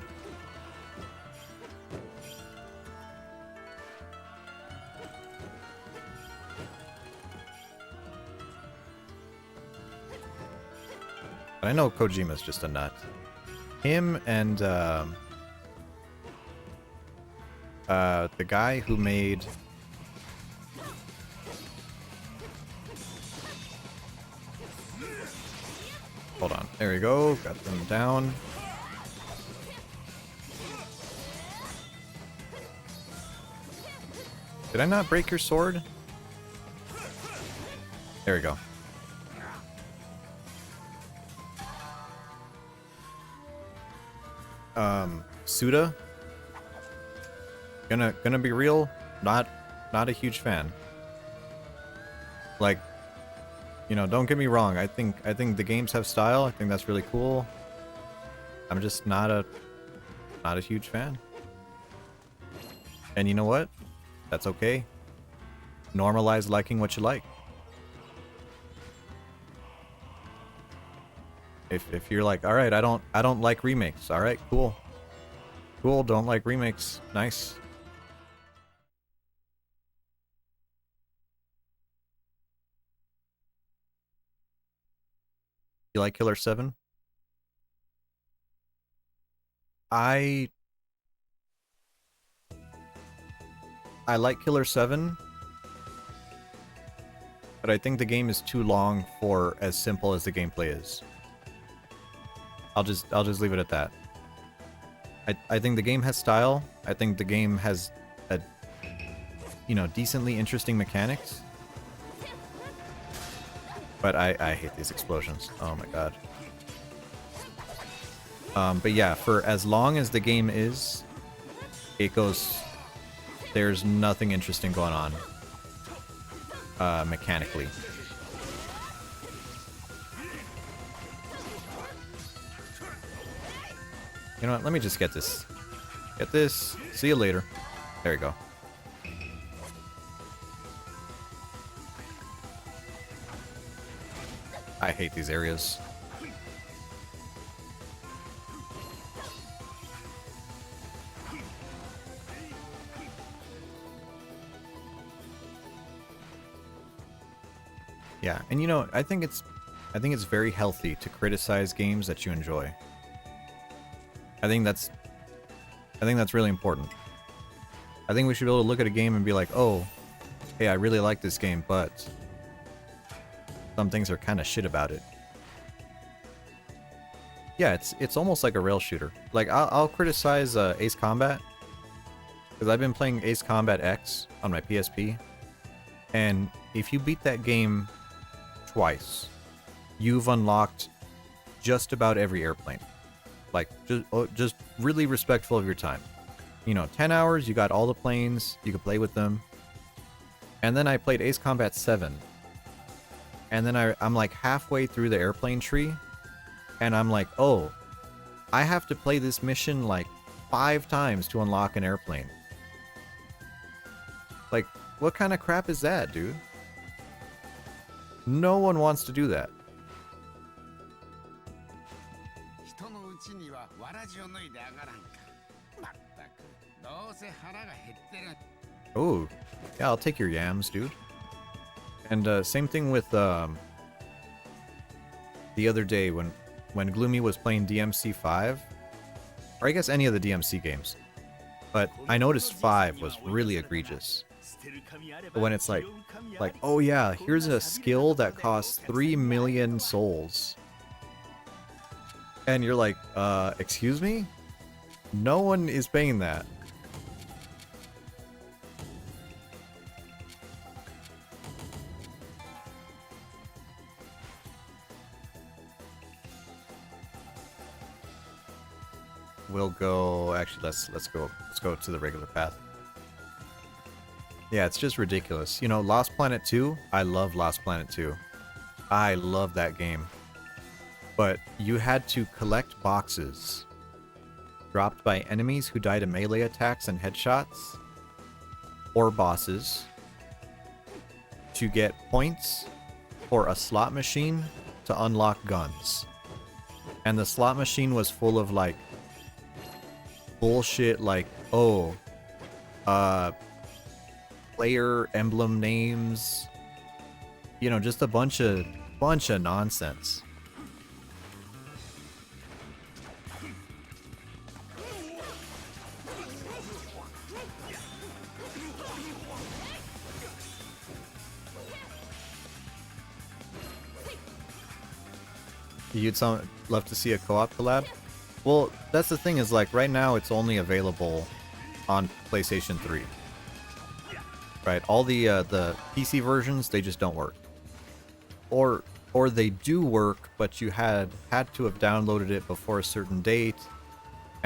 But I know Kojima's just a nut. Him and the guy who made hold on, there we go, got them down. Did I not break your sword? There we go. Suda. Gonna be real, not a huge fan. Like, you know, don't get me wrong. I think the games have style. I think that's really cool. I'm just not a huge fan. And you know what? That's okay. Normalize liking what you like. If you're like, all right, I don't like remakes. All right, cool. Cool, don't like remakes. Nice. You like Killer 7? I like Killer 7, but I think the game is too long for as simple as the gameplay is. I'll just leave it at that. I think the game has style. I think the game has a, you know, decently interesting mechanics. But I hate these explosions. Oh my god. But yeah, for as long as the game is, it goes... There's nothing interesting going on. Mechanically. You know what? Let me just get this. Get this. See you later. There you go. I hate these areas. Yeah, and you know, I think it's very healthy to criticize games that you enjoy. I think that's really important. I think we should be able to look at a game and be like, oh, hey, I really like this game, but some things are kind of shit about it. Yeah, it's almost like a rail shooter. Like, I'll criticize Ace Combat, because I've been playing Ace Combat X on my PSP, and if you beat that game twice, you've unlocked just about every airplane. Like, just really respectful of your time. You know, 10 hours, you got all the planes, you could play with them. And then I played Ace Combat 7. And then I'm like halfway through the airplane tree. And I'm like, oh, I have to play this mission like 5 times to unlock an airplane. Like, what kind of crap is that, dude? No one wants to do that. Oh, yeah, I'll take your yams, dude. And same thing with the other day when Gloomy was playing DMC 5, or I guess any of the DMC games. But I noticed 5 was really egregious. When it's like, oh yeah, here's a skill that costs 3 million souls. And you're like, excuse me? No one is paying that. We'll go, actually, let's go to the regular path. Yeah, it's just ridiculous. You know, Lost Planet 2, I love Lost Planet 2. I love that game. But you had to collect boxes dropped by enemies who died to melee attacks and headshots, or bosses, to get points for a slot machine to unlock guns. And the slot machine was full of like bullshit, like, oh, player emblem names, you know, just a bunch of nonsense. You'd love to see a co-op collab? Well, that's the thing, is like right now it's only available on PlayStation 3. Right? All the PC versions, they just don't work. Or they do work, but you had to have downloaded it before a certain date,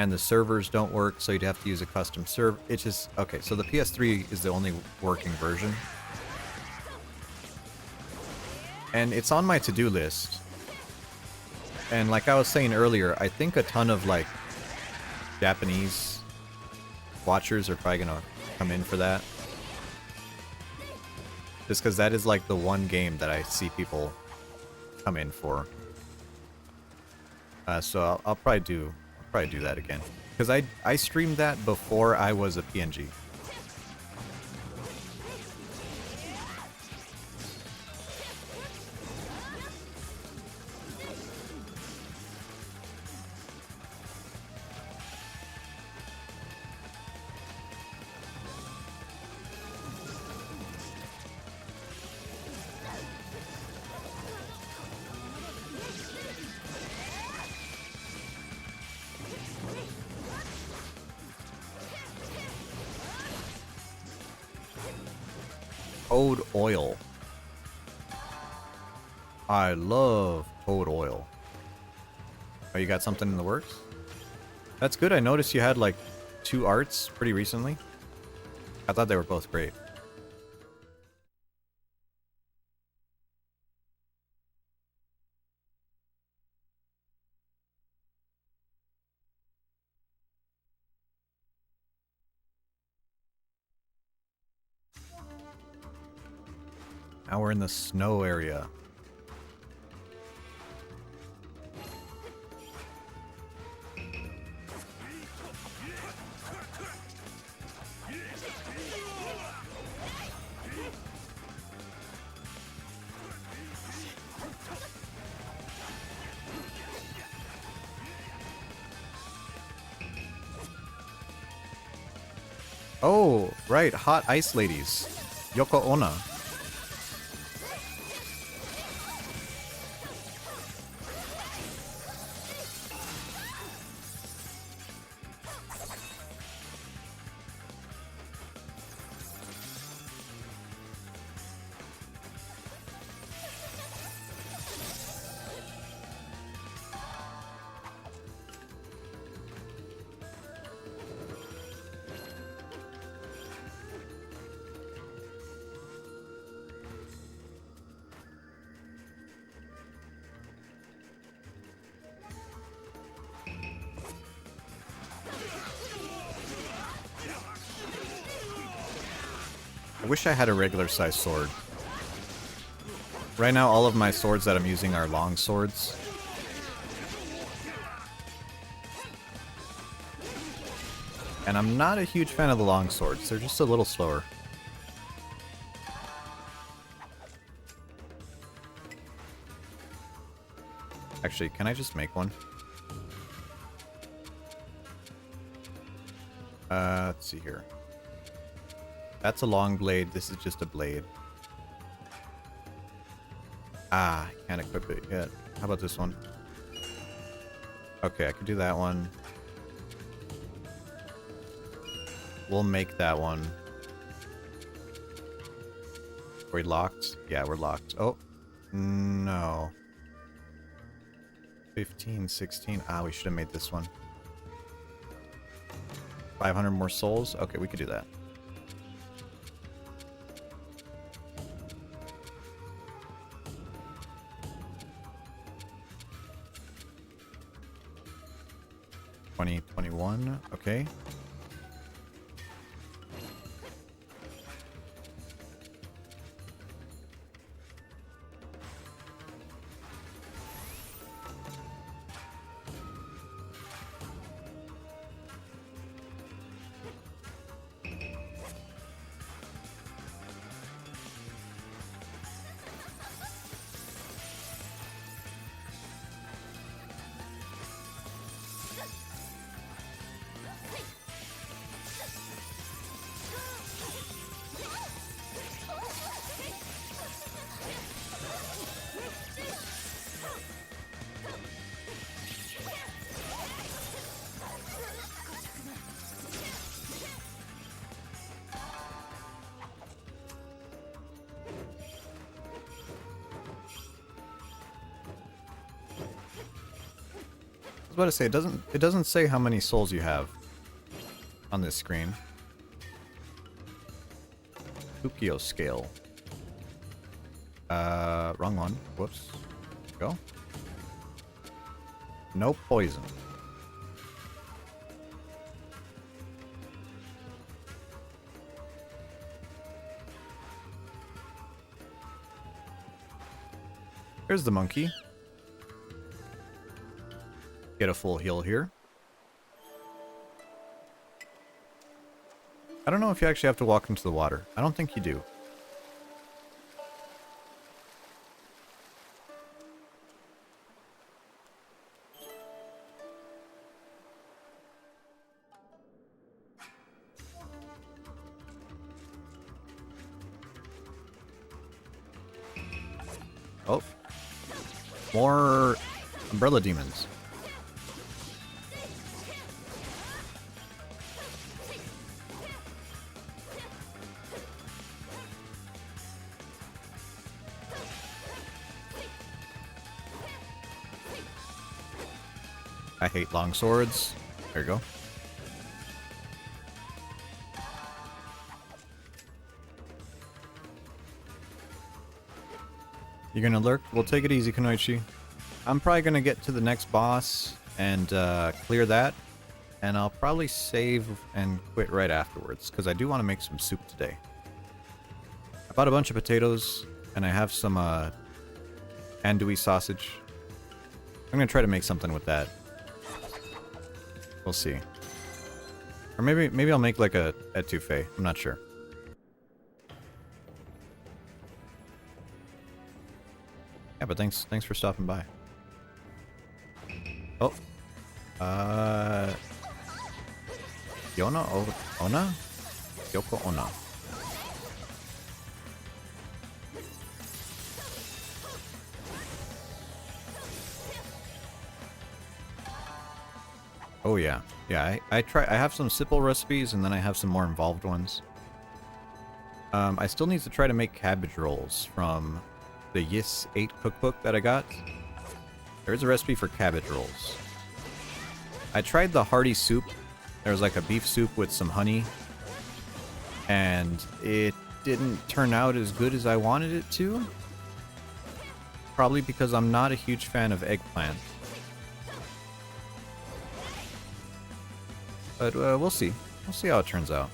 and the servers don't work, so you'd have to use a custom server. It's just okay. So the PS3 is the only working version, and it's on my to-do list. And like I was saying earlier, I think a ton of like Japanese watchers are probably gonna come in for that, just because that is like the one game that I see people come in for. So I'll probably do that again, because I streamed that before I was a PNG. Toad oil. I love toad oil. Oh, you got something in the works? That's good. I noticed you had like 2 arts pretty recently. I thought they were both great. Now we're in the snow area. Oh, right, hot ice ladies. Yoko Onna. I wish I had a regular size sword. Right now, all of my swords that I'm using are long swords. And I'm not a huge fan of the long swords. They're just a little slower. Actually, can I just make one? Let's see here. That's a long blade. This is just a blade. Ah, I can't equip it yet. How about this one? Okay, I could do that one. We'll make that one. Are we locked? Yeah, we're locked. Oh, no. 15, 16. Ah, we should have made this one. 500 more souls? Okay, we could do that. $20, $21. Okay. was about to say, it doesn't say how many souls you have on this screen. Ukio scale. Wrong one. Whoops. Go. No poison. Here's the monkey. Get a full heal here. I don't know if you actually have to walk into the water. I don't think you do. Oh. More umbrella demons. I hate long swords. There you go. You're gonna lurk? We'll take it easy, Kunoichi. I'm probably gonna get to the next boss and clear that. And I'll probably save and quit right afterwards, because I do want to make some soup today. I bought a bunch of potatoes, and I have some andouille sausage. I'm gonna try to make something with that. We'll see. Or maybe I'll make like a etouffee. I'm not sure. Yeah, but thanks for stopping by. Oh. Yona Ona? Yoko Ona. Oh yeah. Yeah, I have some simple recipes and then I have some more involved ones. I still need to try to make cabbage rolls from the Yis 8 cookbook that I got. There's a recipe for cabbage rolls. I tried the hearty soup. There was like a beef soup with some honey. And it didn't turn out as good as I wanted it to. Probably because I'm not a huge fan of eggplant. But we'll see. We'll see how it turns out.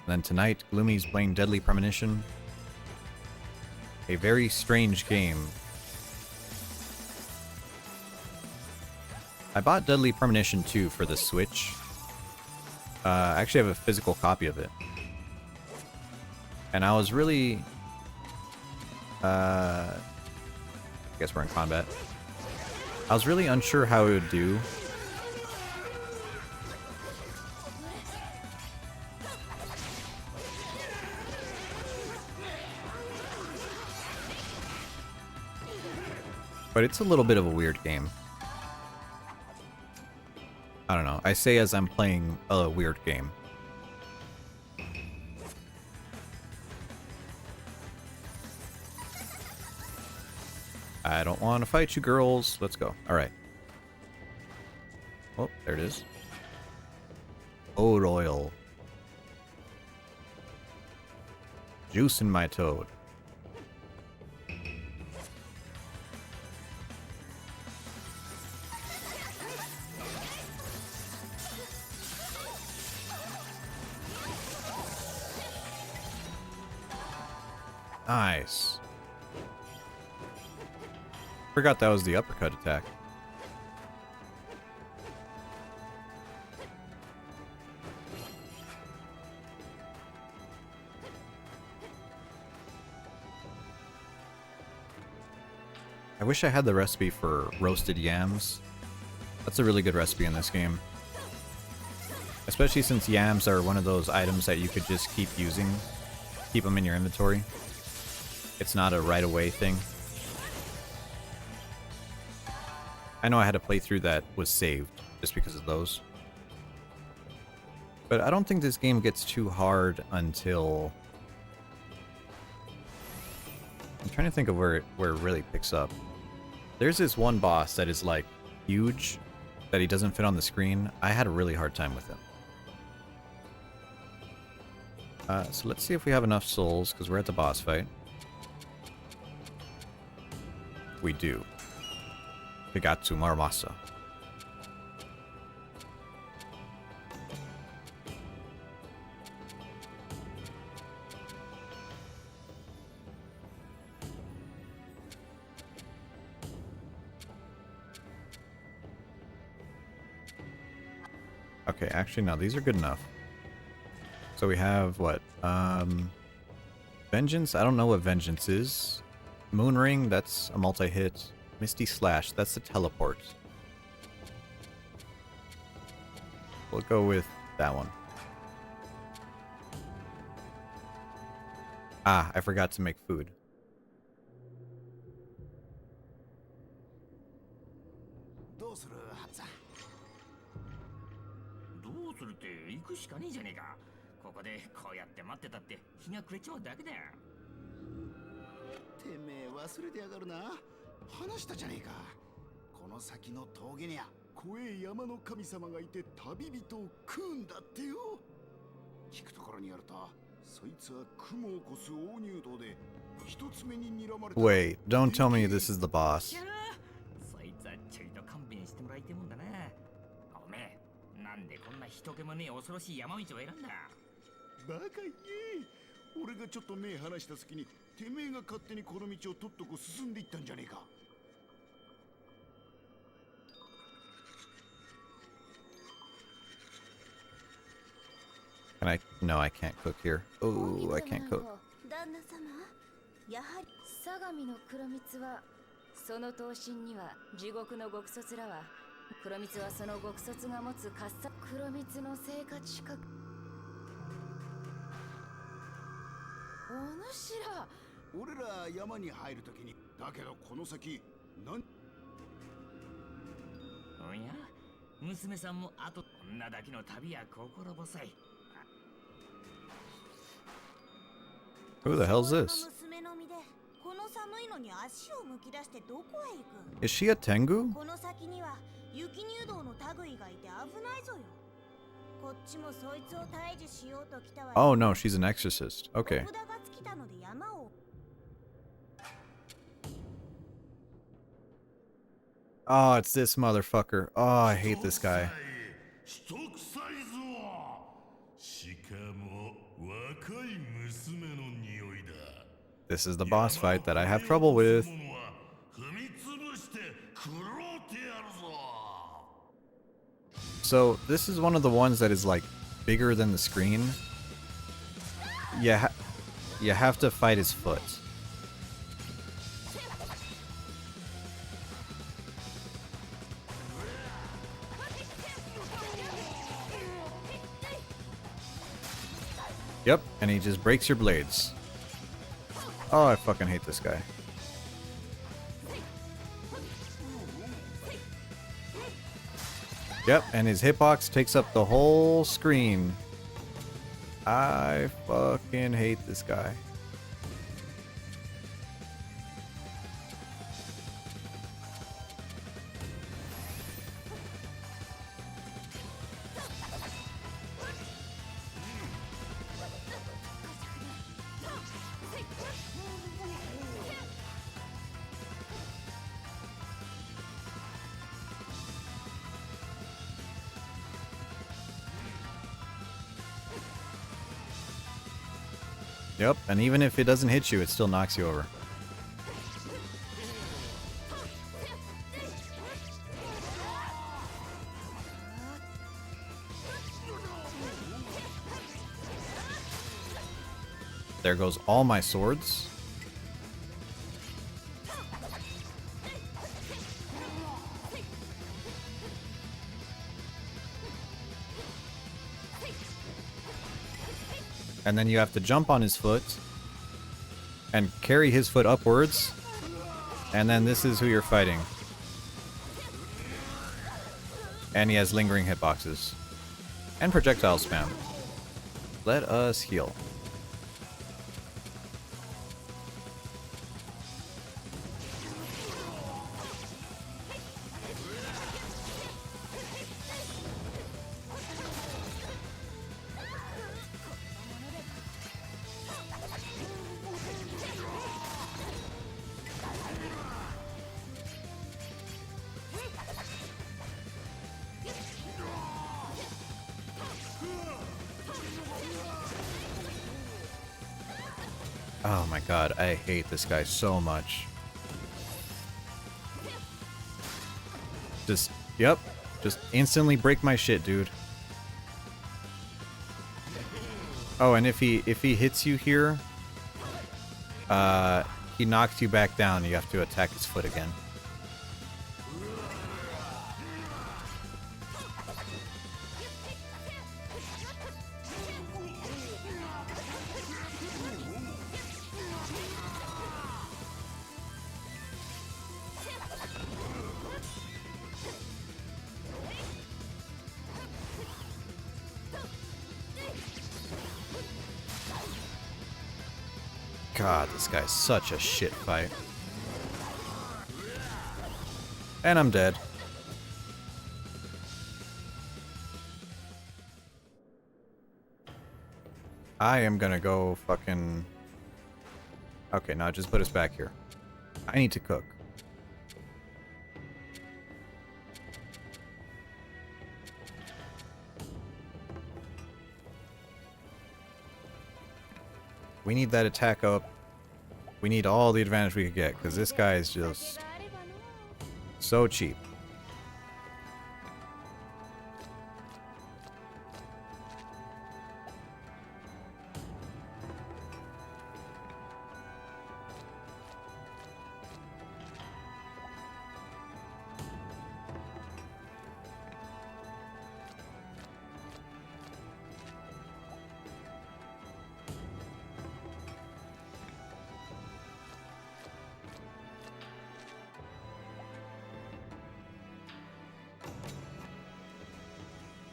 Then tonight, Gloomy's playing Deadly Premonition. A very strange game. I bought Deadly Premonition 2 for the Switch. I actually have a physical copy of it. And I was really... I guess we're in combat. I was really unsure how it would do. But it's a little bit of a weird game. I don't know. I say as I'm playing a weird game. I don't want to fight you girls. Let's go. Alright. Oh, there it is. Oat oil. Juice in my toad. Nice. Forgot that was the uppercut attack. I wish I had the recipe for roasted yams. That's a really good recipe in this game. Especially since yams are one of those items that you could just keep using. Keep them in your inventory. It's not a right away thing. I know I had a playthrough that was saved just because of those. But I don't think this game gets too hard until... I'm trying to think of where it really picks up. There's this one boss that is like huge, that he doesn't fit on the screen. I had a really hard time with him. So let's see if we have enough souls, because we're at the boss fight. We do. Higatsu Muramasa. Okay, actually no, these are good enough. So we have what? Vengeance? I don't know what Vengeance is. Moon Ring, that's a multi-hit. Misty Slash, that's the teleport. We'll go with that one. Ah, I forgot to make food. どうするハツさん。どうするって行くしかねえじゃねえか。ここでこうやって待ってたって日が暮れちまうだけだよ。てめえ忘れてやがるな。話したじゃねえか。この先の峠には怖え山の神様がいて旅人を食うんだってよ。聞くところによると、そいつは雲を越す大入道で一つ目に睨まれた。Wait, don't tell me this is the boss. そいつはちょいと勘弁してもらいてえもんだな。おめえ、なんでこんな人気もねえ恐ろしい山道を選んだ。バカ言え。俺がちょっと目離した隙にてめえが勝手にこの道をとっとこ進んでいったんじゃねえか。Can I? No, I can't cook here. Oh, I can't cook. 旦那様、やはり相模の黒蜜はその刀身には地獄の極卒らは黒蜜はその極卒が持つ喝采黒蜜の生活資格お主ら俺ら山に入るときにだけどこの先なんおや娘さんもあと女だけの旅や心細い。 Who the hell's this? 娘の身でこの寒いのに足をむき出してどこへ行く Is she a Tengu? この先には雪入道の類がいて危ないぞよ。こっちもそいつを退治しようと来たわよ。 Oh no, she's an exorcist. Okay. お札が尽きたので山を Oh, it's this motherfucker. Oh, I hate this guy. 人臭いぞ。しかも若い娘の匂いだ。 This is the boss fight that I have trouble with. 踏み潰して食ろうてやるぞ。 So this is one of the ones that is like bigger than the screen. You have to fight his foot. Yep, and he just breaks your blades. Oh, I fucking hate this guy. Yep, and his hitbox takes up the whole screen. I fucking hate this guy. Yep, and even if it doesn't hit you, it still knocks you over. There goes all my swords. And then you have to jump on his foot and carry his foot upwards. And then this is who you're fighting. And he has lingering hitboxes. And projectile spam. Let us heal. Oh my god, I hate this guy so much. Just, yep. Just instantly break my shit, dude. Oh, and if he hits you here, he knocks you back down. You have to attack his foot again. God, this guy's such a shit fight. And I'm dead. I am gonna go fucking... Okay, now just put us back here. I need to cook. We need that attack up. We need all the advantage we could get, because this guy is just so cheap.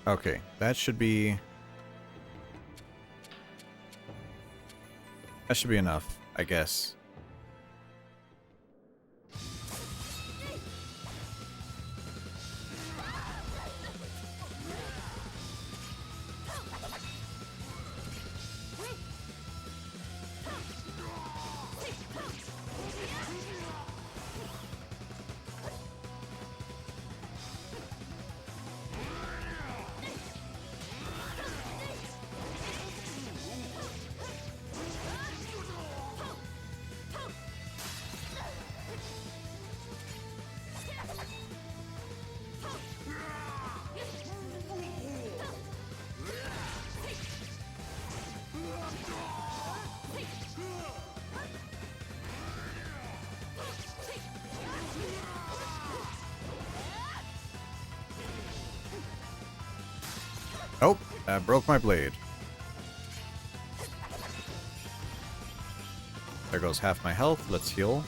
Okay, that should be... That should be enough, I guess. Oh, that broke my blade. There goes half my health. Let's heal.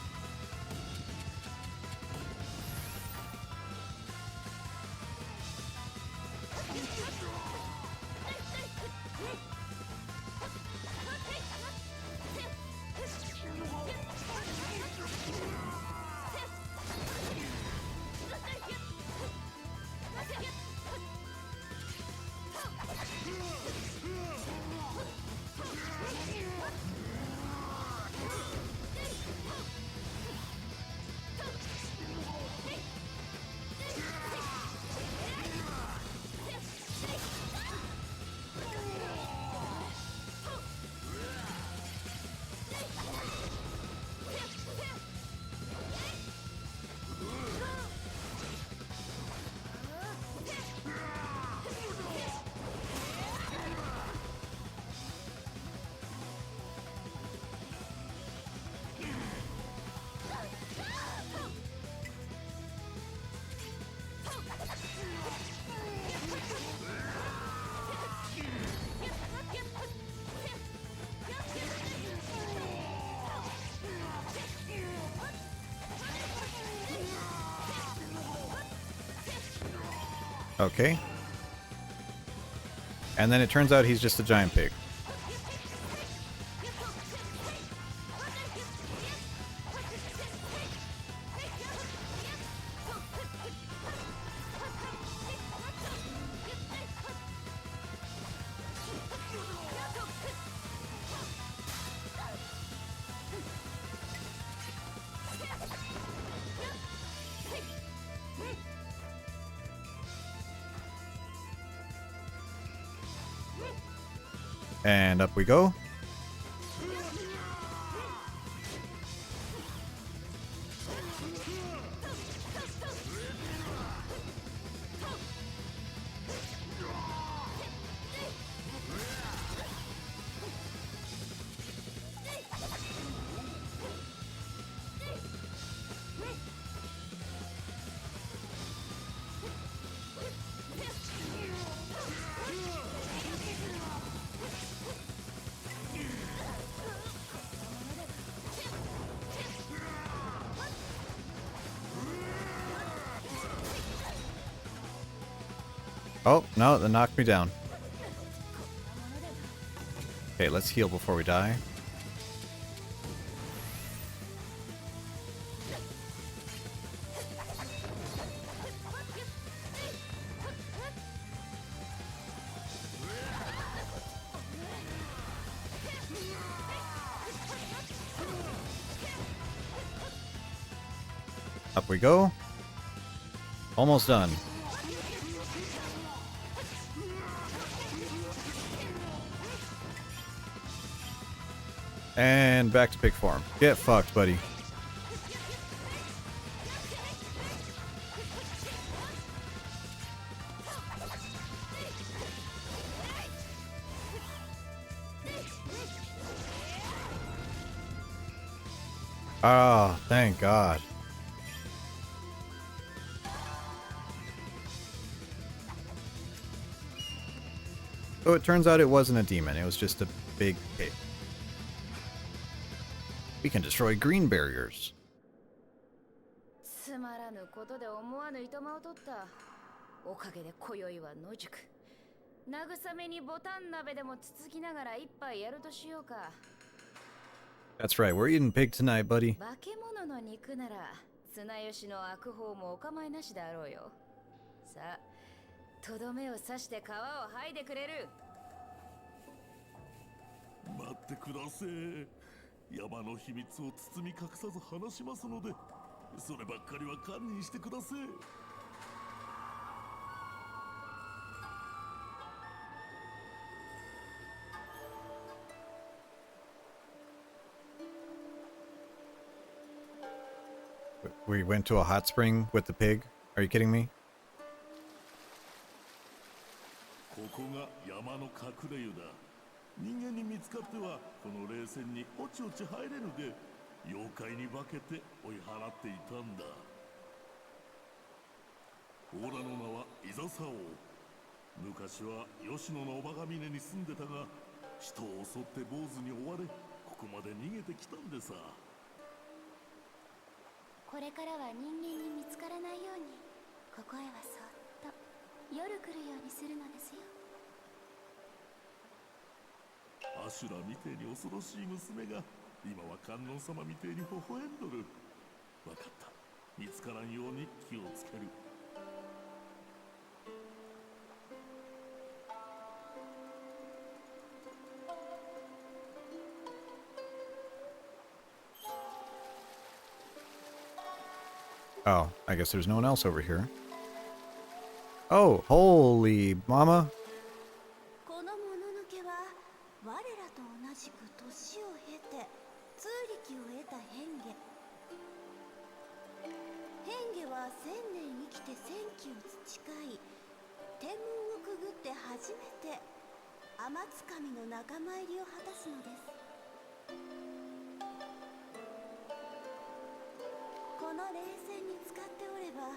Okay. And then it turns out he's just a giant pig. And up we go. Oh, no, that knocked me down. Okay, let's heal before we die. Up we go. Almost done. And back to pig form. Get fucked, buddy. Oh, thank God. So it turns out it wasn't a demon, it was just a big pig. We can destroy green barriers. つまらぬことで思わぬいとまを取った。おかげで今宵は野宿。慰めにボタン鍋でもつつきながら一杯やるとしようか。That's right, we're eating pig tonight, buddy. 化け物の肉なら綱吉の悪法もお構いなしであろうよ。さあ、とどめを刺して皮を剥いでくれる。待ってくだせえ。山の秘密を包み隠さず話しますので、そればっかりは堪忍してください。We went to a hot spring with the pig? Are you kidding me? ここが山の隠れ湯だ。人間に見つかってはこの冷泉におちおち入れぬで、妖怪に化けて追い払っていたんだ。オーラの名はイザサ王。昔は吉野のおばが峰に住んでたが、人を襲って坊主に追われ、ここまで逃げてきたんでさ。これからは人間に見つからないように、ここへはそっと夜来るようにするのですよ。アシュラみてえに恐ろしい娘が今は観音様みてえに微笑んどる。わかった。見つからんように気をつける。Oh, I guess there's no one else over here. Oh, holy mama. このもののけは我らと同じく年を経て通力を得た変化。変化は1000年生きて1000機を培い、天文をくぐって初めて天津神の仲間入りを果たすのです。この冷泉に使っておれば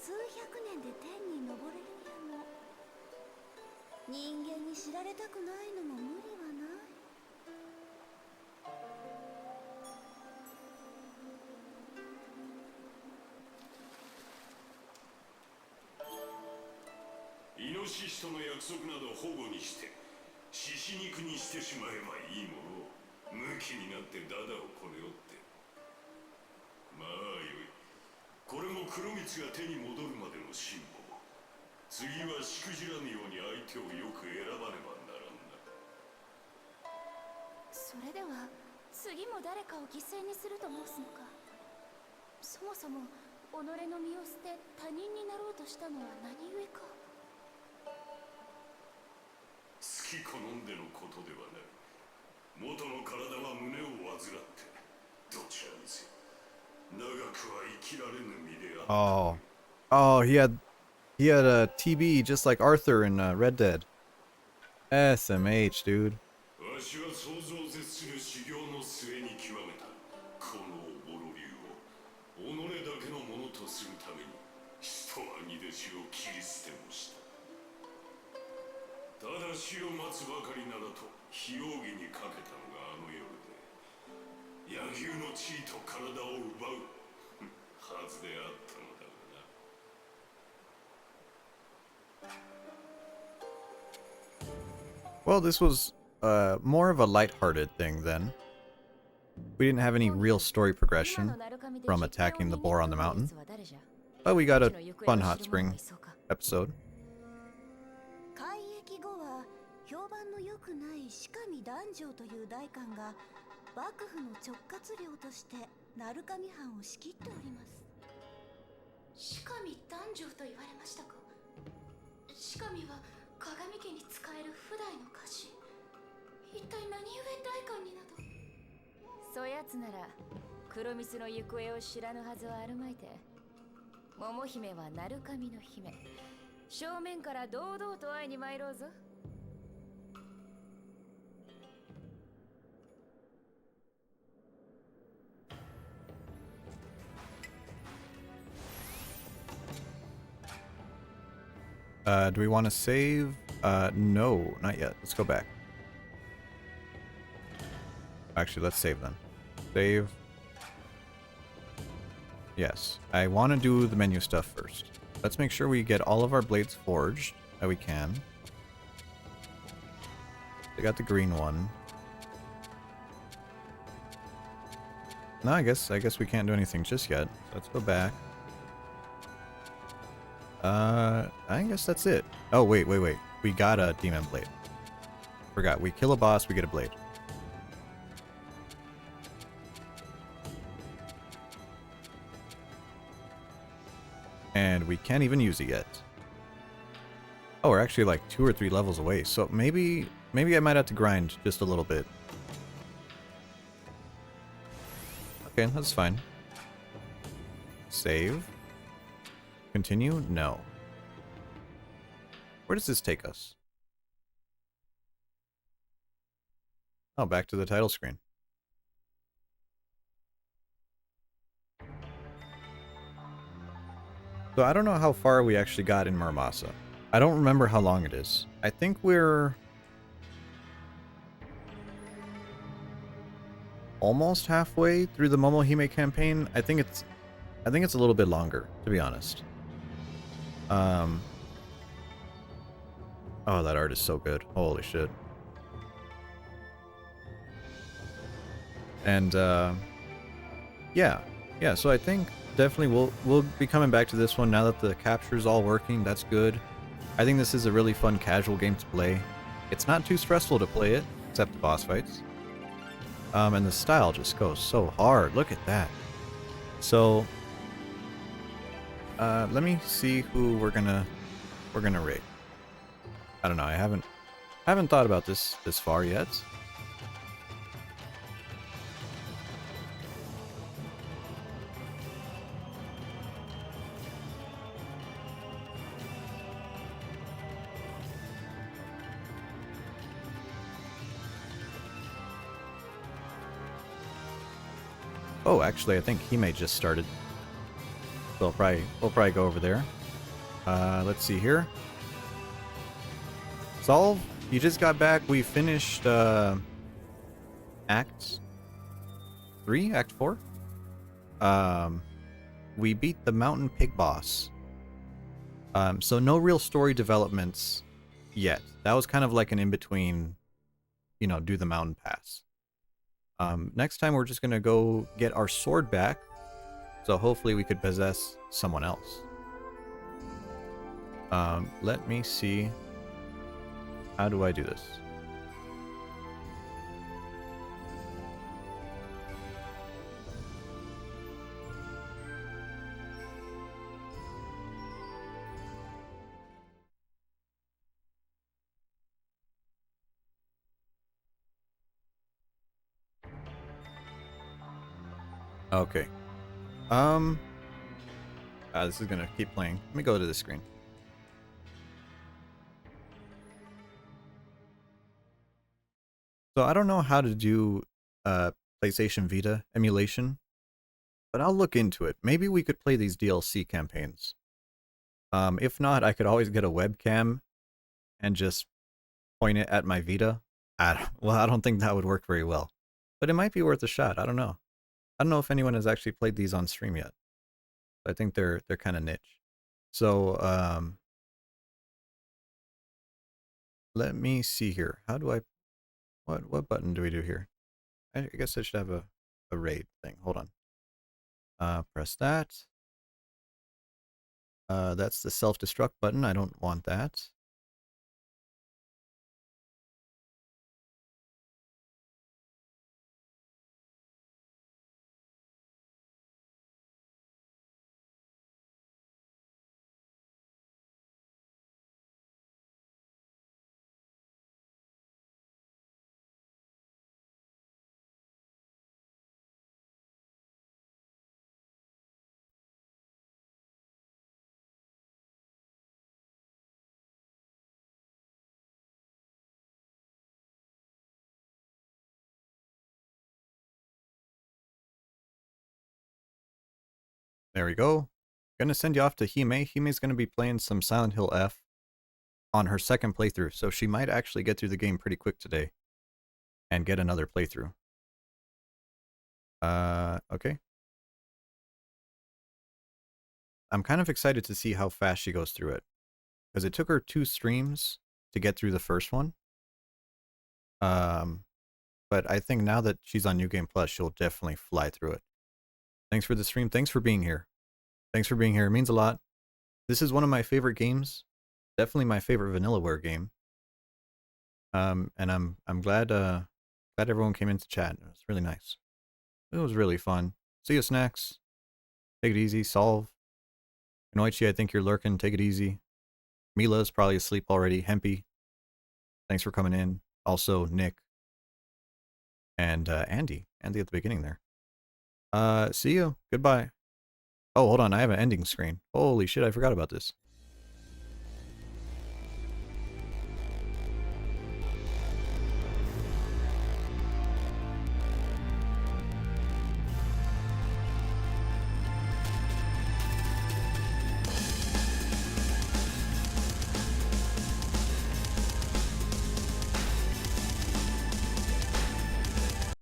数百年で天に昇れるやも。人間に知られたくないのも無理はない。イノシシとの約束など保護にして獅子肉にしてしまえばいいものを、ムキになってダダをこねおって。まあよい。これも黒蜜が手に戻るまでの辛抱。次はしくじらぬように相手をよく選ばねばならんな。それでは次も誰かを犠牲にすると申すのか。そもそも己の身を捨て他人になろうとしたのは何故か。好き好んでのことではない。元の体は胸を患って、どちらにせよ長くは生きられぬ身であった。 Oh. Oh, he had a TB just like Arthur in Red Dead. SMH, dude. わしは想像を絶する修行の末に極めたこのオボロ流を己だけのものとするために一兄弟子を切り捨てもした。ただ死を待つばかりならと非容疑にかけたのがあの夜で、野牛の地位と体を奪うはずであったのだがな。 Well, this was more of a lighthearted thing then. We didn't have any real story progression from attacking the boar on the mountain, but we got a fun hot spring episode. 改易後は評判の良くない鹿見男女という大官が幕府の直轄領として鳴神藩を仕切っております。鹿見男女と言われましたか。鹿見は鏡家に仕える普代の家臣。一体何故大官になど。そやつなら黒蜜の行方を知らぬはずはあるまいて。桃姫は鳴神の姫。正面から堂々と会いに参ろうぞ。Do we want to save? No, not yet. Let's go back. Actually, let's save then. Save. Yes, I want to do the menu stuff first. Let's make sure we get all of our blades forged that we can. They got the green one. No, I guess we can't do anything just yet. Let's go back. I guess that's it. Oh, wait. We got a demon blade. Forgot. We kill a boss, we get a blade. And we can't even use it yet. Oh, we're actually like 2 or 3 levels away. So maybe I might have to grind just a little bit. Okay, that's fine. Save. Continue? No. Where does this take us? Oh, back to the title screen. So I don't know how far we actually got in Muramasa. I don't remember how long it is. I think we're almost halfway through the Momohime campaign. I think it's a little bit longer, to be honest. Oh, that art is so good. Holy shit. And yeah, so I think definitely we'll be coming back to this one now that the capture's all working. That's good. I think this is a really fun casual game to play. It's not too stressful to play it, except the boss fights. And the style just goes so hard. Look at that. So let me see who we're gonna rate. I don't know. I haven't thought about this far yet. Oh, actually, I think Hime just started. So we'll probably go over there. Let's see here. Solve. You just got back. We finished Act 3, Act 4. We beat the Mountain Pig boss. So no real story developments yet. That was kind of like an in-between, do the mountain pass. Next time we're just gonna go get our sword back. So hopefully we could possess someone else. Let me see. How do I do this? Okay. Um, this is gonna keep playing. Let me go to the screen. So I don't know how to do PlayStation Vita emulation, but I'll look into it. Maybe we could play these DLC campaigns. If not, I could always get a webcam and just point it at my Vita. I don't think that would work very well, but it might be worth a shot. I don't know. I don't know if anyone has actually played these on stream yet. I think they're kind of niche. So let me see here. How do I? What button do we do here? I guess I should have a raid thing. Hold on. Press that. That's the self-destruct button. I don't want that. There we go. Gonna send you off to Hime. Hime's gonna be playing some Silent Hill F on her second playthrough, so she might actually get through the game pretty quick today and get another playthrough. Okay. I'm kind of excited to see how fast she goes through it, because it took her 2 streams to get through the first one. But I think now that she's on New Game Plus, she'll definitely fly through it. Thanks for the stream. Thanks for being here. Thanks for being here. It means a lot. This is one of my favorite games. Definitely my favorite Vanillaware game. And I'm glad glad everyone came into chat. It was really nice. It was really fun. See you, Snacks. Take it easy. Solve. Noichi, I think you're lurking. Take it easy. Mila's probably asleep already. Hempy, thanks for coming in. Also, Nick. And Andy. Andy at the beginning there. See you. Goodbye. Oh, hold on. I have an ending screen. Holy shit, I forgot about this.